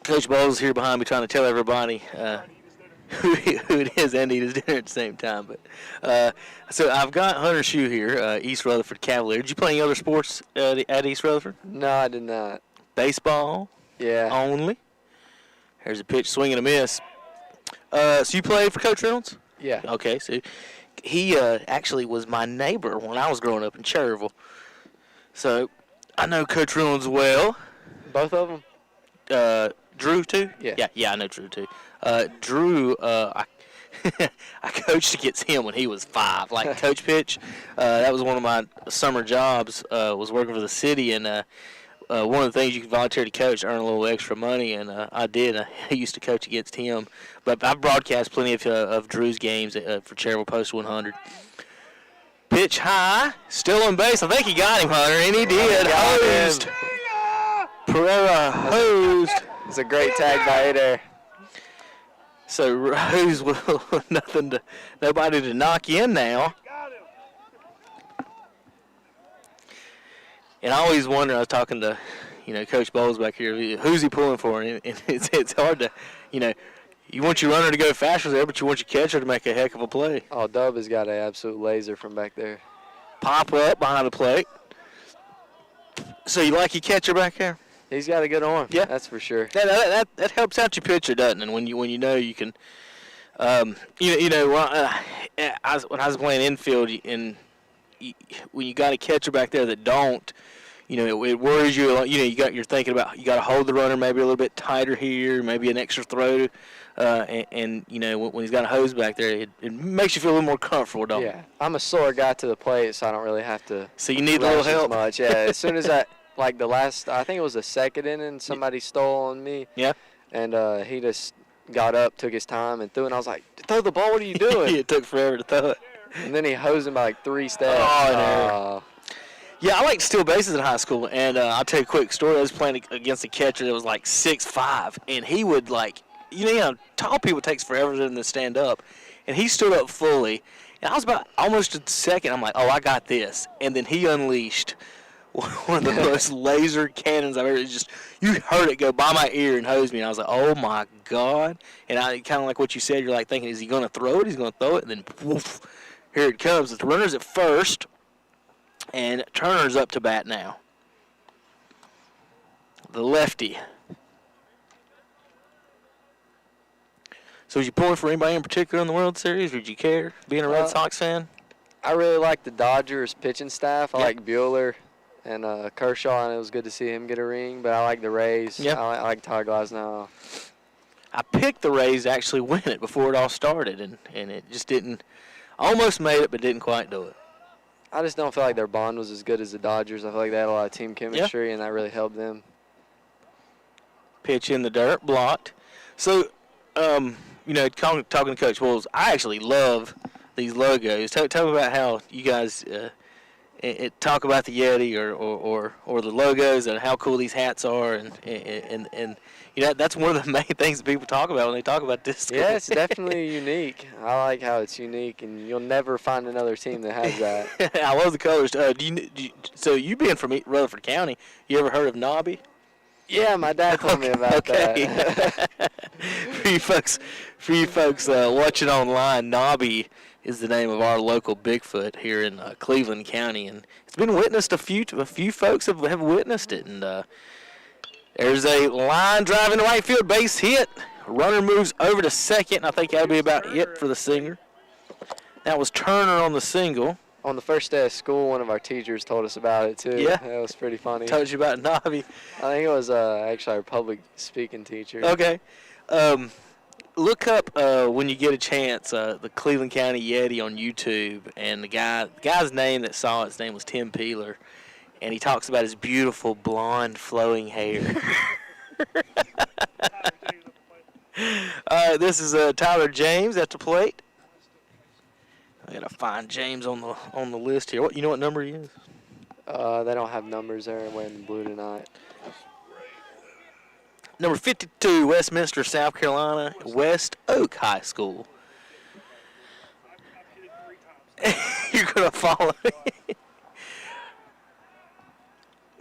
Coach Bowles is here behind me trying to tell everybody who it is and eat his dinner at the same time. But so I've got Hunter Shue here, East Rutherford Cavalier. Did you play any other sports at East Rutherford? No, I did not. Baseball? Yeah. Only? Here's a pitch, swing and a miss. So you played for Coach Reynolds? Yeah. Okay, so he actually was my neighbor when I was growing up in Cherryville. So I know Coach Ruins well. Both of them? Drew, too? Yeah. Yeah, I know Drew, too. Drew, I coached against him when he was 5, like coach pitch. That was one of my summer jobs, was working for the city, and one of the things you can volunteer to coach, earn a little extra money, and I did. I used to coach against him. But I've broadcast plenty of Drew's games for Cherryville Post 100. Pitch high, still on base. I think he got him, Hunter, and he did. Hosed. Pereira hosed. It's a great tag by there. So Rose with nobody to knock in now. And I always wonder, I was talking to, Coach Bowles back here, who's he pulling for? And it's hard to, you want your runner to go faster there, but you want your catcher to make a heck of a play. Oh, Dub has got an absolute laser from back there. Pop up behind the plate. So you like your catcher back there? He's got a good arm. Yeah, that's for sure. That helps out your pitcher, doesn't it? And when you know you can, when I was playing infield, and when you got a catcher back there that don't, it worries you. You're thinking about you got to hold the runner maybe a little bit tighter here, maybe an extra throw, and when he's got a hose back there, it makes you feel a little more comfortable, don't it? Yeah, I'm a slower guy to the plate, so I don't really have to. So you need a little help. Much. Yeah, as soon as like the last, I think it was the second inning, somebody stole on me. Yeah. And he just got up, took his time, and threw it. And I was like, throw the ball, what are you doing? It took forever to throw it. And then he hosed him by like 3 steps. Yeah, I like to steal bases in high school, and I'll tell you a quick story. I was playing against a catcher that was like 6'5", and he would tall people takes forever for them to stand up, and he stood up fully, and I was about almost a second. I'm like, oh, I got this, and then he unleashed one of the most laser cannons I've ever. You heard it go by my ear and hose me. And I was like, oh my God! And I kind of like what you said. You're like thinking, is he going to throw it? He's going to throw it, and then woof, here it comes. The runner's at first, and Turner's up to bat now. The lefty. So, was you pulling for anybody in particular in the World Series? Or did you care being a Red Sox fan? I really like the Dodgers pitching staff. I like Buehler and Kershaw, and it was good to see him get a ring. But I like the Rays. Yep. I like Todd Glasnow. I picked the Rays to actually win it before it all started, and it just didn't. Almost made it, but didn't quite do it. I just don't feel like their bond was as good as the Dodgers. I feel like they had a lot of team chemistry, and that really helped them. Pitch in the dirt, blocked. So, talking to Coach Bowles, I actually love these logos. Tell me about how you guys talk about the Yeti or the logos and how cool these hats are, and that's one of the main things that people talk about when they talk about this. Yeah, it's definitely unique. I like how it's unique, and you'll never find another team that has that. I love the colors. So you being from Rutherford County, you ever heard of Nobby? Yeah, my dad told me about that. For you folks watching online, Nobby is the name of our local Bigfoot here in Cleveland County, and it's been witnessed. A few folks have witnessed it, and there's a line driving to right field, base hit. Runner moves over to second, and I think that'll be about it for the singer. That was Turner on the single. On the first day of school, one of our teachers told us about it, too. Yeah. That was pretty funny. Told you about Nobby. I think it was actually our public speaking teacher. Okay. Look up, when you get a chance, the Cleveland County Yeti on YouTube, and the guy's name that saw it, his name was Tim Peeler, and he talks about his beautiful blonde flowing hair. This is Tyler James at the plate. I gotta find James on the list here. You know what number he is? They don't have numbers there. I'm wearing blue tonight. Number 52, Westminster, South Carolina, West Oak High School. You're gonna follow me.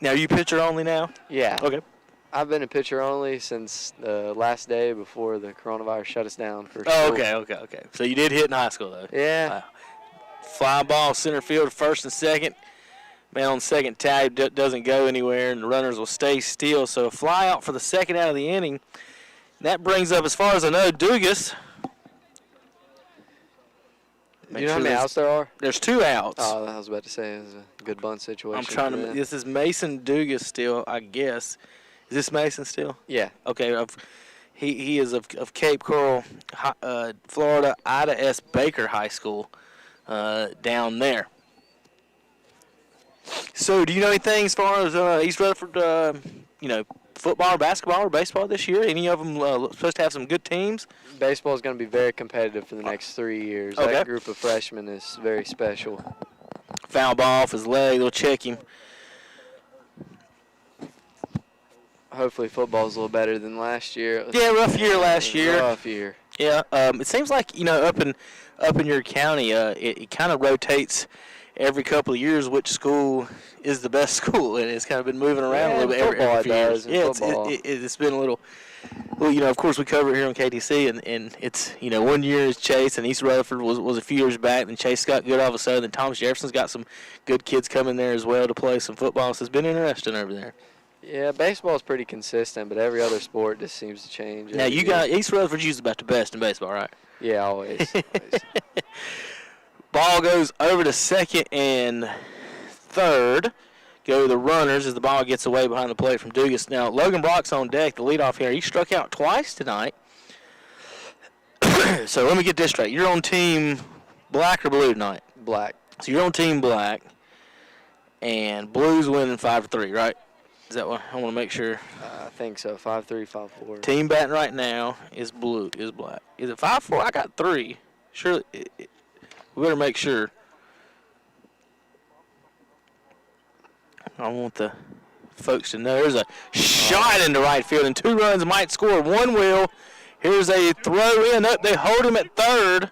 Now, are you pitcher only now? Yeah. Okay. I've been a pitcher only since the last day before the coronavirus shut us down for school. Oh, okay. So you did hit in high school, though? Yeah. Fly ball, center field, first and second. Man on second tag doesn't go anywhere, and the runners will stay still. So a fly out for the second out of the inning. That brings up, as far as I know, Dugas. Do you know how many outs there are? There's 2 outs. Oh, I was about to say it was a good bunt situation. I'm trying to. This is Mason Dugas still, I guess. Is this Mason still? Yeah. Okay. He is of Cape Coral, Florida, Ida S. Baker High School, down there. So, do you know anything as far as East Rutherford, football, or basketball, or baseball this year? Any of them supposed to have some good teams? Baseball is going to be very competitive for the next 3 years. Okay. That group of freshmen is very special. Foul ball off his leg, they'll check him. Hopefully football's a little better than last year. Yeah, rough year last year. Rough year. Yeah, it seems like, up in your county, it kind of rotates every couple of years which school is the best school, and it's kind of been moving around a little bit every few years. Yeah, it's been a little. Well, of course we cover it here on KTC, and it's 1 year is Chase, and East Rutherford was a few years back, and Chase got good all of a sudden, and Thomas Jefferson's got some good kids coming there as well to play some football, so it's been interesting over there. Yeah, baseball is pretty consistent, but every other sport just seems to change. Now, you got East Rutherford's usually about the best in baseball, right? Yeah, always. Ball goes over to second and third. Go the runners as the ball gets away behind the plate from Dugas. Now, Logan Brock's on deck, the leadoff hitter. He struck out twice tonight. So let me get this straight. You're on team black or blue tonight? Black. So you're on team black, and blue's winning 5-3, right? Is that what I want to make sure? I think so. 5-3, 5-4. Team batting right now is black. Is it 5-4? I got 3. Surely, we better make sure. I want the folks to know. There's a shot into right field, and 2 runs might score. 1 will. Here's a throw in. Up, they hold him at third,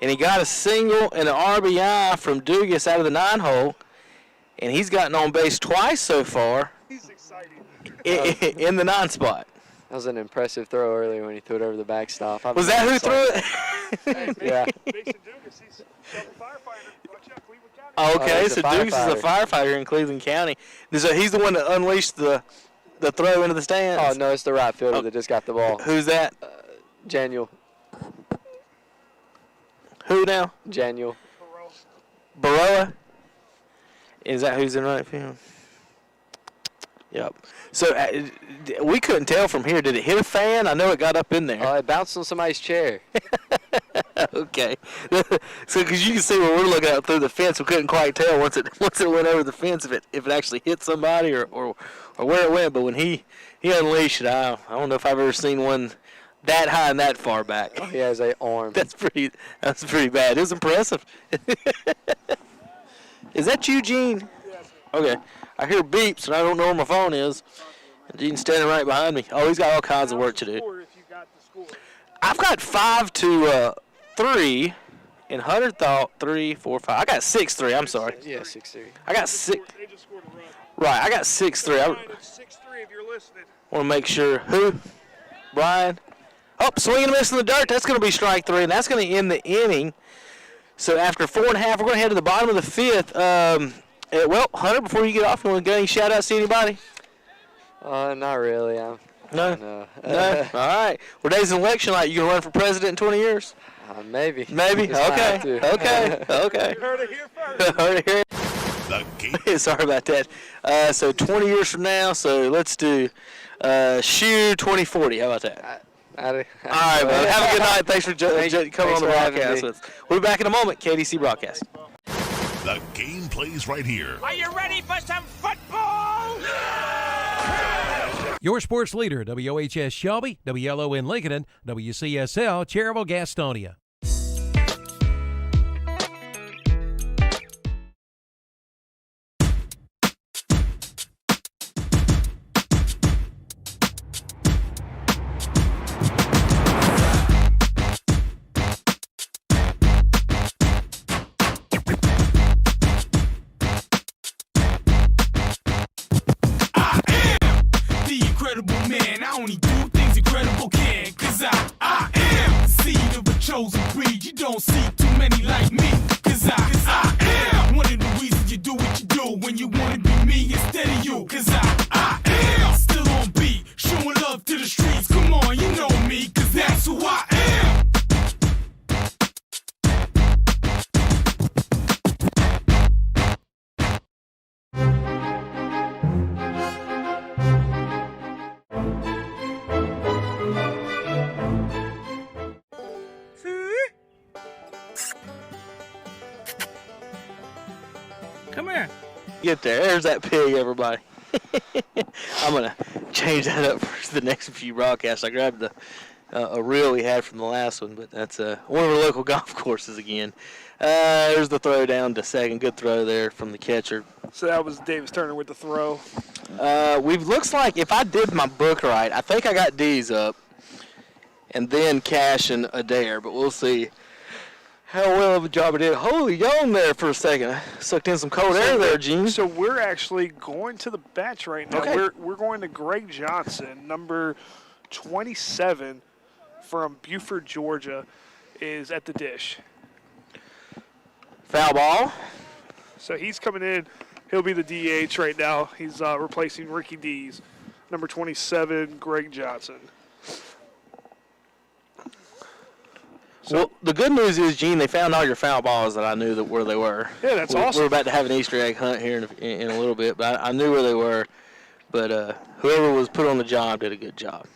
and he got a single and an RBI from Dugas out of the 9-hole, and he's gotten on base twice so far. He's excited. In the 9 spot. That was an impressive throw earlier when he threw it over the backstop. Was that who threw it? Yeah. Mason Dugas, he's a firefighter. Watch out, Cleveland County. Oh, okay, he's so a Dugas is a firefighter. firefighter in Cleveland County. So he's the one that unleashed the throw into the stands? Oh, no, it's the right fielder that just got the ball. Who's that? Januel. Who now? Januel. Baroa? Is that who's in right field? Yep. So we couldn't tell from here. Did it hit a fan? I know it got up in there. It bounced on somebody's chair. Okay. So because you can see where we're looking out through the fence, we couldn't quite tell once it went over the fence if it actually hit somebody or where it went. But when he unleashed it, I don't know if I've ever seen one that high and that far back. He has an arm. That's pretty bad. It was impressive. Is that you, Gene? Yes. Okay. I hear beeps, and I don't know where my phone is. And Gene's standing right behind me. Oh, he's got all kinds of work to do. If you got the score. I've got 5-3, and Hunter thought 3, 4, 5. I got 6-3. I'm sorry. Yeah, 6-3. I got 6. They just scored a run. Right, I got 6-3. I Brian, it's 6-3 if you're listening. want to make sure. Who? Brian? Oh, swing and a miss in the dirt. That's going to be strike 3, and that's going to end the inning. So after 4.5, we're going to head to the bottom of the 5th. Well, Hunter, before you get off, you want to get any shout-outs to anybody? Not really. No? No. No? All right. Well, today's an election night. You going to run for president in 20 years? Maybe. Maybe? Just might have Okay. to. Okay. You heard it here first. Heard it here. The game. Sorry about that. So 20 years from now, so let's do Shoe 2040. How about that? All right, man. Have a good night. Thanks for coming on the broadcast with us. We'll be back in a moment. KDC Broadcast. The game plays right here. Are you ready for some football? Your sports leader, WOHS Shelby, WLON Lincoln, and WCSL Cherryville Gastonia. Man, I only do things incredible can, 'cause I am the seed of a chosen breed. You don't see too many like me, 'cause I am one of the reasons you do what you do when you wanna be me instead of you, 'cause I am still on beat, showing love to the streets. Come on, you know me, 'cause that's who I am. Come here. Get there. There's that pig, everybody. I'm going to change that up for the next few broadcasts. I grabbed a reel we had from the last one, but that's one of our local golf courses again. There's the throw down to second. Good throw there from the catcher. So that was Davis Turner with the throw. Looks like if I did my book right, I think I got D's up and then Cash and Adair, but we'll see how well of a job I did. Holy, yawn there for a second. I sucked in some cold air there, Gene. So we're actually going to the bench right now. Okay. We're going to Greg Johnson, number 27 from Buford, Georgia, is at the dish. Foul ball. So he's coming in. He'll be the DH right now. He's replacing Ricky Dees. Number 27, Greg Johnson. Well, the good news is, Gene, they found all your foul balls that I knew that where they were. Yeah, that's awesome. We're about to have an Easter egg hunt here in a little bit, but I knew where they were. But whoever was put on the job did a good job.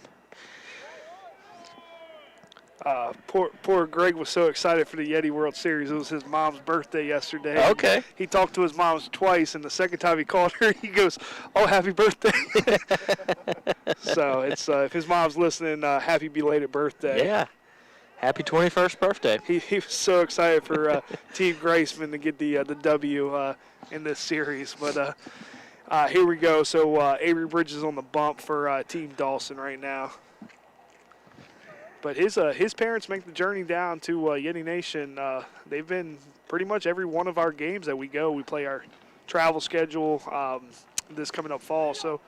Poor Greg was so excited for the Yeti World Series. It was his mom's birthday yesterday. Okay. He talked to his mom twice, and the second time he called her, he goes, "Oh, happy birthday!" So it's if his mom's listening, happy belated birthday. Yeah. Happy 21st birthday. He was so excited for Team Graceman to get the W in this series. But here we go. So Avery Bridges on the bump for Team Dawson right now. But his parents make the journey down to Yeti Nation. They've been pretty much every one of our games that we go. We play our travel schedule this coming up fall. So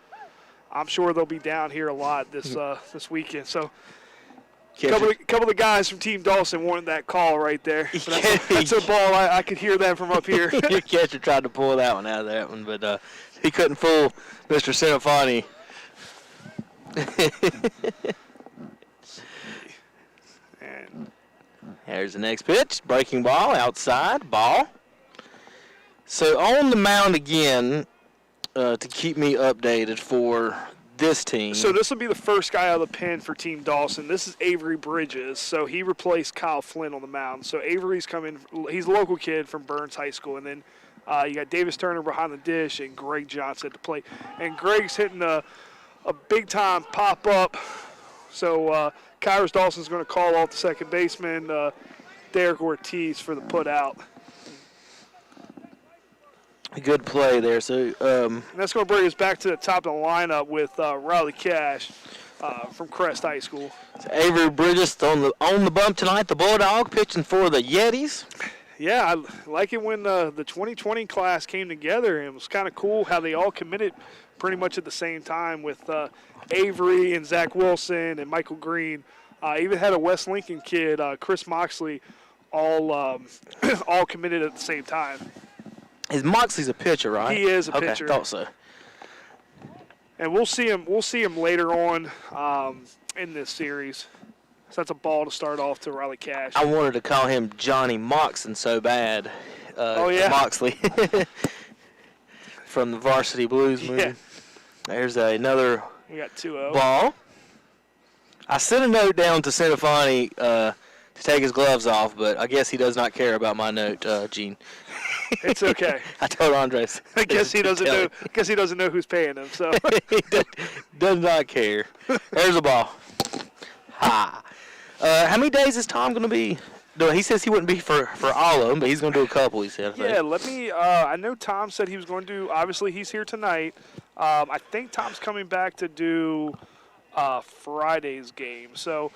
I'm sure they'll be down here a lot this weekend. So couple of guys from Team Dawson wanted that call right there. So that's a ball. I could hear that from up here. Your catcher tried to pull that one out of that one, but he couldn't fool Mr. Sinafani. And there's the next pitch. Breaking ball, outside, ball. So on the mound again to keep me updated for this team. So this will be the first guy out of the pen for Team Dawson. This is Avery Bridges. So he replaced Kyle Flynn on the mound. So Avery's coming. He's a local kid from Burns High School. And then you got Davis Turner behind the dish and Greg Johnson at the plate. And Greg's hitting a big-time pop-up. So Kyrus Dawson's going to call off the second baseman, Derek Ortiz, for the put-out. A good play there. So and that's going to bring us back to the top of the lineup with Riley Cash from Crest High School. So Avery Bridges on the bump tonight. The Bulldog pitching for the Yetis. Yeah, I like it when the 2020 class came together. It was kind of cool how they all committed pretty much at the same time with Avery and Zach Wilson and Michael Green. Even had a West Lincoln kid, Chris Moxley, all committed at the same time. Moxley's a pitcher, right? He is a pitcher. Okay, thought so. And we'll see him later on in this series. So that's a ball to start off to Riley Cash. I wanted to call him Johnny Moxon so bad. Oh, yeah? Moxley. From the Varsity Blues movie. Yeah. There's another We got 2-0. ball. I sent a note down to Sinafani to take his gloves off, but I guess he does not care about my note, Gene. It's okay. I told Andres. I guess he doesn't know. Guess he doesn't know who's paying him. So He does not care. There's a ball. Ha. How many days is Tom going to be? No, he says he wouldn't be for all of them, but he's going to do a couple, he said. yeah, let me. I know Tom said he was going to do. Obviously, he's here tonight. I think Tom's coming back to do Friday's game. So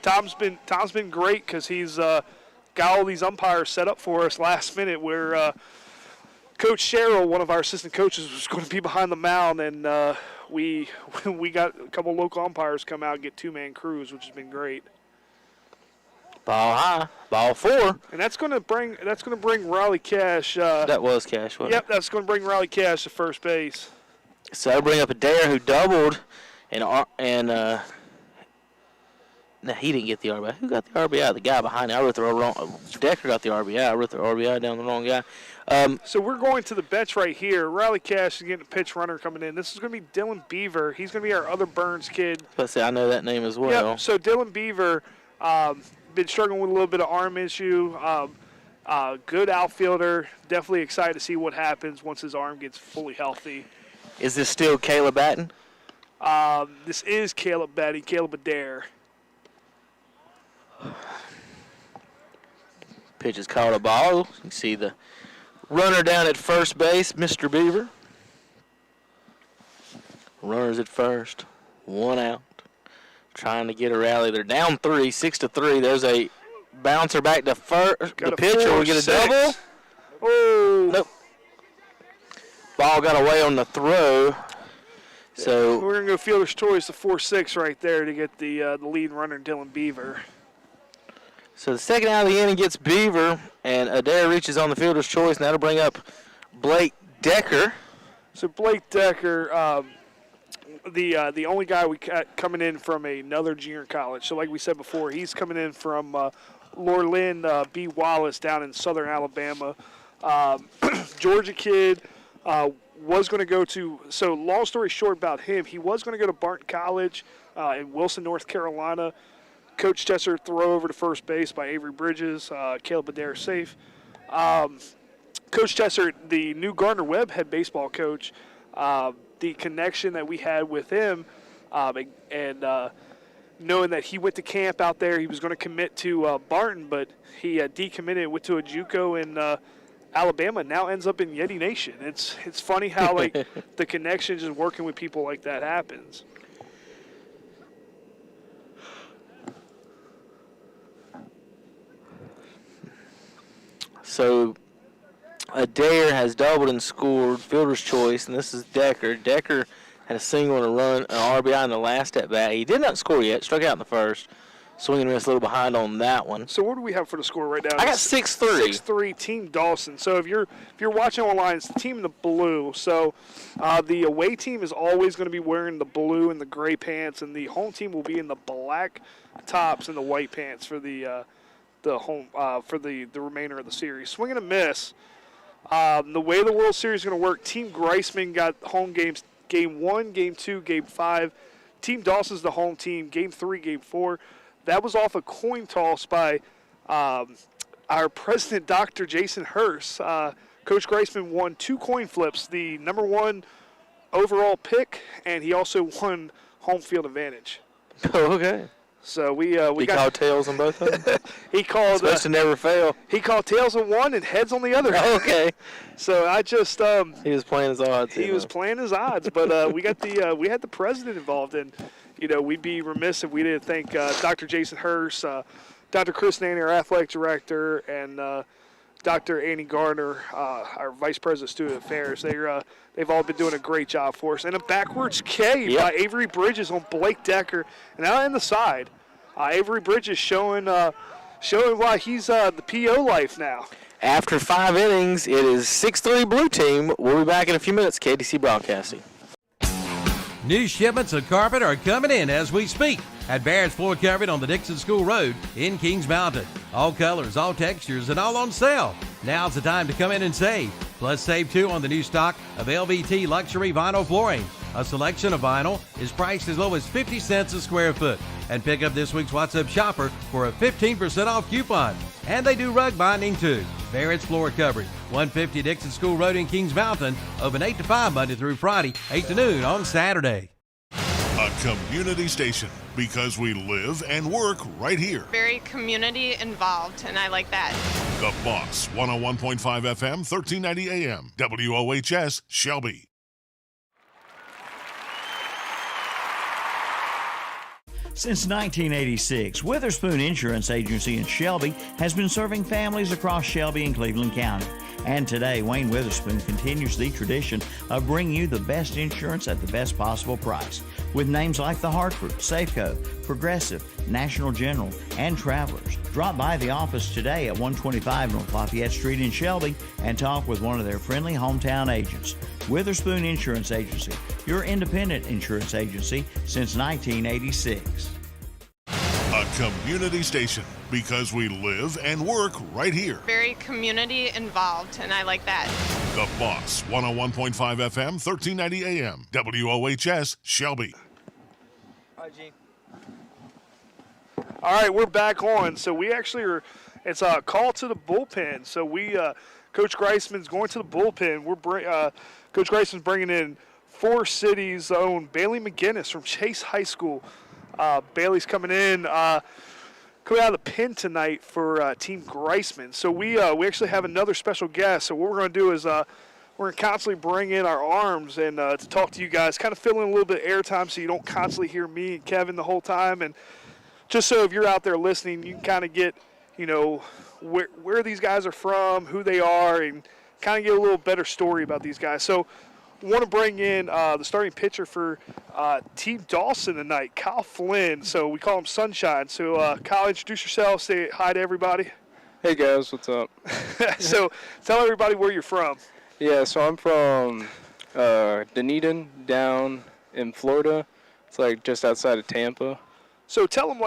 Tom's been great because he's got all these umpires set up for us last minute. Where Coach Sherrill, one of our assistant coaches, was going to be behind the mound, and we got a couple local umpires come out and get two-man crews, which has been great. Ball high, ball 4. And that's going to bring Riley Cash. That was Cash, wasn't Yep, that's going to bring Riley Cash to first base. it? So I bring up Adair who doubled, and no, he didn't get the RBI. Who got the RBI? The guy behind it. I wrote the wrong. Decker got the RBI. I wrote the RBI down the wrong guy. So we're going to the bench right here. Riley Cash is getting a pitch runner coming in. This is going to be Dylan Beaver. He's going to be our other Burns kid. Let's say I know that name as well. Yep. So Dylan Beaver been struggling with a little bit of arm issue. Good outfielder. Definitely excited to see what happens once his arm gets fully healthy. Is this still Caleb Batten? This is Caleb Adair. Pitch is called a ball. You can see the runner down at first base, Mr. Beaver. Runners at first, 1 out. Trying to get a rally. They're down 3, 6-3. There's a bouncer back to first. The pitcher will get a double. Oh. Nope. Ball got away on the throw. So we're going to go fielder's choice, the 4-6 right there to get the lead runner, Dylan Beaver. So the second out of the inning gets Beaver, and Adair reaches on the fielder's choice, and that'll bring up Blake Decker. So Blake Decker, the only guy we got coming in from another junior college. So like we said before, he's coming in from Lorlin B. Wallace down in southern Alabama. Georgia kid, was going to go to, so long story short about him, he was going to go to Barton College in Wilson, North Carolina. Coach Chester throw over to first base by Avery Bridges. Caleb Adair safe. Coach Chester, the new Gardner-Webb head baseball coach, the connection that we had with him and knowing that he went to camp out there, he was going to commit to Barton, but he decommitted, went to a JuCo in Alabama, now ends up in Yeti Nation. It's funny how like the connection just working with people like that happens. So Adair has doubled and scored, fielder's choice, and this is Decker. Decker had a single and a run, an RBI in the last at bat. He did not score yet, struck out in the first. Swing and miss, a little behind on that one. So what do we have for the score right now? I got 6-3. 6-3, Team Dawson. So if you're watching online, it's the team in the blue. So the away team is always going to be wearing the blue and the gray pants, and the home team will be in the black tops and the white pants for the home for the remainder of the series. Swing and a miss. The way the World Series is going to work, Team Greisman got home games, Game 1, Game 2, Game 5. Team Dawson's the home team, Game 3, Game 4. That was off a coin toss by our president, Dr. Jason Hurst. Coach Greisman won 2 coin flips, the number 1 overall pick, and he also won home field advantage. Oh, okay. So we he called tails on both of them? He called supposed to never fail. He called tails on one and heads on the other. Oh, okay. So I just he was playing his odds. He was playing his odds, but we got we had the president involved, and we'd be remiss if we didn't thank Dr. Jason Hurst, Dr. Chris Nanny, our athletic director, and Dr. Annie Gardner, our vice president of student affairs. They've all been doing a great job for us. And a backwards K by Avery Bridges on Blake Decker, and out in the side. Avery Bridges showing why he's the PO life now. After 5 innings, it is 6-3 blue team. We'll be back in a few minutes. KDC Broadcasting. New shipments of carpet are coming in as we speak at Barrett's Floor Carpet on the Dixon School Road in Kings Mountain. All colors, all textures, and all on sale. Now's the time to come in and save. Plus, save too on the new stock of LVT luxury vinyl flooring. A selection of vinyl is priced as low as 50 cents a square foot. And pick up this week's WhatsApp shopper for a 15% off coupon. And they do rug binding too. Barrett's Floor Coverage, 150 Dixon School Road in Kings Mountain. Open 8 to 5 Monday through Friday, 8 to noon on Saturday. A community station, because we live and work right here. Very community involved, and I like that. The Boss, 101.5 FM, 1390 AM, WOHS, Shelby. Since 1986, Witherspoon Insurance Agency in Shelby has been serving families across Shelby and Cleveland County. And today, Wayne Witherspoon continues the tradition of bringing you the best insurance at the best possible price. With names like The Hartford, Safeco, Progressive, National General, and Travelers. Drop by the office today at 125 North Lafayette Street in Shelby and talk with one of their friendly hometown agents. Witherspoon Insurance Agency, your independent insurance agency since 1986. A community station, because we live and work right here. Very community involved, and I like that. The Boss, 101.5 FM, 1390 AM, WOHS, Shelby. All right, we're back on. So we actually are It's a call to the bullpen. So Coach Greisman's going to the bullpen. Coach Greisman's bringing in 4 cities' own Bailey McGinnis from Chase High School. Bailey's coming in, coming out of the pen tonight for Team Greisman. So we actually have another special guest. So what we're going to do is we're going to constantly bring in our arms and to talk to you guys, kind of fill in a little bit of airtime so you don't constantly hear me and Kevin the whole time. And just so if you're out there listening, you can kind of get, where these guys are from, who they are, and kind of get a little better story about these guys. So I want to bring in the starting pitcher for Team Dawson tonight, Kyle Flynn. So we call him Sunshine. So Kyle, introduce yourself, say hi to everybody. Hey guys, what's up? So tell everybody where you're from. Yeah, so I'm from Dunedin, down in Florida. It's like just outside of Tampa. So tell them,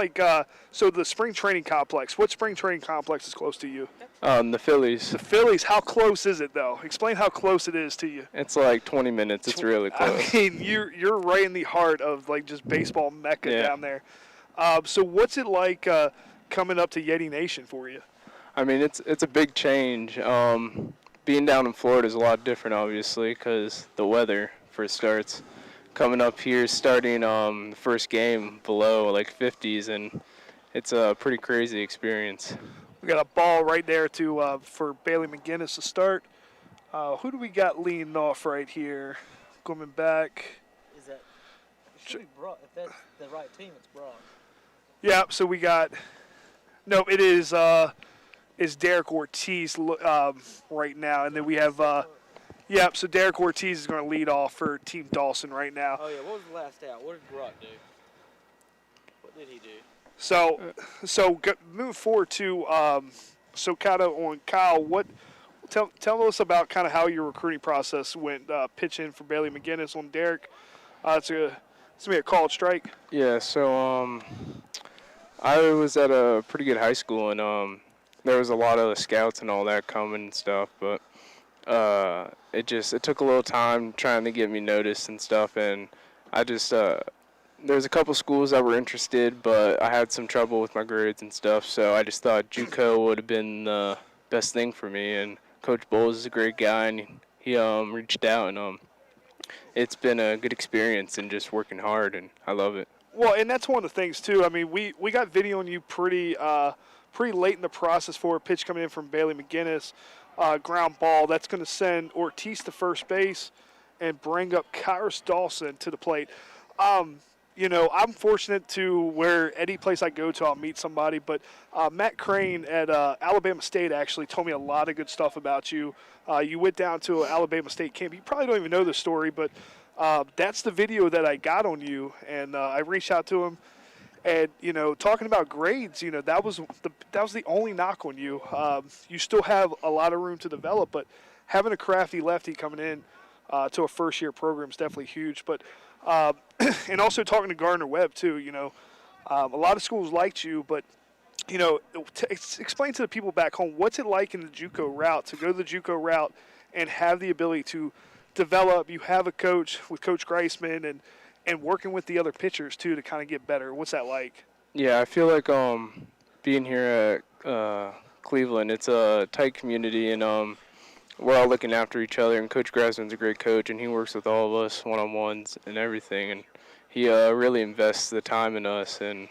so the spring training complex. What spring training complex is close to you? The Phillies. The Phillies. How close is it, though? Explain how close it is to you. It's like 20 minutes. It's really close. I mean, you're right in the heart of, just baseball mecca down there. So what's it like coming up to Yeti Nation for you? I mean, it's a big change. Being down in Florida is a lot different, obviously, because the weather, for starts. Coming up here, starting the first game below 50s, and it's a pretty crazy experience. We got a ball right there for Bailey McGinnis to start. Who do we got leaning off right here? Coming back. Is that? It should be Brock. If that's the right team, it's Brock. Yeah. So we got. No, it is. Is Derek Ortiz right now, and then we have. So Derek Ortiz is going to lead off for Team Dawson right now. Oh, yeah. What was the last out? What did Brock do? What did he do? So move forward to so kind of on Kyle. Tell us about kind of how your recruiting process went pitching for Bailey McGinnis on Derek. It's gonna be a called strike. Yeah. So I was at a pretty good high school, and there was a lot of the scouts and all that coming and stuff, but. It took a little time trying to get me noticed and stuff, and I just there was a couple schools that were interested, but I had some trouble with my grades and stuff, so I just thought JuCo would have been the best thing for me, and Coach Bowles is a great guy, and he reached out, and it's been a good experience and just working hard, and I love it. Well, and that's one of the things too. I mean, we got video on you pretty late in the process for a pitch coming in from Bailey McGinnis. Ground ball. That's going to send Ortiz to first base and bring up Kyrus Dawson to the plate. I'm fortunate to where any place I go to, I'll meet somebody. But Matt Crane at Alabama State actually told me a lot of good stuff about you. You went down to an Alabama State camp. You probably don't even know the story, but that's the video that I got on you. And I reached out to him. And, talking about grades, that was the only knock on you. You still have a lot of room to develop, but having a crafty lefty coming in to a first-year program is definitely huge. But and also talking to Gardner Webb, too, a lot of schools liked you, but, explain to the people back home, what's it like in the JuCo route, to go the JuCo route and have the ability to develop. You have a coach with Coach Greisman and working with the other pitchers, too, to kind of get better. What's that like? Yeah, I feel like being here at Cleveland, it's a tight community, and we're all looking after each other, and Coach Greisman's a great coach, and he works with all of us one-on-ones and everything, and he really invests the time in us, and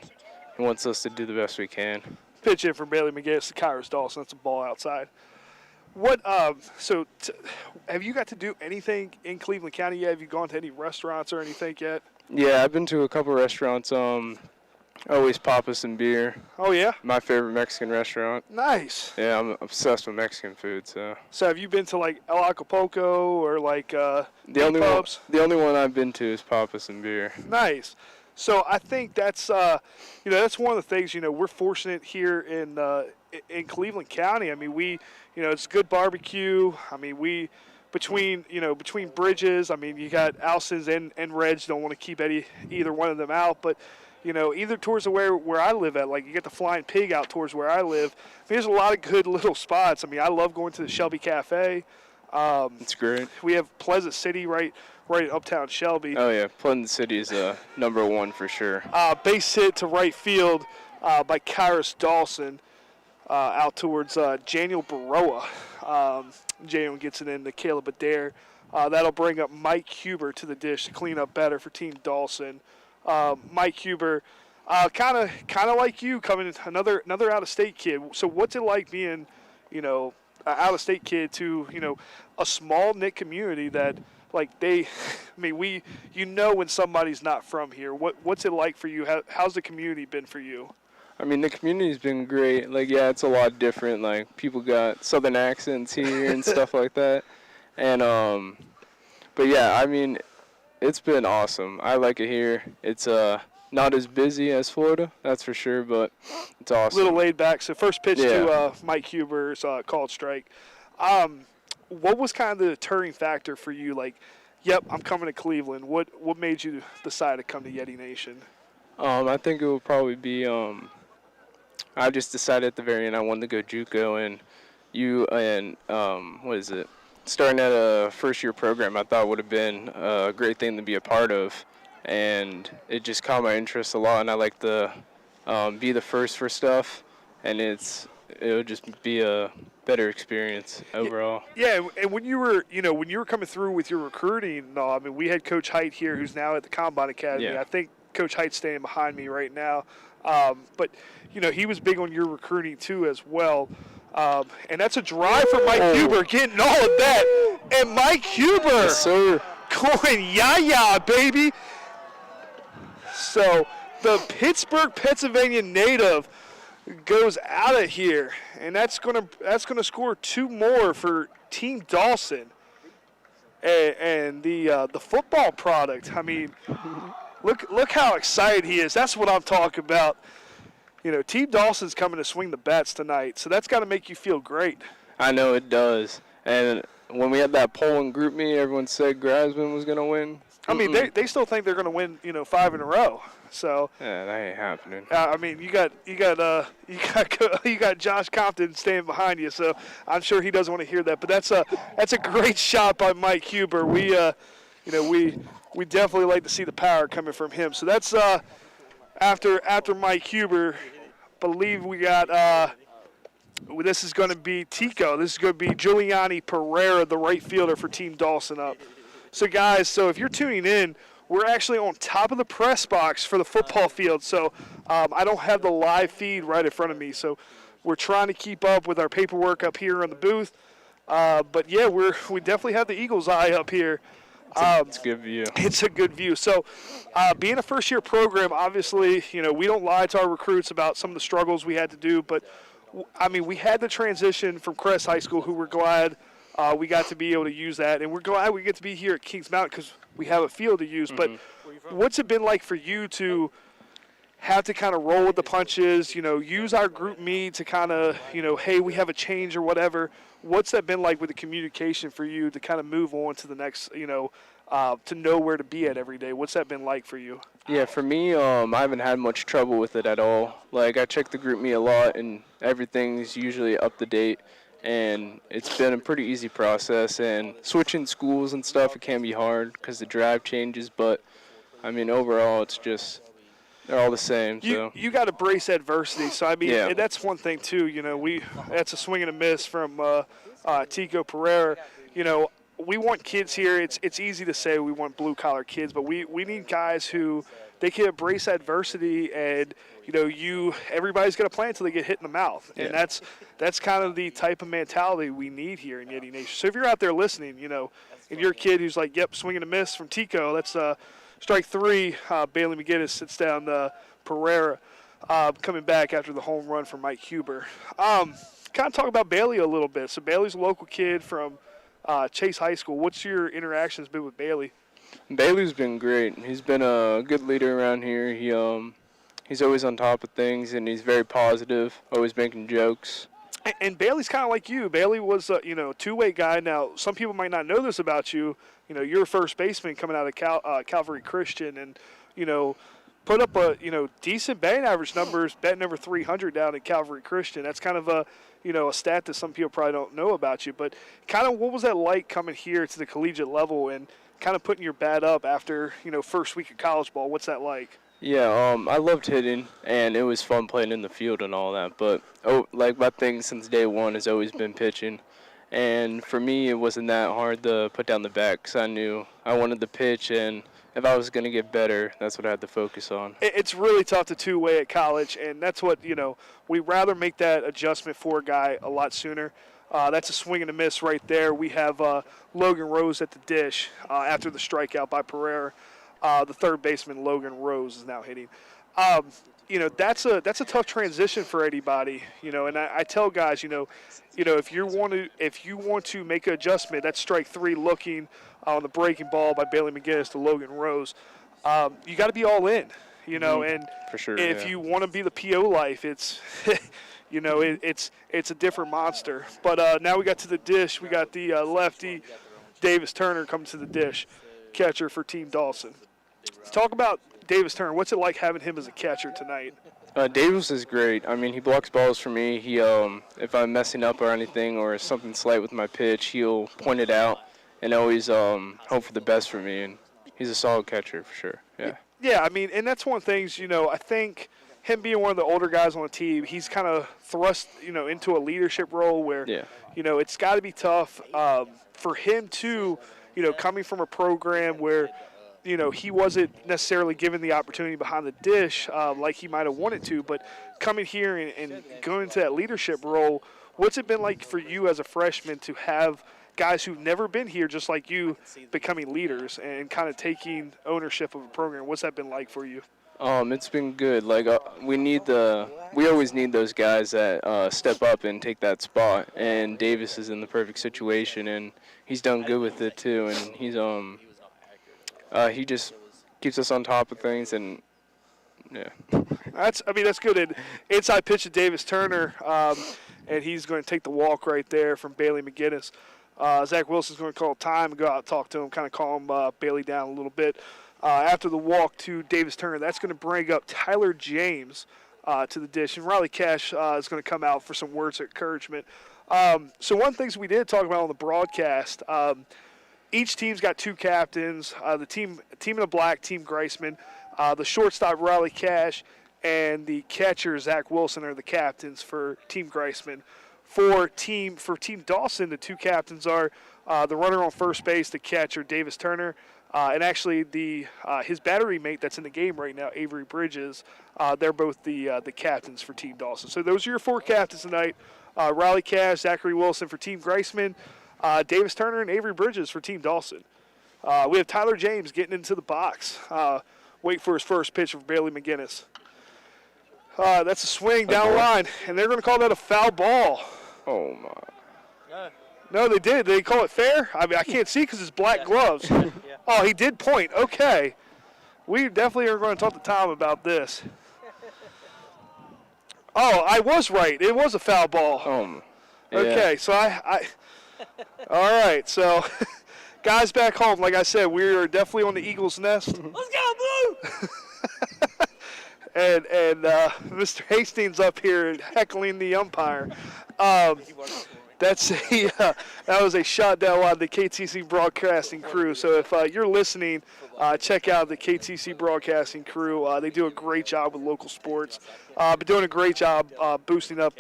he wants us to do the best we can. Pitch in for Bailey McGinnis to Kyrus Dawson. That's a ball outside. Have you got to do anything in Cleveland County yet? Have you gone to any restaurants or anything yet? Yeah, I've been to a couple restaurants. Always Papas and Beer. Oh, yeah? My favorite Mexican restaurant. Nice. Yeah, I'm obsessed with Mexican food. So have you been to, El Acapulco or, the only one I've been to is Papas and Beer. Nice. So I think that's, that's one of the things, we're fortunate here in Cleveland County. I mean, it's good barbecue. I mean, between Bridges, I mean, you got Alson's and Reg, don't want to keep either one of them out, but, either towards where I live at, you get the Flying Pig out towards where I live. I mean, there's a lot of good little spots. I mean, I love going to the Shelby Cafe. It's great. We have Pleasant City right in uptown Shelby. Oh, yeah, Pleasant City is number one for sure. Base hit to right field by Kyrus Dawson. out towards Janiel Baroa. Janiel gets it in to Caleb Adair. That'll bring up Mike Huber to the dish to clean up better for Team Dawson. Mike Huber, kind of like you, coming another out-of-state kid. So what's it like being, an out-of-state kid to, a small-knit community that, like when somebody's not from here. What's it like for you? How's the community been for you? I mean, the community's been great. Like, yeah, it's a lot different. Like, people got southern accents here and stuff like that. And, but yeah, I mean, it's been awesome. I like it here. It's not as busy as Florida, that's for sure, but it's awesome. A little laid back. So first pitch to Mike Huber's called strike. What was kind of the deterring factor for you? Like, yep, I'm coming to Cleveland. What made you decide to come to Yeti Nation? I think it would probably be I just decided at the very end I wanted to go JuCo, and starting at a first-year program I thought would have been a great thing to be a part of, and it just caught my interest a lot, and I like to be the first for stuff, and it'll just be a better experience overall. Yeah, and when you were coming through with your recruiting, I mean, we had Coach Height here, who's now at the Combine Academy. Yeah. I think Coach Height's standing behind me right now. But, he was big on your recruiting too as well. And that's a drive for Mike Huber, getting all of that. And Mike Huber, yes, sir, going yah, baby. So the Pittsburgh, Pennsylvania native goes out of here, and that's gonna score 2 more for Team Dawson. And the football product. I mean, look how excited he is. That's what I'm talking about. Team Dawson's coming to swing the bats tonight, so that's got to make you feel great. I know it does. And when we had that poll in group me, everyone said Grasman was going to win. I mean, they still think they're going to win, 5 in a row. So yeah, that ain't happening. I mean, you got Josh Compton standing behind you, so I'm sure he doesn't want to hear that. But that's a great shot by Mike Huber. We definitely like to see the power coming from him. So that's after Mike Huber. Believe we got this is going to be Tico. This is going to be Giuliani Pereira, the right fielder for Team Dawson up. So guys, if you're tuning in, we're actually on top of the press box for the football field. So I don't have the live feed right in front of me. So we're trying to keep up with our paperwork up here in the booth. But yeah, we definitely have the Eagles' eye up here. It's a good view. It's a good view. So being a first-year program, obviously, we don't lie to our recruits about some of the struggles we had to do. But, I mean, we had the transition from Crest High School, who we're glad we got to be able to use that. And we're glad we get to be here at Kings Mountain because we have a field to use. But what's it been like for you to have to kind of roll with the punches, use our group me to kind of, hey, we have a change or whatever. What's that been like with the communication for you to kind of move on to the next, to know where to be at every day? What's that been like for you? Yeah, for me, I haven't had much trouble with it at all. Like, I check the group me a lot, and everything's usually up to date, and it's been a pretty easy process. And switching schools and stuff, it can be hard because the drive changes, but, I mean, overall, it's just – they're all the same. You got to brace adversity. So, I mean, yeah. That's one thing, too. That's a swing and a miss from Tico Pereira. We want kids here. It's easy to say we want blue-collar kids, but we need guys who they can embrace adversity and, everybody's going to play until they get hit in the mouth. And that's kind of the type of mentality we need here in Yeti Nation. So if you're out there listening, and you're a kid who's like, yep, swing and a miss from Tico, that's strike 3, Bailey McGinnis sits down Pereira coming back after the home run from Mike Huber. Kind of talk about Bailey a little bit. So Bailey's a local kid from Chase High School. What's your interactions been with Bailey? Bailey's been great. He's been a good leader around here. He's always on top of things, and he's very positive, always making jokes. And Bailey's kind of like you. Bailey was a two-way guy. Now, some people might not know this about you. You're a first baseman coming out of Calvary Christian, and put up a decent batting average numbers, batting over 300 down at Calvary Christian. That's kind of a stat that some people probably don't know about you. But kind of what was that like coming here to the collegiate level and kind of putting your bat up after first week of college ball? What's that like? Yeah, I loved hitting, and it was fun playing in the field and all that. But my thing since day one has always been pitching, and for me, it wasn't that hard to put down the bat because I knew I wanted to pitch, and if I was going to get better, that's what I had to focus on. It's really tough to two-way at college, and that's what we'd rather make that adjustment for a guy a lot sooner. That's a swing and a miss right there. We have Logan Rose at the dish after the strikeout by Pereira. The third baseman, Logan Rose, is now hitting. That's a tough transition for anybody. And I tell guys, if you want to make an adjustment, that's strike three looking on the breaking ball by Bailey McGinnis to Logan Rose. You got to be all in, and for sure, if you want to be the PO life, it's it's a different monster. But now we got to the dish. We got the lefty Davis Turner coming to the dish, catcher for Team Dawson. Let's talk about Davis Turner. What's it like having him as a catcher tonight? Davis is great. I mean, he blocks balls for me. He, if I'm messing up or anything or something slight with my pitch, he'll point it out and always hope for the best for me. And he's a solid catcher for sure. Yeah. Yeah, I mean, and that's one of the things, I think him being one of the older guys on the team, he's kind of thrust, into a leadership role where, it's got to be tough for him to, coming from a program where, he wasn't necessarily given the opportunity behind the dish like he might have wanted to, but coming here and going into that leadership role, what's it been like for you as a freshman to have guys who've never been here just like you becoming leaders and kind of taking ownership of a program? What's that been like for you? It's been good. We always need those guys that step up and take that spot, and Davis is in the perfect situation, and he's done good with it too, and he's he just keeps us on top of things, and yeah. That's good. And inside pitch to Davis Turner, and he's going to take the walk right there from Bailey McGinnis. Zach Wilson's going to call time and go out and talk to him, kind of calm Bailey down a little bit. After the walk to Davis Turner, that's going to bring up Tyler James to the dish, and Riley Cash is going to come out for some words of encouragement. So one of the things we did talk about on the broadcast, each team's got two captains. The team in the black, Team Greisman, the shortstop Riley Cash, and the catcher Zach Wilson are the captains for Team Greisman. For Team Dawson, the two captains are the runner on first base, the catcher Davis Turner, and actually his battery mate that's in the game right now, Avery Bridges. They're both the captains for Team Dawson. So those are your four captains tonight: Riley Cash, Zachary Wilson for Team Greisman, Davis Turner, and Avery Bridges for Team Dawson. We have Tyler James getting into the box. Wait for his first pitch for Bailey McGinnis. That's a swing down the line, and they're going to call that a foul ball. Oh, my. No, they did. They call it fair? I mean, I can't see because it's black gloves. Oh, he did point. Okay. We definitely are going to talk to Tom about this. Oh, I was right. It was a foul ball. Yeah. Okay, so I all right, so guys back home, like I said, we are definitely on the Eagles' nest. Let's go, Blue! and Mr. Hastings up here heckling the umpire. That was a shot down on the KTC broadcasting crew. So if you're listening, check out the KTC broadcasting crew. They do a great job with local sports. But doing a great job boosting up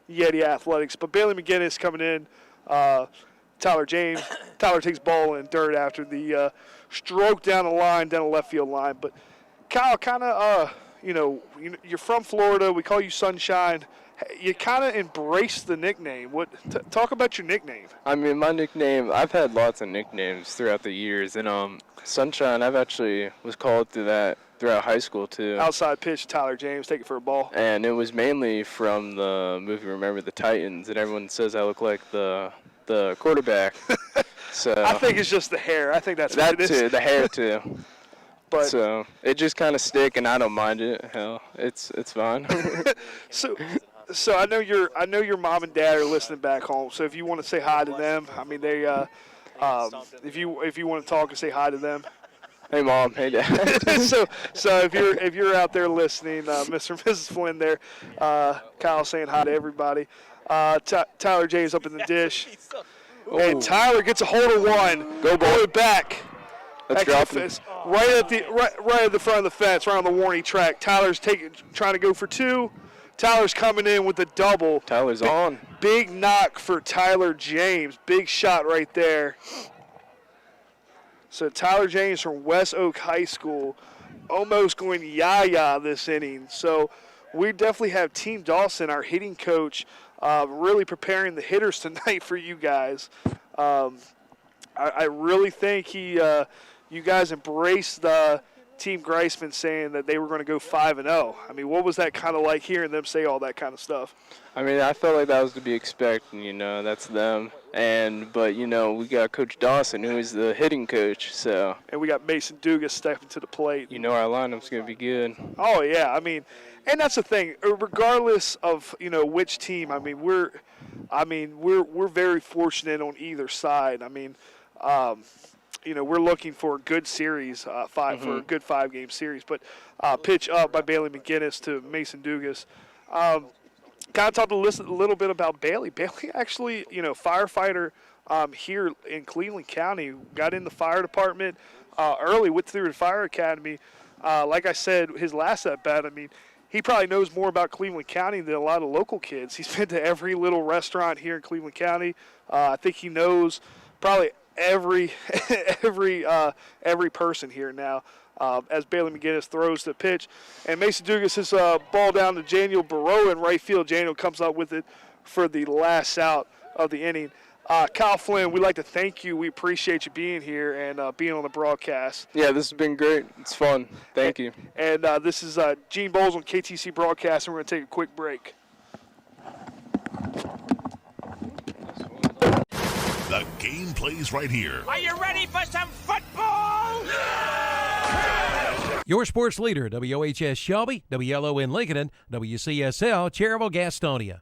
Yeti athletics. But Bailey McGinnis coming in. Tyler James. Tyler takes ball in dirt after the stroke down the line, down the left field line. But Kyle, kind of, you're from Florida. We call you Sunshine. You kind of embrace the nickname. Talk about your nickname. I mean, my nickname, I've had lots of nicknames throughout the years. And Sunshine, I've actually was called throughout high school, too. Outside pitch, Tyler James, take it for a ball. And it was mainly from the movie Remember the Titans, and everyone says I look like the quarterback. So I think it's just the hair. I think that's that what it too, is. the hair, too. But so it just kind of stick, and I don't mind it. Hell, it's fine. So I know your mom and dad are listening back home. So if you want to say hi to them, I mean they if you want to talk and say hi to them. Hey Mom, hey Dad. so if you're out there listening, Mr. and Mrs. Flynn there, Kyle saying hi to everybody. Tyler James up in the dish. And Tyler gets a hold of one. Go ball it back. Let's drop it. Right at the front of the fence, right on the warning track. Tyler's trying to go for 2. Tyler's coming in with a double. Tyler's on. Big knock for Tyler James. Big shot right there. So Tyler James from West Oak High School almost going yah-yah this inning. So we definitely have Team Dawson, our hitting coach, really preparing the hitters tonight for you guys. I really think you guys embraced Team Greisman saying that they were going to go 5-0. I mean, what was that kind of like hearing them say all that kind of stuff? I mean, I felt like that was to be expected, that's them. But we got Coach Dawson, who is the hitting coach, so. And we got Mason Dugas stepping to the plate. Our lineup's going to be good. Oh, yeah. I mean, and that's the thing. Regardless of, which team, I mean, we're very fortunate on either side. I mean, we're looking for a good series, for a good 5-game series. But pitch up by Bailey McGinnis to Mason Dugas. Kind of talked a little bit about Bailey. Bailey actually, firefighter here in Cleveland County, got in the fire department early, went through the fire academy. Like I said, his last at-bat, I mean, he probably knows more about Cleveland County than a lot of local kids. He's been to every little restaurant here in Cleveland County. I think he knows probably every person here now. As Bailey McGinnis throws the pitch. And Mason Dugas his ball down to Daniel Barrow in right field. Daniel comes up with it for the last out of the inning. Kyle Flynn, we'd like to thank you. We appreciate you being here and being on the broadcast. Yeah, this has been great. It's fun. Thank you. And this is Gene Bowles on KTC Broadcast, and we're going to take a quick break. The game plays right here. Are you ready for some football? Your sports leader, WOHS Shelby, WLON Lincoln, and WCSL Cherryville Gastonia.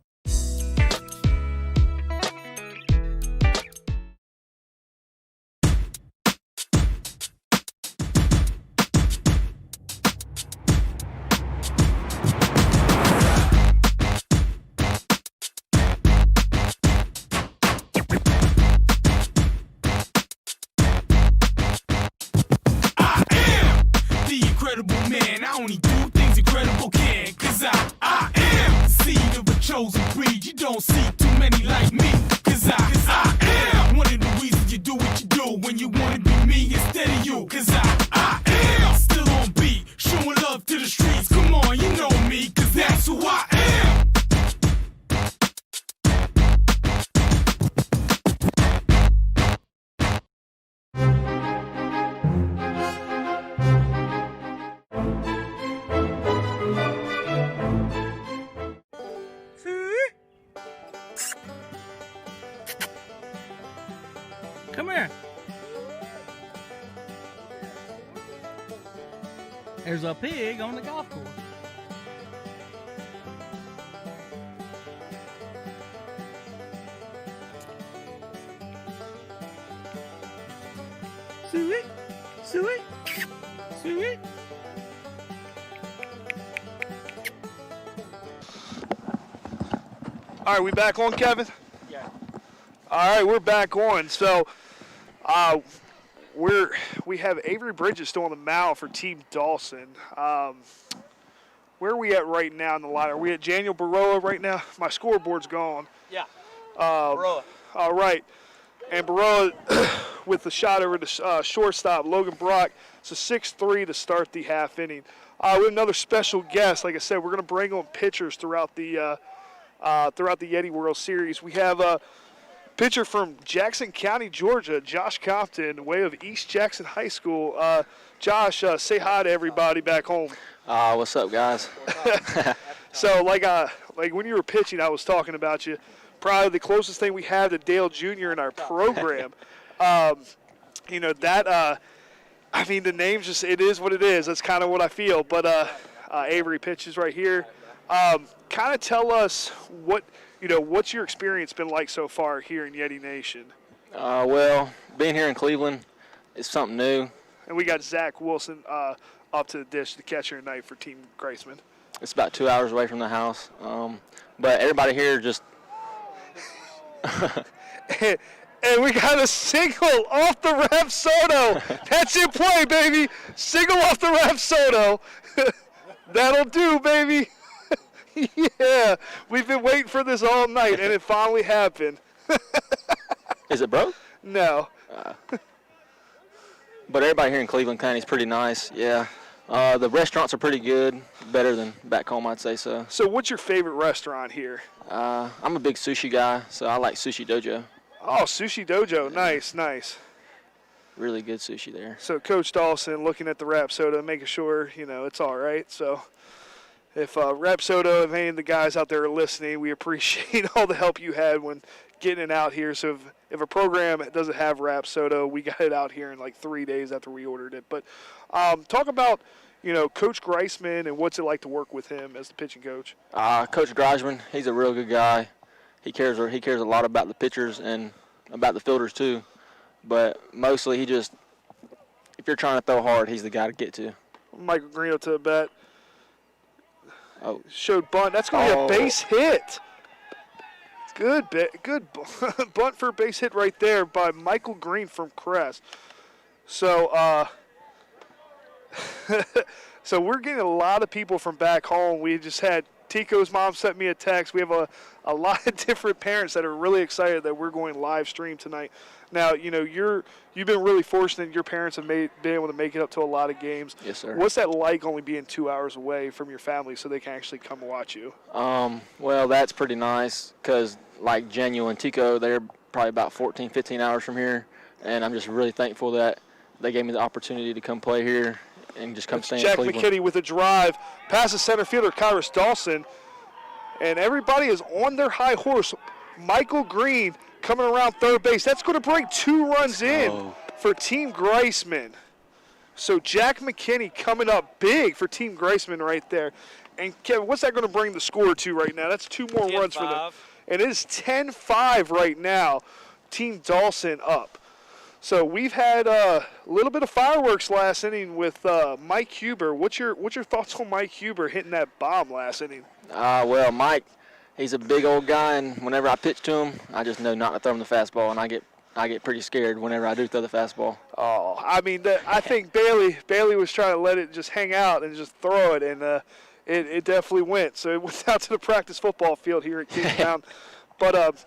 Only do things incredible can, 'cause I am the seed of a chosen breed. You don't see too many like me, 'cause I am one of the reasons you do what you do when you wanna be me instead of you, 'cause I am still on beat, showing love to the streets. Come on, you know me, 'cause that's who I am. Come here. There's a pig on the golf course. Suey, Suey, Suey. All right, we back on, Kevin? Yeah. All right, we're back on. So, we have Avery Bridges still on the mound for Team Dawson. Where are we at right now in the line? Are we at Daniel Barroa right now? My scoreboard's gone. Yeah. Barroa. All right. And Barroa with the shot over the shortstop, Logan Brock. It's a 6-3 to start the half inning. We have another special guest. Like I said, we're going to bring on pitchers throughout the Yeti World Series. We have a pitcher from Jackson County, Georgia, Josh Compton, way of East Jackson High School. Josh, say hi to everybody back home. What's up, guys? So, like when you were pitching, I was talking about you. Probably the closest thing we have to Dale Jr. in our program. I mean, the name's just, it is what it is. That's kind of what I feel. But Avery pitches right here. Kind of tell us what's your experience been like so far here in Yeti Nation? Well, being here in Cleveland is something new. And we got Zach Wilson up to the dish, the catcher tonight for Team Greisman. It's about 2 hours away from the house. But everybody here just And we got a single off the Rapsodo. That's in play, baby. Single off the Rapsodo. That'll do, baby. Yeah, we've been waiting for this all night, and it finally happened. Is it broke? No. But everybody here in Cleveland County is pretty nice, yeah. The restaurants are pretty good, better than back home, I'd say so. So what's your favorite restaurant here? I'm a big sushi guy, so I like Sushi Dojo. Oh, Sushi Dojo. Nice, nice. Really good sushi there. So Coach Dawson looking at the Rapsodo, making sure, it's all right. So if Rapsodo, if any of the guys out there are listening, we appreciate all the help you had when getting it out here. So if a program doesn't have Rapsodo, we got it out here in like 3 days after we ordered it. But talk about, Coach Greisman and what's it like to work with him as the pitching coach? Coach Greisman, he's a real good guy. He cares a lot about the pitchers and about the fielders too. But mostly if you're trying to throw hard, he's the guy to get to. Michael Greeno to the bat. Oh. Showed bunt. That's going to be a base hit. Good bunt for a base hit right there by Michael Green from Crest. So, so we're getting a lot of people from back home. We just had Tico's mom sent me a text. We have a lot of different parents that are really excited that we're going live stream tonight. Now, you've been really fortunate. Your parents have been able to make it up to a lot of games. Yes, sir. What's that like, only being 2 hours away from your family, so they can actually come watch you? Well, that's pretty nice because, like Janu and Tico, they're probably about 14, 15 hours from here, and I'm just really thankful that they gave me the opportunity to come play here and just come stay in Jack Cleveland. McKinney with a drive, passes center fielder Kyrus Dawson, and everybody is on their high horse. Michael Green coming around third base. That's going to bring 2 runs in for Team Greisman. So Jack McKinney coming up big for Team Greisman right there. And Kevin, what's that going to bring the score to right now? That's 2 more runs for them. And it is 10-5 right now. Team Dawson up. So we've had a little bit of fireworks last inning with Mike Huber. What's your thoughts on Mike Huber hitting that bomb last inning? Well, Mike, he's a big old guy, and whenever I pitch to him, I just know not to throw him the fastball, and I get pretty scared whenever I do throw the fastball. Oh, I mean, I think Bailey was trying to let it just hang out and just throw it, and it definitely went. So it went out to the practice football field here at Kingstown. But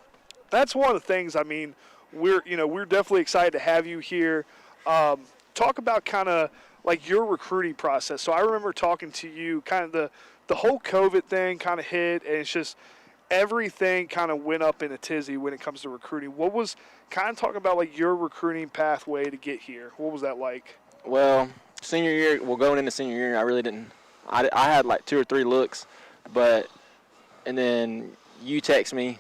that's one of the things. I mean, we're definitely excited to have you here. Talk about kind of like your recruiting process. So I remember talking to you, kind of the whole COVID thing kind of hit, and it's just everything kind of went up in a tizzy when it comes to recruiting. What was kind of talking about like your recruiting pathway to get here? What was that like? Well, senior year, going into senior year, I really didn't. I had like 2 or 3 looks, and then you text me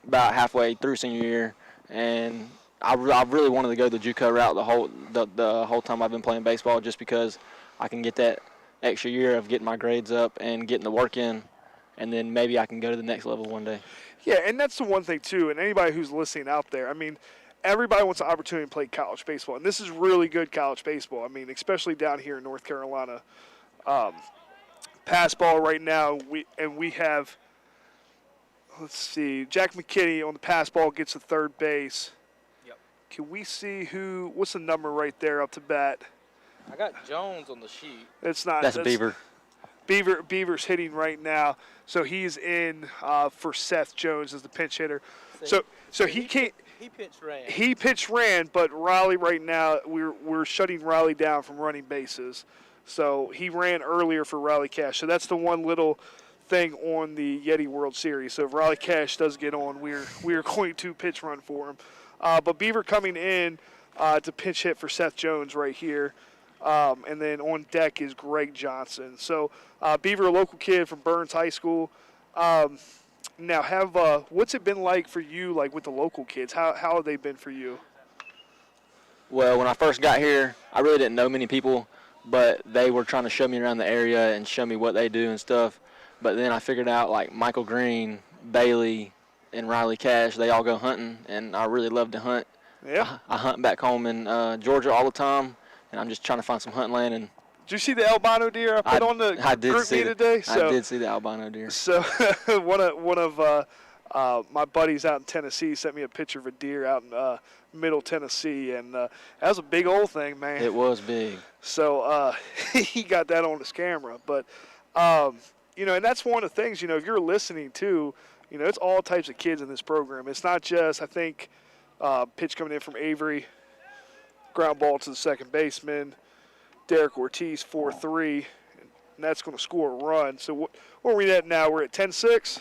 about halfway through senior year, and I really wanted to go the JuCo route the whole time I've been playing baseball, just because I can get that extra year of getting my grades up and getting the work in, and then maybe I can go to the next level one day. Yeah, and that's the one thing too, and anybody who's listening out there, I mean, everybody wants an opportunity to play college baseball, and this is really good college baseball. I mean, especially down here in North Carolina. Pass ball right now, we have, let's see, Jack McKinney on the pass ball gets to third base. Yep. Can we see what's the number right there up to bat? I got Jones on the sheet. It's not. That's Beaver. Beaver's hitting right now, so he's in for Seth Jones as the pinch hitter. So he can't. He pitch ran, but Riley right now we're shutting Riley down from running bases. So he ran earlier for Riley Cash. So that's the one little thing on the Yeti World Series. So if Riley Cash does get on, we're going to pitch run for him. But Beaver coming in to pinch hit for Seth Jones right here. And then on deck is Greg Johnson. So Beaver, a local kid from Burns High School. Now, what's it been like for you, like with the local kids? How have they been for you? Well, when I first got here, I really didn't know many people, but they were trying to show me around the area and show me what they do and stuff. But then I figured out, like, Michael Green, Bailey, and Riley Cash, they all go hunting, and I really love to hunt. Yeah. I hunt back home in Georgia all the time, and I'm just trying to find some hunting land. And did you see the albino deer I put on the group me today? I did see the albino deer. So one of My buddies out in Tennessee sent me a picture of a deer out in Middle Tennessee, and that was a big old thing, man. It was big. So he got that on his camera. But, and that's one of the things, if you're listening to, it's all types of kids in this program. It's not just, I think, pitch coming in from Avery, ground ball to the second baseman, Derek Ortiz, 4-3, and that's going to score a run. So where are we at now? We're at 10-6?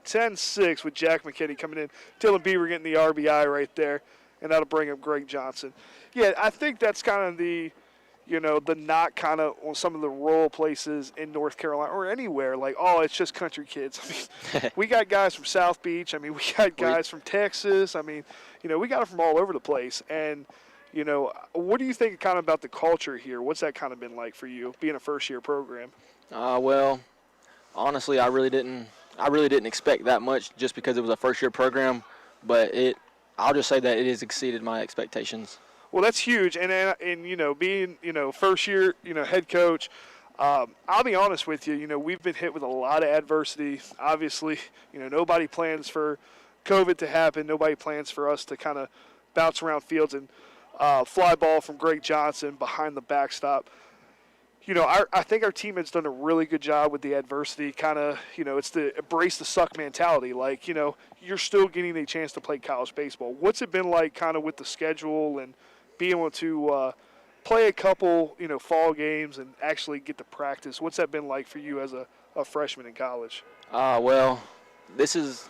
10-6 with Jack Mckinney coming in. Dylan Beaver getting the RBI right there, and that'll bring up Greg Johnson. Yeah, I think that's kind of the knock kind of on some of the rural places in North Carolina or anywhere. Like, oh, it's just country kids. I mean, we got guys from South Beach. I mean, we got guys from Texas. I mean, we got them from all over the place. And, what do you think kind of about the culture here? What's that kind of been like for you, being a first-year program? Well, honestly, I really didn't expect that much just because it was a first-year program. But I'll just say that it has exceeded my expectations. Well, that's huge, and being first year head coach, I'll be honest with you, we've been hit with a lot of adversity. Obviously, nobody plans for COVID to happen. Nobody plans for us to kind of bounce around fields and fly ball from Greg Johnson behind the backstop. I think our team has done a really good job with the adversity. Kind of, it's the embrace the suck mentality. Like, you're still getting a chance to play college baseball. What's it been like, kind of with the schedule and being able to play a couple, fall games and actually get to practice? What's that been like for you as a freshman in college? Well, this is,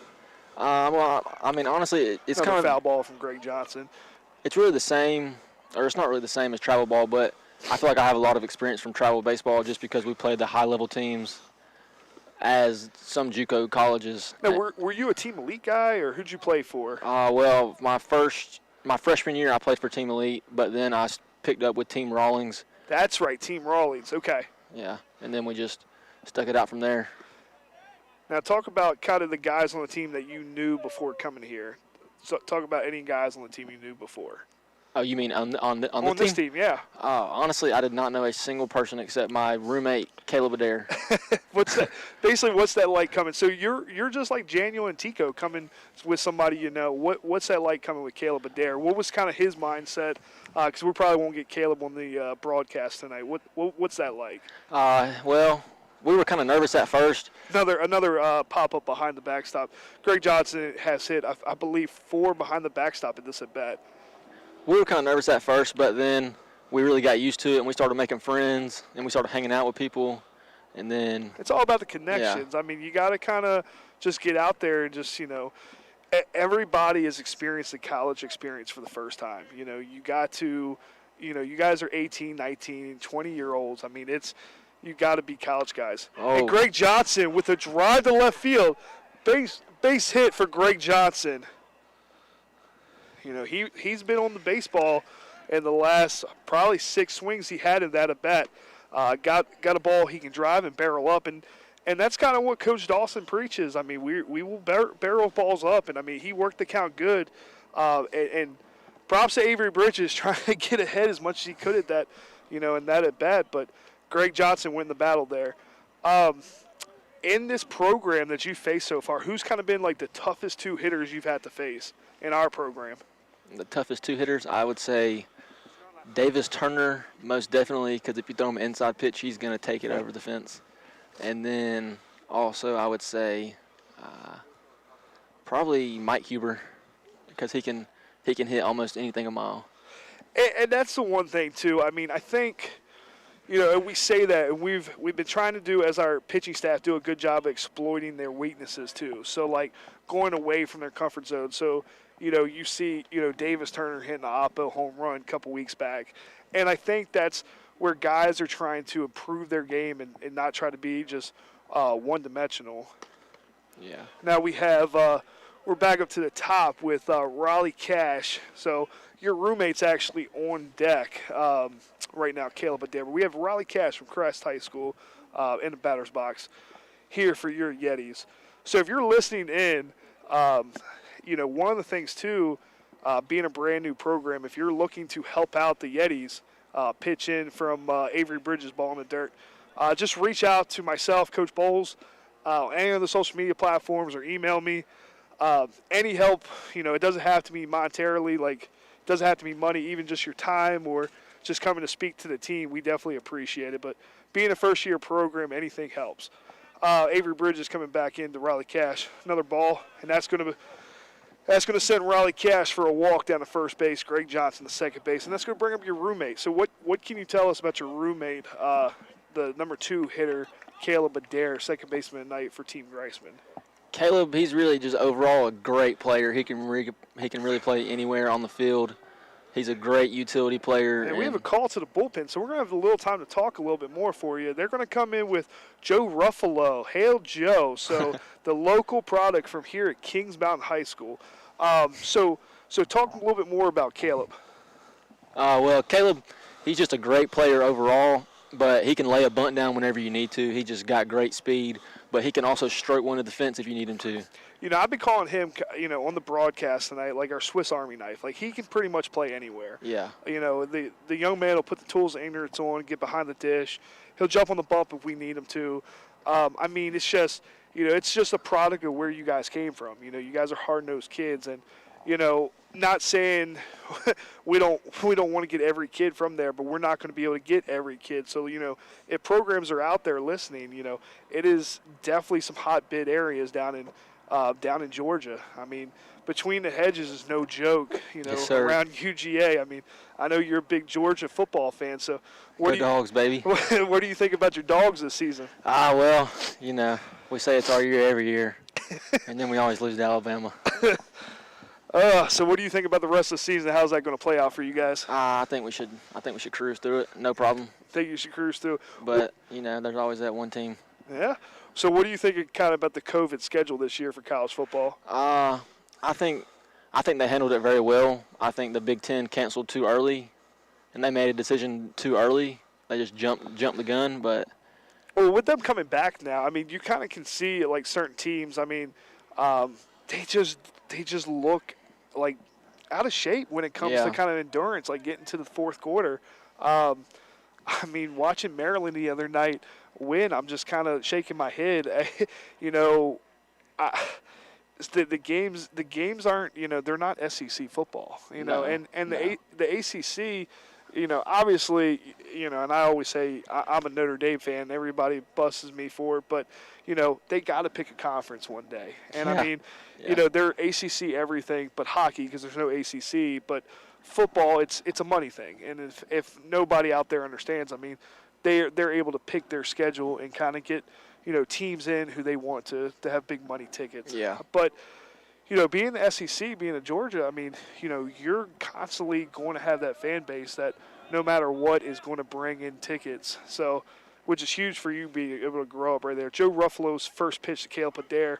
honestly, it's kind of foul ball from Greg Johnson. It's really the same, or it's not really the same as travel ball, but I feel like I have a lot of experience from travel baseball just because we played the high-level teams as some JuCo colleges. Now, were you a Team Elite guy, or who'd you play for? Well, my freshman year, I played for Team Elite, but then I picked up with Team Rawlings. That's right, Team Rawlings. Okay. Yeah, and then we just stuck it out from there. Now, talk about kind of the guys on the team that you knew before coming here. So, talk about any guys on the team you knew before. Oh, you mean on the team? On this team, yeah. Honestly, I did not know a single person except my roommate, Caleb Adair. What's that like coming? So you're just like Janiel and Tico coming with somebody you know. What's that like coming with Caleb Adair? What was kind of his mindset? Because we probably won't get Caleb on the broadcast tonight. What's that like? Well, we were kind of nervous at first. Another pop-up behind the backstop. Greg Johnson has hit, I believe, 4 behind the backstop in this at-bat. We were kind of nervous at first, but then we really got used to it, and we started making friends, and we started hanging out with people, and then it's all about the connections. Yeah. I mean, you got to kind of just get out there and just, everybody has experienced the college experience for the first time. You got to, you guys are 18, 19, 20-year-olds. I mean, you got to be college guys. Oh. And Greg Johnson with a drive to left field, base hit for Greg Johnson. He's been on the baseball in the last probably 6 swings he had in that at-bat. Got a ball he can drive and barrel up, and that's kind of what Coach Dawson preaches. I mean, we will barrel balls up, and, I mean, he worked the count good. And props to Avery Bridges trying to get ahead as much as he could at that, in that at-bat. But Greg Johnson win the battle there. In this program that you've faced so far, who's kind of been like the toughest 2 hitters you've had to face in our program? The toughest 2 hitters, I would say Davis Turner, most definitely, because if you throw him an inside pitch, he's going to take it over the fence. And then also I would say probably Mike Huber, because he can hit almost anything a mile. And that's the one thing, too. I mean, I think, we say that, and we've been trying to do, as our pitching staff, do a good job of exploiting their weaknesses, too. So, like, going away from their comfort zone. So, you see, Davis Turner hitting an oppo home run a couple weeks back. And I think that's where guys are trying to improve their game and not try to be just one-dimensional. Yeah. Now we have, we're back up to the top with Raleigh Cash. So your roommate's actually on deck right now, Caleb Adair. We have Raleigh Cash from Crest High School in the batter's box here for your Yetis. So if you're listening in, one of the things, too, being a brand-new program, if you're looking to help out the Yetis, pitch in from Avery Bridges ball in the dirt, just reach out to myself, Coach Bowles, any of the social media platforms, or email me. any help, it doesn't have to be monetarily, it doesn't have to be money, even just your time or just coming to speak to the team. We definitely appreciate it. But being a first-year program, anything helps. Avery Bridges coming back into Riley Cash. Another ball, and that's going to send Riley Cash for a walk down to first base, Greg Johnson to second base, and that's going to bring up your roommate. So what can you tell us about your roommate, the number 2 hitter, Caleb Adair, second baseman tonight for Team Greisman? Caleb, he's really just overall a great player. He can really play anywhere on the field. He's a great utility player. And we have a call to the bullpen, so we're going to have a little time to talk a little bit more for you. They're going to come in with Joe Ruffalo. Hail Joe. So the local product from here at Kings Mountain High School. So talk a little bit more about Caleb. Well, Caleb, he's just a great player overall, but he can lay a bunt down whenever you need to. He just got great speed, but he can also stroke one to the fence if you need him to. I've been calling him, on the broadcast tonight, like our Swiss Army knife. Like, he can pretty much play anywhere. Yeah. The young man will put the tools and ignorance on, get behind the dish. He'll jump on the bump if we need him to. It's just, it's just a product of where you guys came from. You guys are hard-nosed kids, and, not saying we don't want to get every kid from there, but we're not going to be able to get every kid. So, if programs are out there listening, it is definitely some hot bid areas down in Georgia. Between the hedges is no joke, Yes, sir. Around UGA. I know you're a big Georgia football fan, so Go Dogs, baby. What do you think about your Dogs this season? Well, we say it's our year every year, and then we always lose to Alabama. So what do you think about the rest of the season? How's that going to play out for you guys? I think we should cruise through it. No problem. Think you should cruise through. But there's always that one team. Yeah. So what do you think kind of about the COVID schedule this year for college football? I think they handled it very well. I think the Big Ten canceled too early, and they made a decision too early. They just jumped the gun. But with them coming back now, you kind of can see like certain teams. They just look like out of shape when it comes to kind of endurance, like getting to the fourth quarter. Watching Maryland the other night win, I'm just kind of shaking my head. The games aren't, they're not SEC football, No. and the ACC, obviously, and I always say I'm a Notre Dame fan. Everybody busts me for it, but, they got to pick a conference one day. And, they're ACC everything but hockey because there's no ACC. But football, it's a money thing. And if nobody out there understands, they're able to pick their schedule and kind of get, teams in who they want to have big money tickets. Yeah. But, being the SEC, being in Georgia, you're constantly going to have that fan base that no matter what is going to bring in tickets. So, which is huge for you being able to grow up right there. Joe Ruffalo's first pitch to Caleb Adair,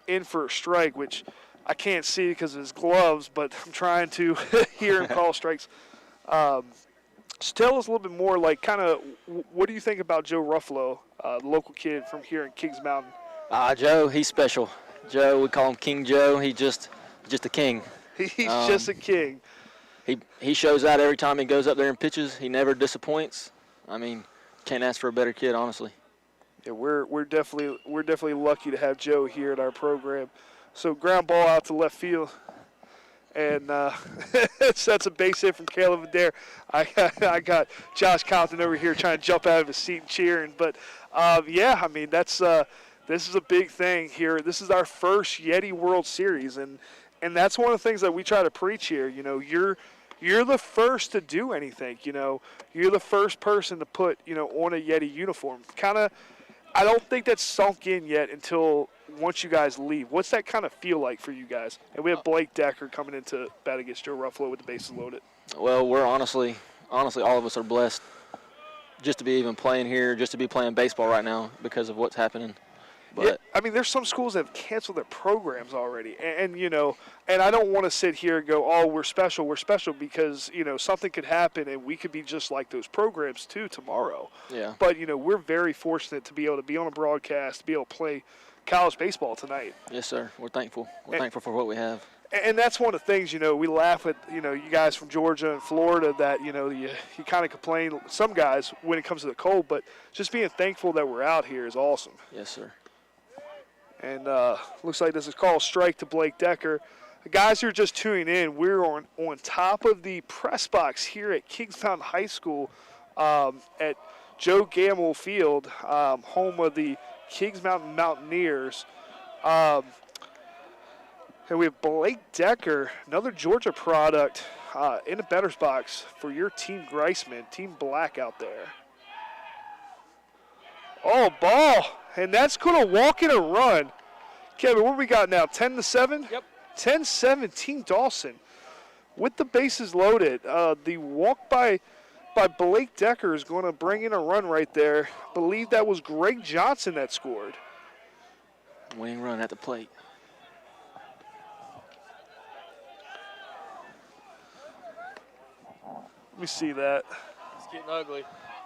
in for a strike, which I can't see because of his gloves, but I'm trying to hear him call strikes. So tell us a little bit more, like, kind of, what do you think about Joe Ruffalo, the local kid from here in Kings Mountain? Joe, he's special. Joe, we call him King Joe. He's just a king. He's just a king. He shows out every time he goes up there and pitches. He never disappoints. Can't ask for a better kid, honestly. Yeah, we're definitely lucky to have Joe here at our program. So ground ball out to left field, and that's a base hit from Caleb Adair. I got Josh Compton over here trying to jump out of his seat and cheering, but that's. This is a big thing here. This is our first Yeti World Series, and that's one of the things that we try to preach here. You're the first to do anything. You're the first person to put on a Yeti uniform. I don't think that's sunk in yet until once you guys leave. What's that kind of feel like for you guys? And we have Blake Decker coming into bat against Joe Ruffalo with the bases loaded. Well, we're honestly, all of us are blessed just to be even playing here, just to be playing baseball right now because of what's happening. But yeah, there's some schools that have canceled their programs already, and I don't want to sit here and go, oh, we're special, because something could happen and we could be just like those programs too tomorrow. Yeah. But we're very fortunate to be able to be on a broadcast, to be able to play college baseball tonight. Yes, sir. We're thankful. We're thankful for what we have. And that's one of the things, we laugh at, you guys from Georgia and Florida that, you kind of complain, some guys, when it comes to the cold, but just being thankful that we're out here is awesome. Yes, sir. And looks like this is called a strike to Blake Decker. The guys who are just tuning in, we're on top of the press box here at Kings Mountain High School at Joe Gamble Field, home of the Kings Mountain Mountaineers. And we have Blake Decker, another Georgia product, in the batter's box for your Team Greisman, Team Black out there. Oh, ball, and that's going to walk in a run. Kevin, what do we got now, 10-7? Yep. 10-7, Team Dawson. With the bases loaded, the walk by Blake Decker is going to bring in a run right there. I believe that was Greg Johnson that scored. Winning run at the plate. Let me see that. It's getting ugly.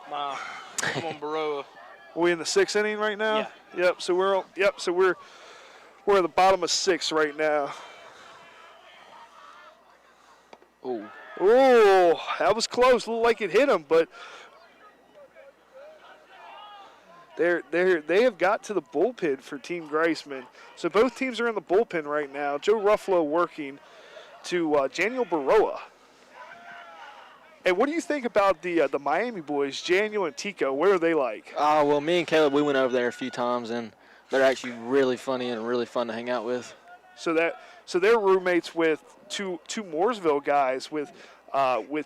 I'm on Baroa. Are we in the 6th inning right now? Yeah. Yep. So we're at the bottom of 6 right now. Oh. Oh, that was close. Looked like it hit him, but they have got to the bullpen for Team Greisman. So both teams are in the bullpen right now. Joe Ruffalo working to Daniel Baroa. And what do you think about the Miami boys, Daniel and Tico? What are they like? Well, me and Caleb, we went over there a few times, and they're actually really funny and really fun to hang out with. So they're roommates with two Mooresville guys with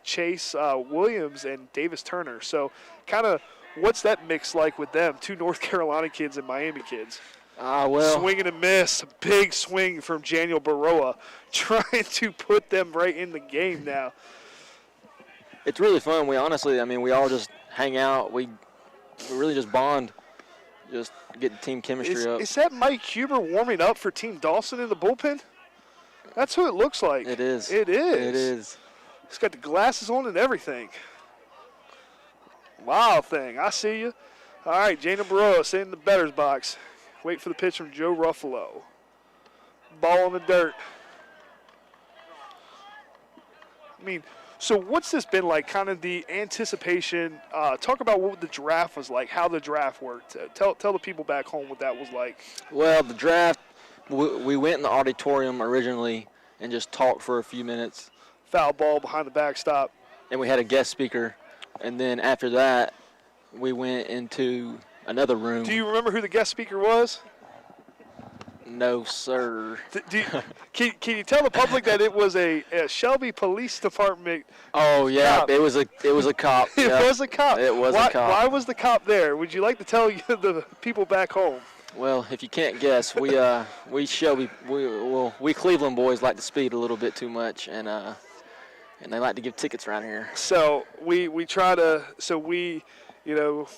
Chase Williams and Davis Turner. So kind of what's that mix like with them? Two North Carolina kids and Miami kids. Well, Swing and a miss. A big swing from Daniel Baroa, trying to put them right in the game now. it's really fun. We all just hang out. We really just bond, just get the team chemistry up. Is that Mike Huber warming up for Team Dawson in the bullpen? That's who it looks like. It is. It is. It is. He's got the glasses on and everything. Wow thing. I see you. All right, Daniel Baroa sitting in the batter's box. Wait for the pitch from Joe Ruffalo. Ball in the dirt. I mean, so what's this been like, kind of the anticipation? Talk about what the draft was like, how the draft worked. Tell the people back home what that was like. Well, the draft, we went in the auditorium originally and just talked for a few minutes. Foul ball behind the backstop. And we had a guest speaker. And then after that, we went into another room. Do you remember who the guest speaker was? No, sir. Can you tell the public that it was a Shelby Police Department? Oh yeah, cop? it was a cop. It Yep. was a cop. It was a cop. Why was the cop there? Would you like to tell the people back home? Well, if you can't guess, we Cleveland boys like to speed a little bit too much, and they like to give tickets around here. So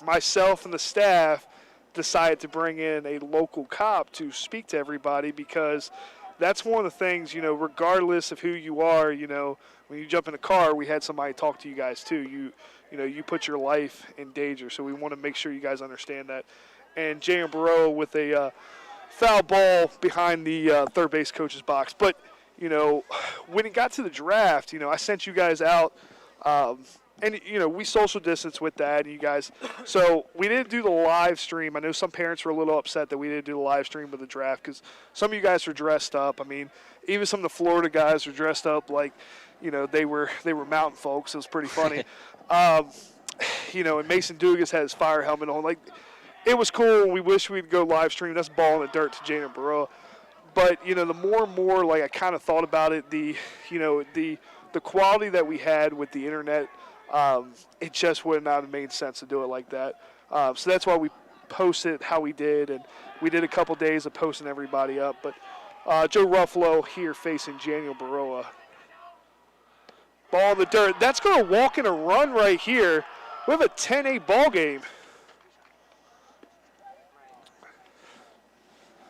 myself and the staff decided to bring in a local cop to speak to everybody, because that's one of the things, regardless of who you are, when you jump in a car, we had somebody talk to you guys too. You put your life in danger, so we want to make sure you guys understand that. And J.M. Baroa with a foul ball behind the third base coach's box. But, when it got to the draft, I sent you guys out, and, we social distance with that, and you guys. So we didn't do the live stream. I know some parents were a little upset that we didn't do the live stream of the draft, because some of you guys were dressed up. I mean, even some of the Florida guys were dressed up like, they were mountain folks. It was pretty funny. And Mason Dugas had his fire helmet on. Like, it was cool. We wish we'd go live stream. That's ball in the dirt to Jalen Baroa. But, the more and more, like, I kind of thought about it, the quality that we had with the internet, it just would not have made sense to do it like that. So that's why we posted how we did, and we did a couple days of posting everybody up. But Joe Ruffalo here facing Daniel Baroa. Ball in the dirt. That's going to walk in a run right here. We have a 10-8 ball game.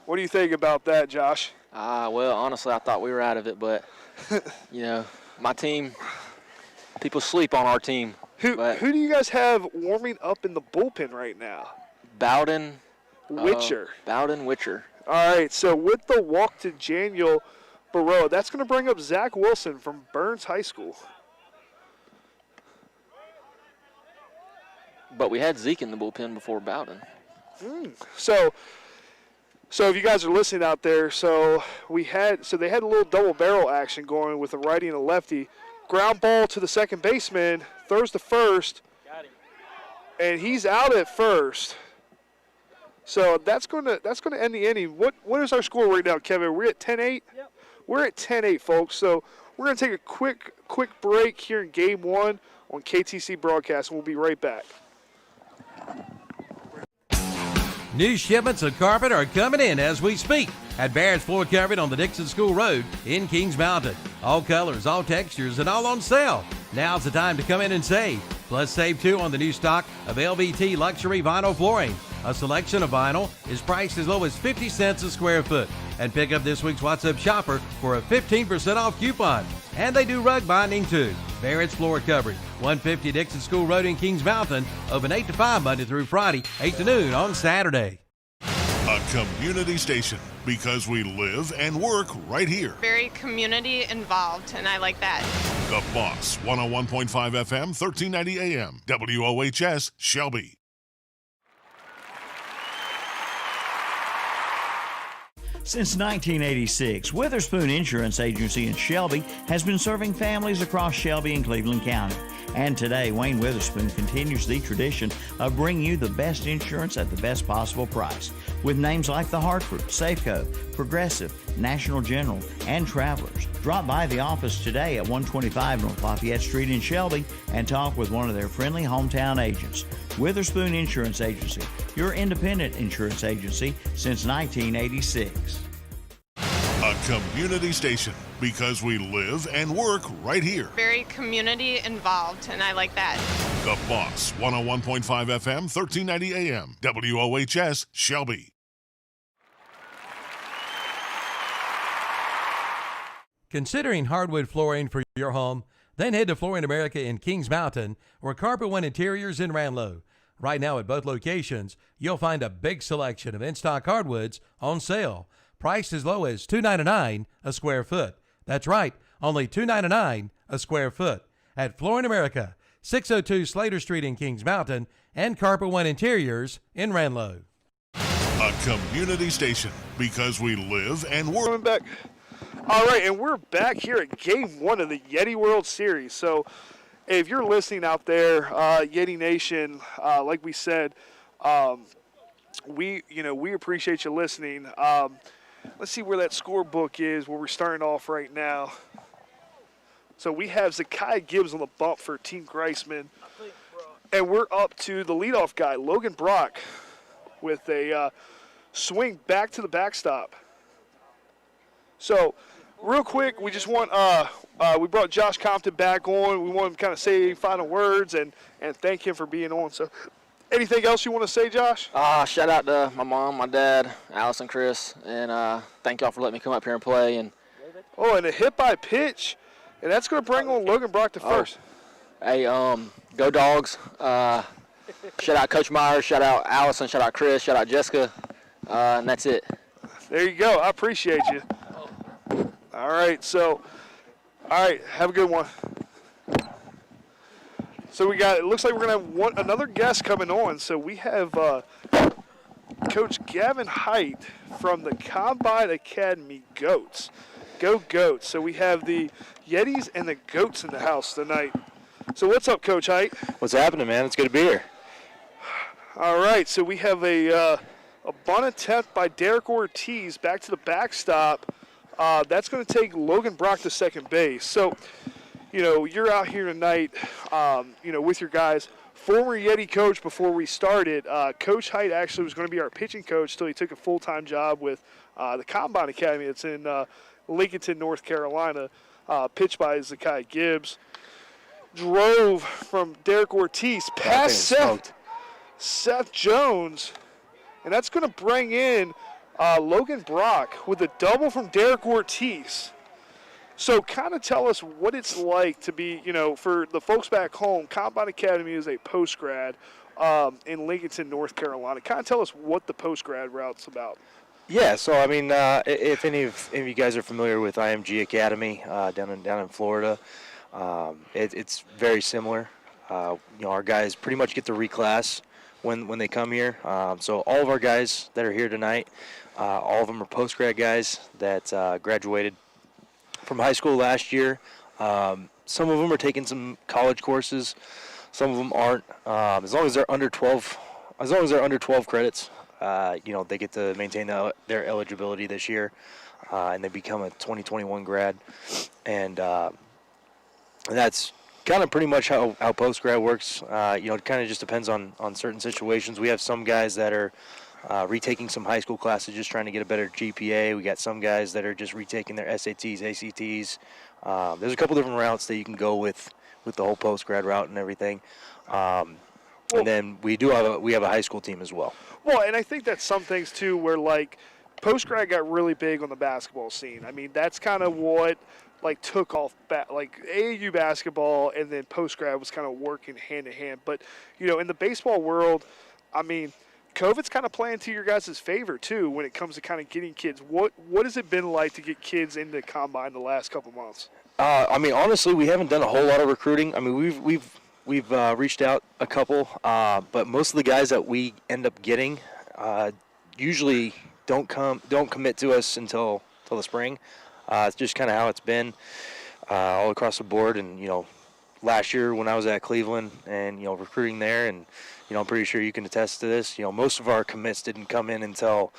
What do you think about that, Josh? Well, honestly, I thought we were out of it, but, my team, people sleep on our team. Who do you guys have warming up in the bullpen right now? Bowden. Witcher. Bowden, Witcher. All right, so with the walk to Daniel Baroa, that's going to bring up Zach Wilson from Burns High School. But we had Zeke in the bullpen before Bowden. So So if you guys are listening out there, they had a little double barrel action going with a righty and a lefty. Ground ball to the second baseman, throws to first, and he's out at first. So that's going to end the inning. What is our score right now, Kevin? We're at 10-8. Yep. We're at 10-8, folks. So we're going to take a quick break here in Game 1 on KTC Broadcast, and we'll be right back. New shipments of carpet are coming in as we speak at Barrett's Floor Carpet on the Dixon School Road in Kings Mountain. All colors, all textures, and all on sale. Now's the time to come in and save. Plus, save too on the new stock of LVT luxury vinyl flooring. A selection of vinyl is priced as low as 50 cents a square foot. And pick up this week's What's Up Shopper for a 15% off coupon. And they do rug binding too. Barrett's Floor Coverage, 150 Dixon School Road in Kings Mountain. Open 8 to 5 Monday through Friday, 8 to noon on Saturday. A community station because we live and work right here. Very community involved, and I like that. The Boss, 101.5 FM, 1390 AM, WOHS, Shelby. Since 1986, Witherspoon Insurance Agency in Shelby has been serving families across Shelby and Cleveland County. And today, Wayne Witherspoon continues the tradition of bringing you the best insurance at the best possible price. With names like The Hartford, Safeco, Progressive, National General, and Travelers. Drop by the office today at 125 North Lafayette Street in Shelby and talk with one of their friendly hometown agents. Witherspoon Insurance Agency, your independent insurance agency since 1986. A community station because we live and work right here. Very community involved, and I like that. The Boss, 101.5 FM, 1390 AM, WOHS, Shelby. Considering hardwood flooring for your home? Then head to Flooring America in Kings Mountain or Carpet One Interiors in Ranlow. Right now at both locations, you'll find a big selection of in-stock hardwoods on sale, priced as low as $2.99 a square foot. That's right, only $2.99 a square foot at Flooring America, 602 Slater Street in Kings Mountain, and Carpet One Interiors in Ranlow. A community station because we live and work. Coming back. All right, and we're back here at Game 1 of the Yeti World Series. So if you're listening out there, Yeti Nation, like we said, we appreciate you listening. Let's see where that scorebook is, where we're starting off right now. So we have Zakiah Gibbs on the bump for Team Greisman. And we're up to the leadoff guy, Logan Brock, with a swing back to the backstop. So real quick, we just want we brought Josh Compton back on. We want him to kind of say final words and thank him for being on. So anything else you want to say, Josh? Shout out to my mom, my dad, Alice and Chris, and thank y'all for letting me come up here and play. And a hit by pitch, and that's going to bring on Logan Brock to first. Hey, go Dogs. Shout out Coach Myers, shout out Allison, shout out Chris, shout out Jessica, and that's it. There you go. I appreciate you. All right, have a good one. So it looks like we're going to have another guest coming on. So we have Coach Gavin Height from the Combine Academy Goats. Go Goats. So we have the Yetis and the Goats in the house tonight. So what's up, Coach Height? What's happening, man? It's good to be here. All right, so we have a bunt attempt by Derek Ortiz back to the backstop. That's going to take Logan Brock to second base. So, you're out here tonight, with your guys. Former Yeti coach before we started, Coach Height actually was going to be our pitching coach till he took a full-time job with the Combine Academy. It's in Lincolnton, North Carolina, pitched by Zakiah Gibbs. Drove from Derek Ortiz past Seth Jones, and that's going to bring in Logan Brock with a double from Derek Ortiz. So kind of tell us what it's like to be, for the folks back home, Combine Academy is a post-grad in Lincolnton, North Carolina. Kind of tell us what the post-grad route's about. Yeah, so I mean, if any of you guys are familiar with IMG Academy down in Florida, it's very similar. Our guys pretty much get to reclass when they come here. So all of our guys that are here tonight, all of them are post-grad guys that graduated from high school last year. Some of them are taking some college courses. Some of them aren't. As long as they're under 12 credits, they get to maintain their eligibility this year, and they become a 2021 grad. And that's kind of pretty much how post-grad works. It kind of just depends on certain situations. We have some guys that are retaking some high school classes, just trying to get a better GPA. We got some guys that are just retaking their SATs, ACTs. There's a couple different routes that you can go with the whole post-grad route and everything. And then we have a high school team as well. Well, and I think that's some things too where like post-grad got really big on the basketball scene. I mean, that's kind of what like took off like AAU basketball, and then post-grad was kind of working hand in hand. But, in the baseball world, I mean, COVID's kind of playing to your guys' favor too when it comes to kind of getting kids. What has it been like to get kids into the combine the last couple months? I mean, honestly, we haven't done a whole lot of recruiting. I mean, we've reached out a couple, but most of the guys that we end up getting usually don't commit to us until the spring. It's just kind of how it's been all across the board. And last year when I was at Cleveland and recruiting there, and I'm pretty sure you can attest to this. Most of our commits didn't come in until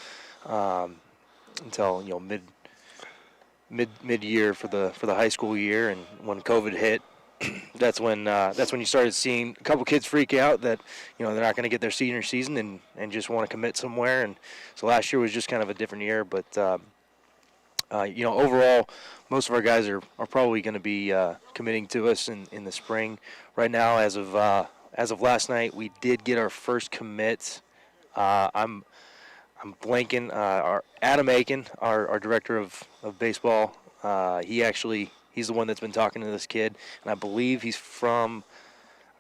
mid-year for the high school year, and when COVID hit, that's when you started seeing a couple kids freak out that they're not going to get their senior season and just want to commit somewhere. And so last year was just kind of a different year, but overall, most of our guys are probably going to be committing to us in the spring. Right now, as of last night, we did get our first commit. I'm blanking. Our Adam Aiken, our director of baseball, he's the one that's been talking to this kid, and I believe he's from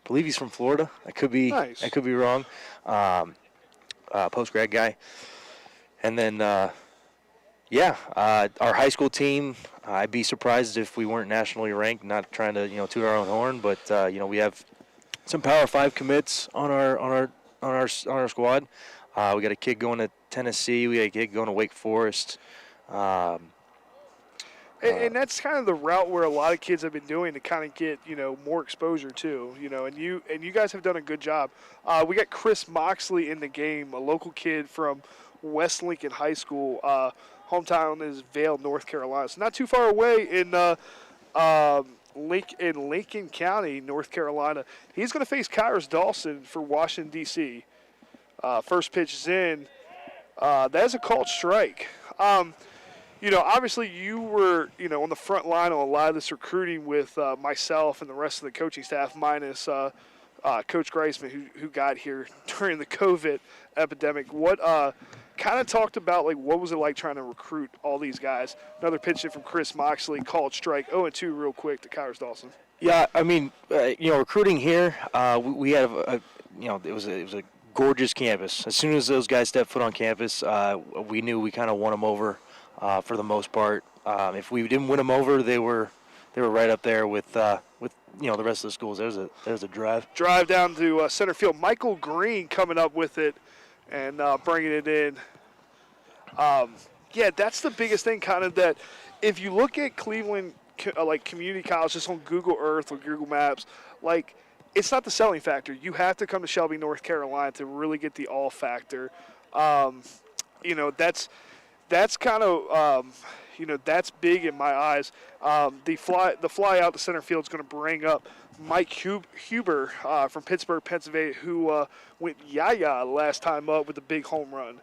Florida. I could be wrong. Post grad guy, and then our high school team. I'd be surprised if we weren't nationally ranked. Not trying to toot our own horn, but we have some Power 5 commits on our squad. We got a kid going to Tennessee. We got a kid going to Wake Forest. And that's kind of the route where a lot of kids have been doing to kind of get, more exposure too, and you guys have done a good job. We got Chris Moxley in the game, a local kid from West Lincoln High School. Hometown is Vail, North Carolina. So not too far away in Lincoln County, North Carolina. He's going to face Kyrus Dawson for Washington, D.C. First pitch is in. That is a called strike. Obviously you were, on the front line on a lot of this recruiting with myself and the rest of the coaching staff, minus Coach Greisman, who got here during the COVID epidemic. What kind of talked about, what was it like trying to recruit all these guys? Another pitch in from Chris Moxley, called strike, 0-2 real quick to Kyrus Dawson. Yeah, I mean, recruiting here, we had it was a gorgeous campus. As soon as those guys stepped foot on campus, we knew we kind of won them over. For the most part, if we didn't win them over, they were right up there with the rest of the schools. There's a drive down to center field. Michael Green coming up with it and bringing it in. That's the biggest thing. Kind of that. If you look at Cleveland, community college, just on Google Earth or Google Maps, it's not the selling factor. You have to come to Shelby, North Carolina, to really get the all factor. That's kind of, that's big in my eyes. The fly out to center field is going to bring up Mike Huber from Pittsburgh, Pennsylvania, who went yaya last time up with a big home run.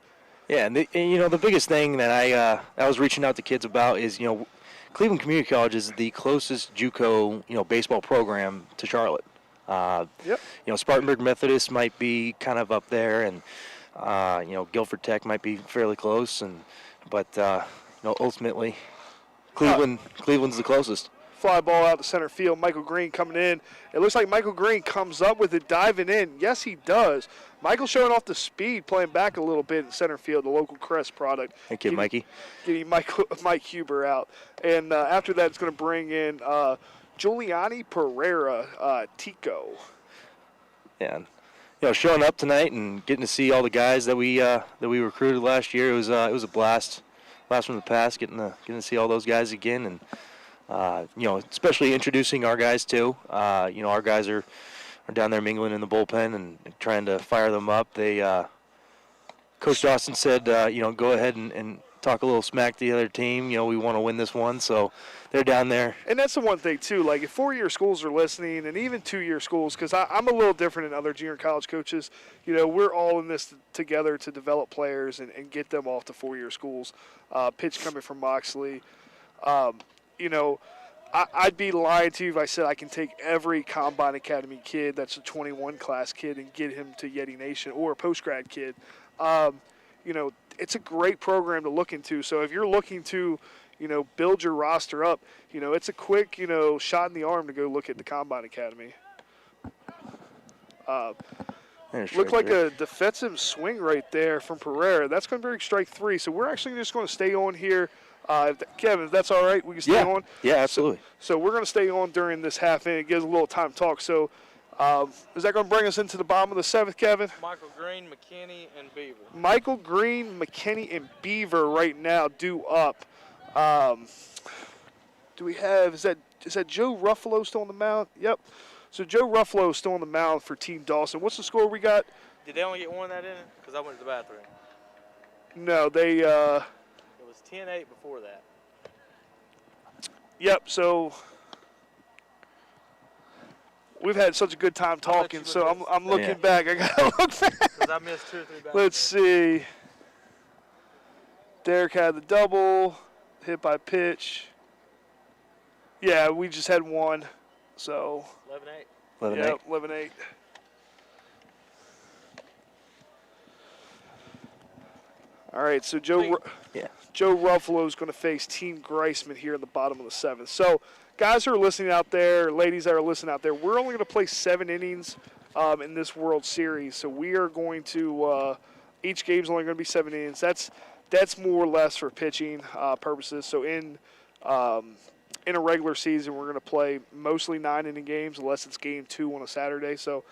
Yeah, and the biggest thing that I was reaching out to kids about is, Cleveland Community College is the closest JuCo, baseball program to Charlotte. Yep. Spartanburg Methodist might be kind of up there, and Guilford Tech might be fairly close, but ultimately, Cleveland's the closest. Fly ball out to center field. Michael Green coming in. It looks like Michael Green comes up with it, diving in. Yes, he does. Michael showing off the speed, playing back a little bit in center field, the local Crest product. Hey, kid, Mikey. Getting Mike Huber out. And after that, it's going to bring in Giuliani Pereira, Tico. Yeah. showing up tonight and getting to see all the guys that we recruited last year. It was a blast from the past, getting to see all those guys again, and especially introducing our guys too. Our guys are down there mingling in the bullpen and trying to fire them up. Coach Dawson said, go ahead and talk a little smack to the other team. We want to win this one, so they're down there. And that's the one thing, too. Like, if four-year schools are listening, and even two-year schools, because I'm a little different than other junior college coaches. We're all in this together to develop players and get them off to four-year schools. Pitch coming from Moxley. I'd be lying to you if I said I can take every Combine Academy kid that's a 21 class kid and get him to Yeti Nation, or a post-grad kid. It's a great program to look into. So if you're looking to, build your roster up, it's a quick, shot in the arm to go look at the Combine Academy. Looked like a defensive swing right there from Pereira. That's going to be strike 3. So we're actually just going to stay on here. Kevin, if that's all right, we can stay on? Yeah, absolutely. So we're going to stay on during this half inning. It gives a little time to talk. So is that going to bring us into the bottom of the 7th, Kevin? Michael Green, McKinney, and Beaver. Michael Green, McKinney, and Beaver right now due up. Do we have, is that Joe Ruffalo still on the mound? Yep. So Joe Ruffalo is still on the mound for Team Dawson. What's the score we got? Did they only get one of that inning? Because I went to the bathroom. No, they It was 10-8 before that. Yep, so we've had such a good time talking, so I'm looking back. I got to look back. Because I missed 2 or 3 batters. Let's see. Derek had the double, hit by pitch. Yeah, we just had one, so. 11-8. 11-8. Yep, 11-8. All right, so Joe Ruffalo is going to face Team Greisman here in the bottom of the 7th. So, guys who are listening out there, ladies that are listening out there, we're only going to play 7 innings in this World Series. So we are going to each game's only going to be 7 innings. That's more or less for pitching purposes. So in a regular season, we're going to play mostly 9-inning games, unless it's game 2 on a Saturday. So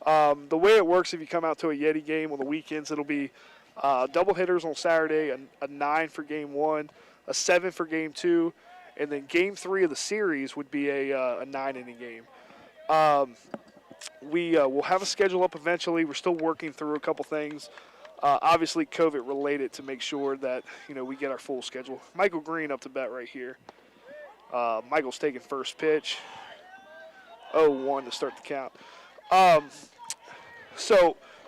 the way it works, if you come out to a Yeti game on the weekends, it'll be double hitters on Saturday, a 9 for game 1, a 7 for game 2, and then game 3 of the series would be a 9-inning game. We will have a schedule up eventually. We're still working through a couple things, obviously COVID related, to make sure that we get our full schedule. Michael Green up to bat right here. Michael's taking first pitch. 0-1 to start the count.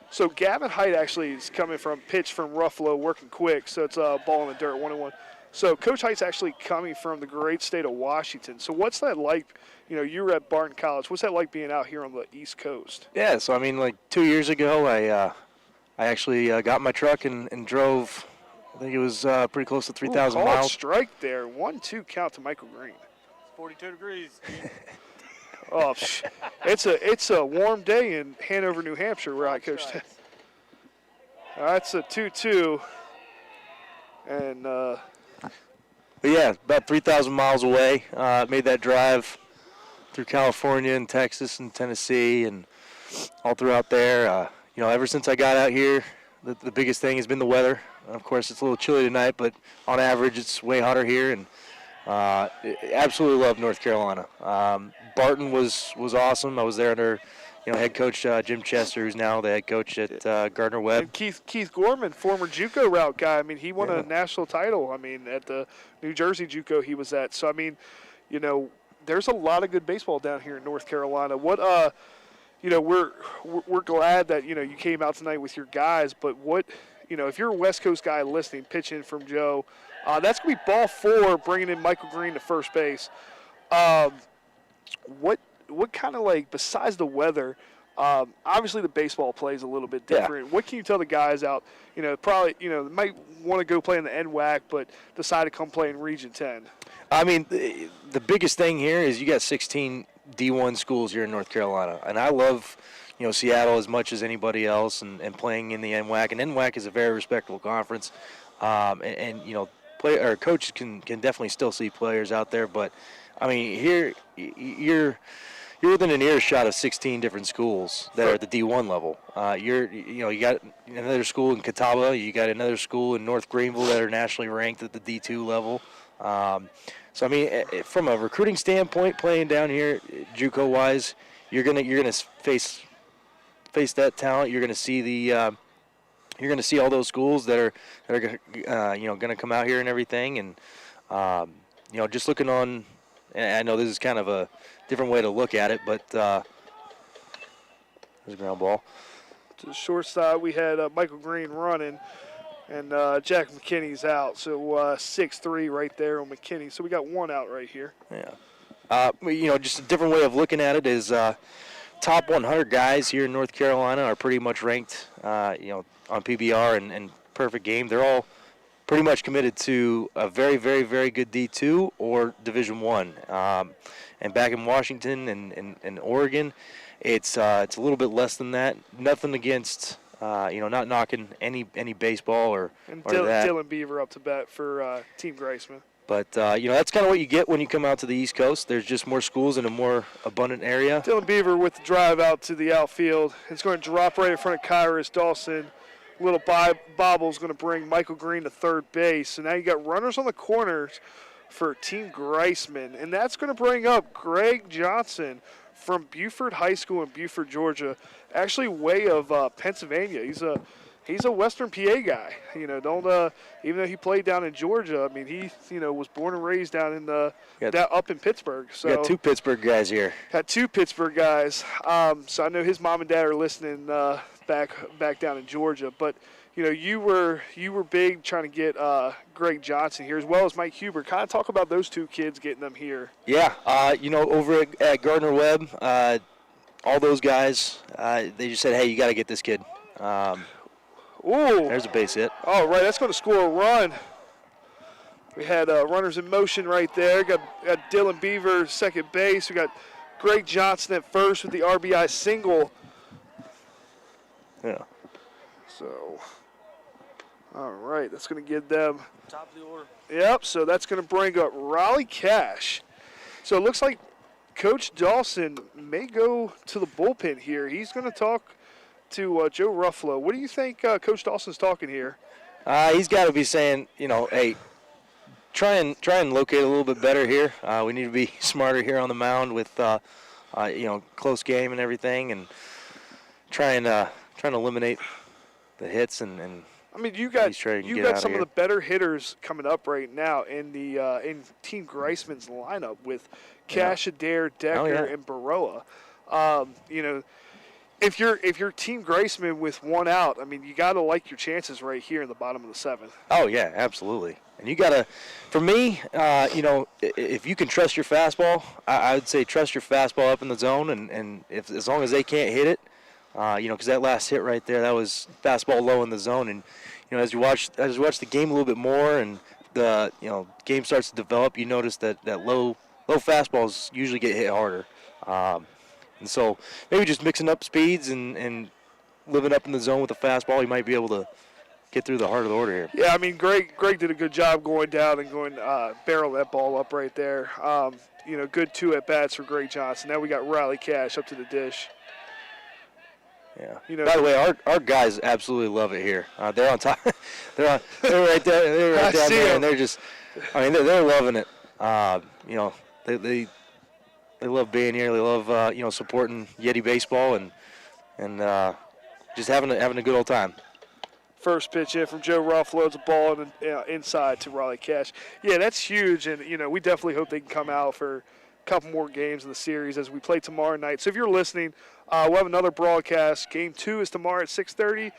So Gavin Height actually is coming from pitch from Ruffalo, working quick, so it's a ball in the dirt, 1-1. So Coach Height's actually coming from the great state of Washington. So what's that like? You were at Barton College. What's that like being out here on the East Coast? Yeah, so 2 years ago, I actually got my truck and drove. I think it was pretty close to 3,000 miles. Strike there, 1-2 count to Michael Green. It's 42 degrees. Oh, it's a warm day in Hanover, New Hampshire, where I coached. That's a 2-2, and. But yeah, about 3,000 miles away. Made that drive through California and Texas and Tennessee and all throughout there. Ever since I got out here, the biggest thing has been the weather. Of course, it's a little chilly tonight, but on average, it's way hotter here. And absolutely love North Carolina. Barton was awesome. I was there under head coach Jim Chester, who's now the head coach at Gardner Webb. And Keith Gorman, former JuCo route guy. He won a national title. at the New Jersey JuCo he was at. So there's a lot of good baseball down here in North Carolina. What we're glad that you came out tonight with your guys. But what if you're a West Coast guy listening, pitching from Joe, that's gonna be ball 4, bringing in Michael Green to first base. What kind of besides the weather, obviously the baseball plays a little bit different. Yeah. What can you tell the guys out, probably, might want to go play in the NWAC, but decide to come play in Region 10? The biggest thing here is you got 16 D1 schools here in North Carolina, and I love, Seattle as much as anybody else and playing in the NWAC. And NWAC is a very respectable conference, coaches can definitely still see players out there, but here you're you're within an earshot of 16 different schools that are at the D1 level. You got another school in Catawba, you got another school in North Greenville that are nationally ranked at the D2 level. So I mean, from a recruiting standpoint, playing down here, JuCo wise, you're gonna face that talent. You're gonna see all those schools that are gonna come out here and everything, and just looking on. And I know this is kind of a different way to look at it, but there's a ground ball. To the short side, we had Michael Green running, and Jack McKinney's out. So 6-3 right there on McKinney. So we got one out right here. Yeah. Just a different way of looking at it is top 100 guys here in North Carolina are pretty much ranked, on PBR and perfect game. They're all pretty much committed to a very, very, very good D2 or Division I. And back in Washington and Oregon, it's a little bit less than that. Nothing against, not knocking any baseball or that. Dylan Beaver up to bat for Team Greisman. But, that's kind of what you get when you come out to the East Coast. There's just more schools in a more abundant area. Dylan Beaver with the drive out to the outfield. It's going to drop right in front of Kyrus Dawson. Little bobble's going to bring Michael Green to third base. So now you got runners on the corners for Team Greisman. And that's going to bring up Greg Johnson from Buford High School in Buford, Georgia. Actually way of Pennsylvania. He's a Western PA guy. Even though he played down in Georgia, I mean, he was born and raised down in up in Pittsburgh. So you got two Pittsburgh guys here. Got two Pittsburgh guys. So I know his mom and dad are listening back down in Georgia. But you were big trying to get Greg Johnson here as well as Mike Huber. Kind of talk about those two kids getting them here. Yeah, over at Gardner Webb, all those guys, they just said, hey, you got to get this kid. Ooh. There's a base hit. Oh, right. That's going to score a run. We had runners in motion right there. Got Dylan Beaver second base. We got Greg Johnson at first with the RBI single. Yeah. So, all right. That's going to give them. Top of the order. Yep. So that's going to bring up Raleigh Cash. So it looks like Coach Dawson may go to the bullpen here. He's going to talk to Joe Ruffalo. What do you think Coach Dawson's talking here? He's got to be saying, hey, try and locate a little bit better here. We need to be smarter here on the mound with, close game and everything, and trying to eliminate the hits and. I mean, you got some of the better hitters coming up right now in the in Team Greisman's lineup with Cash, Adair, Decker, and Baroa. If you're Team Greisman with one out, I mean, you got to like your chances right here in the bottom of the seventh. Oh, yeah, absolutely. And you got to, for me, if you can trust your fastball, I would say trust your fastball up in the zone, and as long as they can't hit it, because that last hit right there, that was fastball low in the zone. And, as you watch the game a little bit more and the, game starts to develop, you notice that low fastballs usually get hit harder. And so maybe just mixing up speeds and living up in the zone with a fastball, you might be able to get through the heart of the order here. Yeah, I mean, Greg did a good job going down and going barrel that ball up right there. Good two at-bats for Greg Johnson. Now we got Riley Cash up to the dish. Yeah. By the way, our guys absolutely love it here. They're on top. they're right there. They're right down there, and they're just. I mean, they're loving it. They love being here. They love supporting Yeti baseball and just having a good old time. First pitch in from Joe Ruffalo. It's a ball inside to Raleigh Cash. Yeah, that's huge, and we definitely hope they can come out for a couple more games in the series as we play tomorrow night. So if you're listening, we'll have another broadcast. Game 2 is tomorrow at 6:30.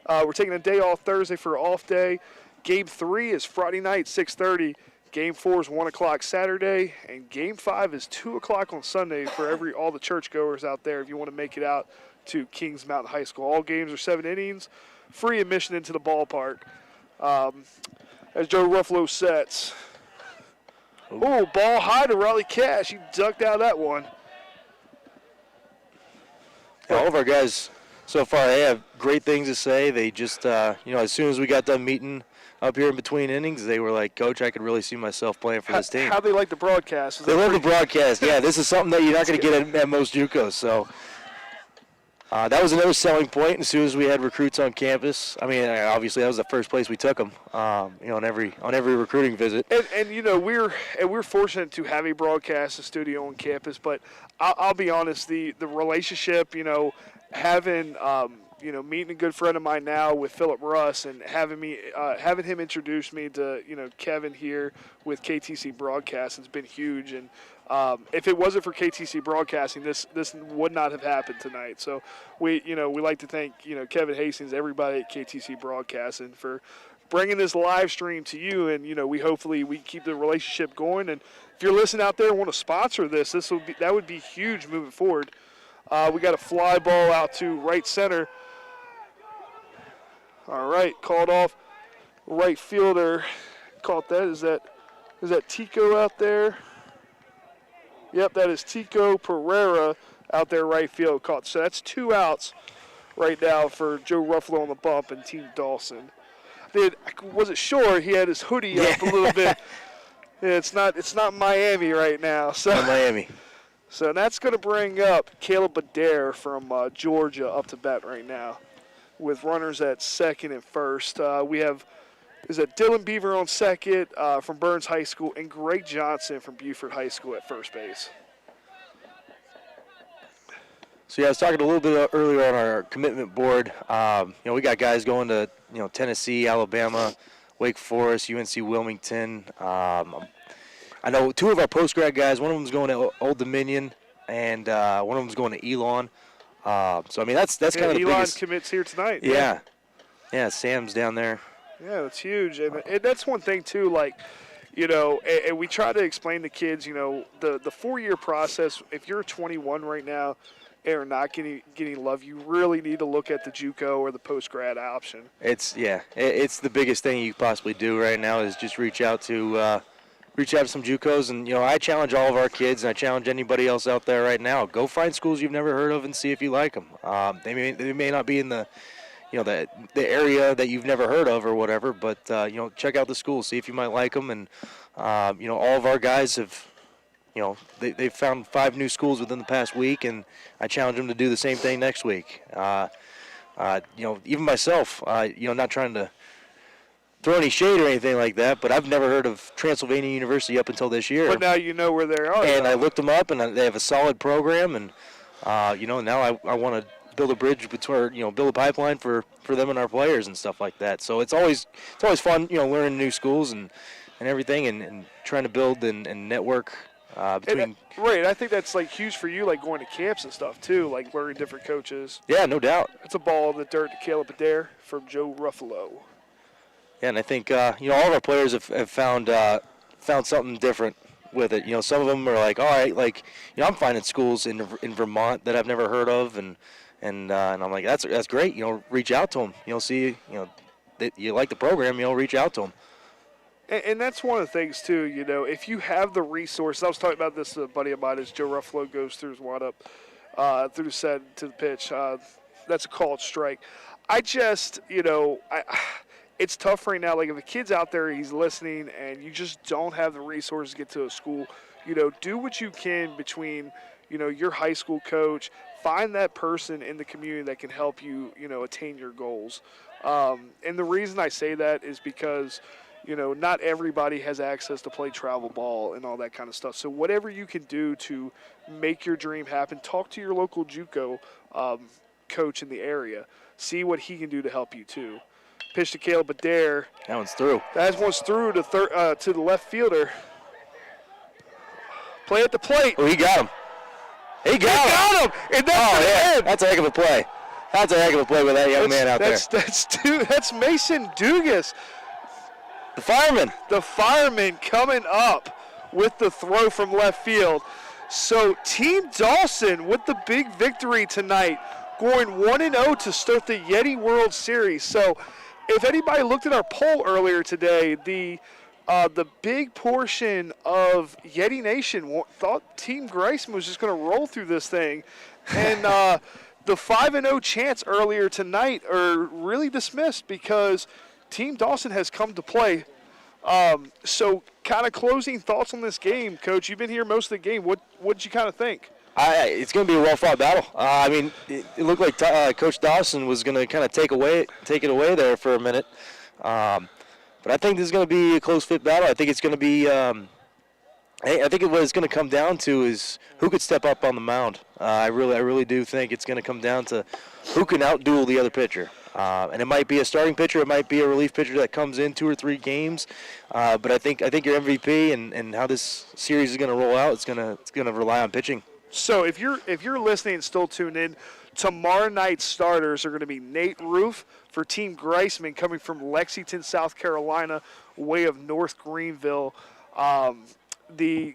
We're taking a day off Thursday for an off day. Game 3 is Friday night, 6:30. Game 4 is 1 o'clock Saturday, and Game 5 is 2 o'clock on Sunday for all the churchgoers out there if you want to make it out to Kings Mountain High School. All games are 7 innings, free admission into the ballpark. As Joe Ruffalo sets. Oh, ball high to Raleigh Cash. He ducked out that one. Yeah, all of our guys so far, they have great things to say. They just, as soon as we got done meeting up here in between innings, they were like, Coach, I could really see myself playing for this team. How they like the broadcast? They love the broadcast. Yeah, this is something that you're not going to get at most JuCos. So that was another selling point. As soon as we had recruits on campus, I mean, obviously that was the first place we took them. On every recruiting visit. And we're fortunate to have a broadcast studio on campus. But I'll be honest, the relationship, having meeting a good friend of mine now with Philip Russ and having him introduce me to Kevin here with KTC Broadcast has been huge. And if it wasn't for KTC Broadcasting, this would not have happened tonight. So we like to thank Kevin Hastings, everybody at KTC Broadcasting for bringing this live stream to you. And we keep the relationship going. And if you're listening out there and want to sponsor this, that would be huge moving forward. We got a fly ball out to right center. All right, called off. Right fielder caught that. Is that Tico out there? Yep, that is Tico Pereira out there right field caught. So that's 2 outs right now for Joe Ruffalo on the bump and Team Dawson. I wasn't sure he had his hoodie up a little bit. Yeah, it's not Miami right now. So not Miami. So that's going to bring up Caleb Adair from Georgia up to bat right now with runners at second and first. We have Dylan Beaver on second from Burns High School and Greg Johnson from Buford High School at first base. So, I was talking a little bit earlier on our commitment board. We got guys going to, Tennessee, Alabama, Wake Forest, UNC Wilmington. I know 2 of our post-grad guys, one of them's going to Old Dominion, and one of them's going to Elon. That's kind of the Elon biggest. commits here tonight. Yeah. Yeah, Sam's down there. Yeah, that's huge. And that's one thing, too, and we try to explain to kids, the 4-year process, if you're 21 right now and are not getting love, you really need to look at the JuCo or the post-grad option. It's the biggest thing you could possibly do right now is just reach out to some JuCos, and I challenge all of our kids, and I challenge anybody else out there right now. Go find schools you've never heard of and see if you like them. They may not be in the the area that you've never heard of or whatever, but check out the schools, see if you might like them, and all of our guys have they've found 5 new schools within the past week, and I challenge them to do the same thing next week. Even myself, not trying to throw any shade or anything like that, but I've never heard of Transylvania University up until this year. But now you know where they are. And I looked them up, and they have a solid program, and now I want to build a bridge between, build a pipeline for them and our players and stuff like that. So it's always fun, learning new schools and everything, and trying to build and network between. Right, I think that's huge for you, going to camps and stuff too, learning different coaches. Yeah, no doubt. It's a ball in the dirt to Caleb Adair from Joe Ruffalo. Yeah, and I think all of our players have found something different with it. Some of them are all right, I'm finding schools in Vermont that I've never heard of, and I'm like, that's great. Reach out to them. See, that you like the program. Reach out to them. And that's one of the things too. If you have the resources, I was talking about this with a buddy of mine as Joe Ruffalo goes through his windup, through the set to the pitch. That's a called strike. It's tough right now. If a kid's out there, he's listening, and you just don't have the resources to get to a school, do what you can between, your high school coach, find that person in the community that can help you, attain your goals. And the reason I say that is because, not everybody has access to play travel ball and all that kind of stuff. So whatever you can do to make your dream happen, talk to your local JuCo coach in the area. See what he can do to help you too. Pitch to Caleb Adair. That one's through. That one's through to the left fielder. Play at the plate. Oh, he got him. He got him. And that's That's a heck of a play. That's a heck of a play with that young man out there. That's Mason Dugas. The fireman. The fireman coming up with the throw from left field. So Team Dawson with the big victory tonight, going 1-0 to start the Yeti World Series. So if anybody looked at our poll earlier today, the big portion of Yeti Nation thought Team Greisman was just going to roll through this thing. And the 5-0 chants earlier tonight are really dismissed because Team Dawson has come to play. So kind of closing thoughts on this game, Coach. You've been here most of the game. What did you kind of think? It's going to be a well-fought battle. I mean, it looked like Coach Dawson was going to kind of take it away there for a minute. But I think this is going to be a close-fit battle. I think it's going to be I think what it's going to come down to is who could step up on the mound. I really do think it's going to come down to who can outduel the other pitcher. And it might be a starting pitcher, it might be a relief pitcher that comes in 2 or 3 games. But I think your MVP and how this series is going to roll out, it's going to rely on pitching. So if you're listening and still tuned in, tomorrow night's starters are going to be Nate Roof for Team Greisman coming from Lexington, South Carolina, way of North Greenville. The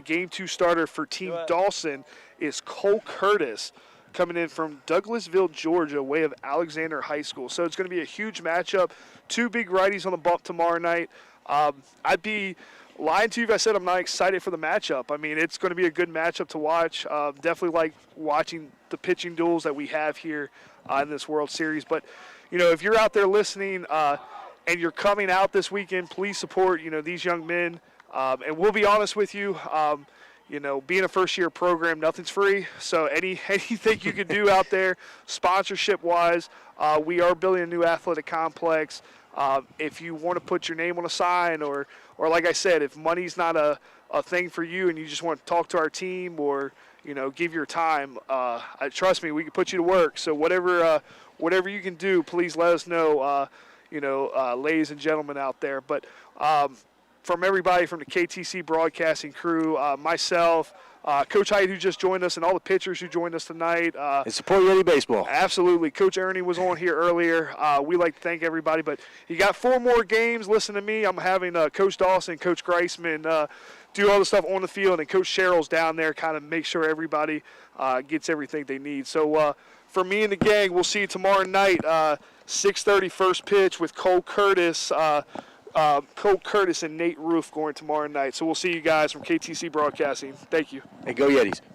game 2 starter for Team Dawson is Cole Curtis coming in from Douglasville, Georgia, way of Alexander High School. So it's going to be a huge matchup. 2 big righties on the bump tomorrow night. I'd be lying to you if I said I'm not excited for the matchup. I mean, it's going to be a good matchup to watch. Definitely like watching the pitching duels that we have here in this World Series. But, if you're out there listening and you're coming out this weekend, please support, these young men. And we'll be honest with you, being a first-year program, nothing's free. So anything you can do out there, sponsorship-wise, we are building a new athletic complex. If you want to put your name on a sign or like I said, if money's not a thing for you and you just want to talk to our team or, give your time, trust me, we can put you to work. So whatever you can do, please let us know, ladies and gentlemen out there. But from everybody from the KTC broadcasting crew, myself, Coach Hyatt, who just joined us, and all the pitchers who joined us tonight. And support Yeti Baseball. Absolutely. Coach Ernie was on here earlier. We like to thank everybody. But you got 4 more games. Listen to me. I'm having Coach Dawson, Coach Greisman do all the stuff on the field, and Coach Sherrill's down there kind of make sure everybody gets everything they need. So for me and the gang, we'll see you tomorrow night, 6:30 first pitch with Cole Curtis. Cole Curtis and Nate Roof going tomorrow night. So we'll see you guys from KTC Broadcasting. Thank you. Hey, go Yetis.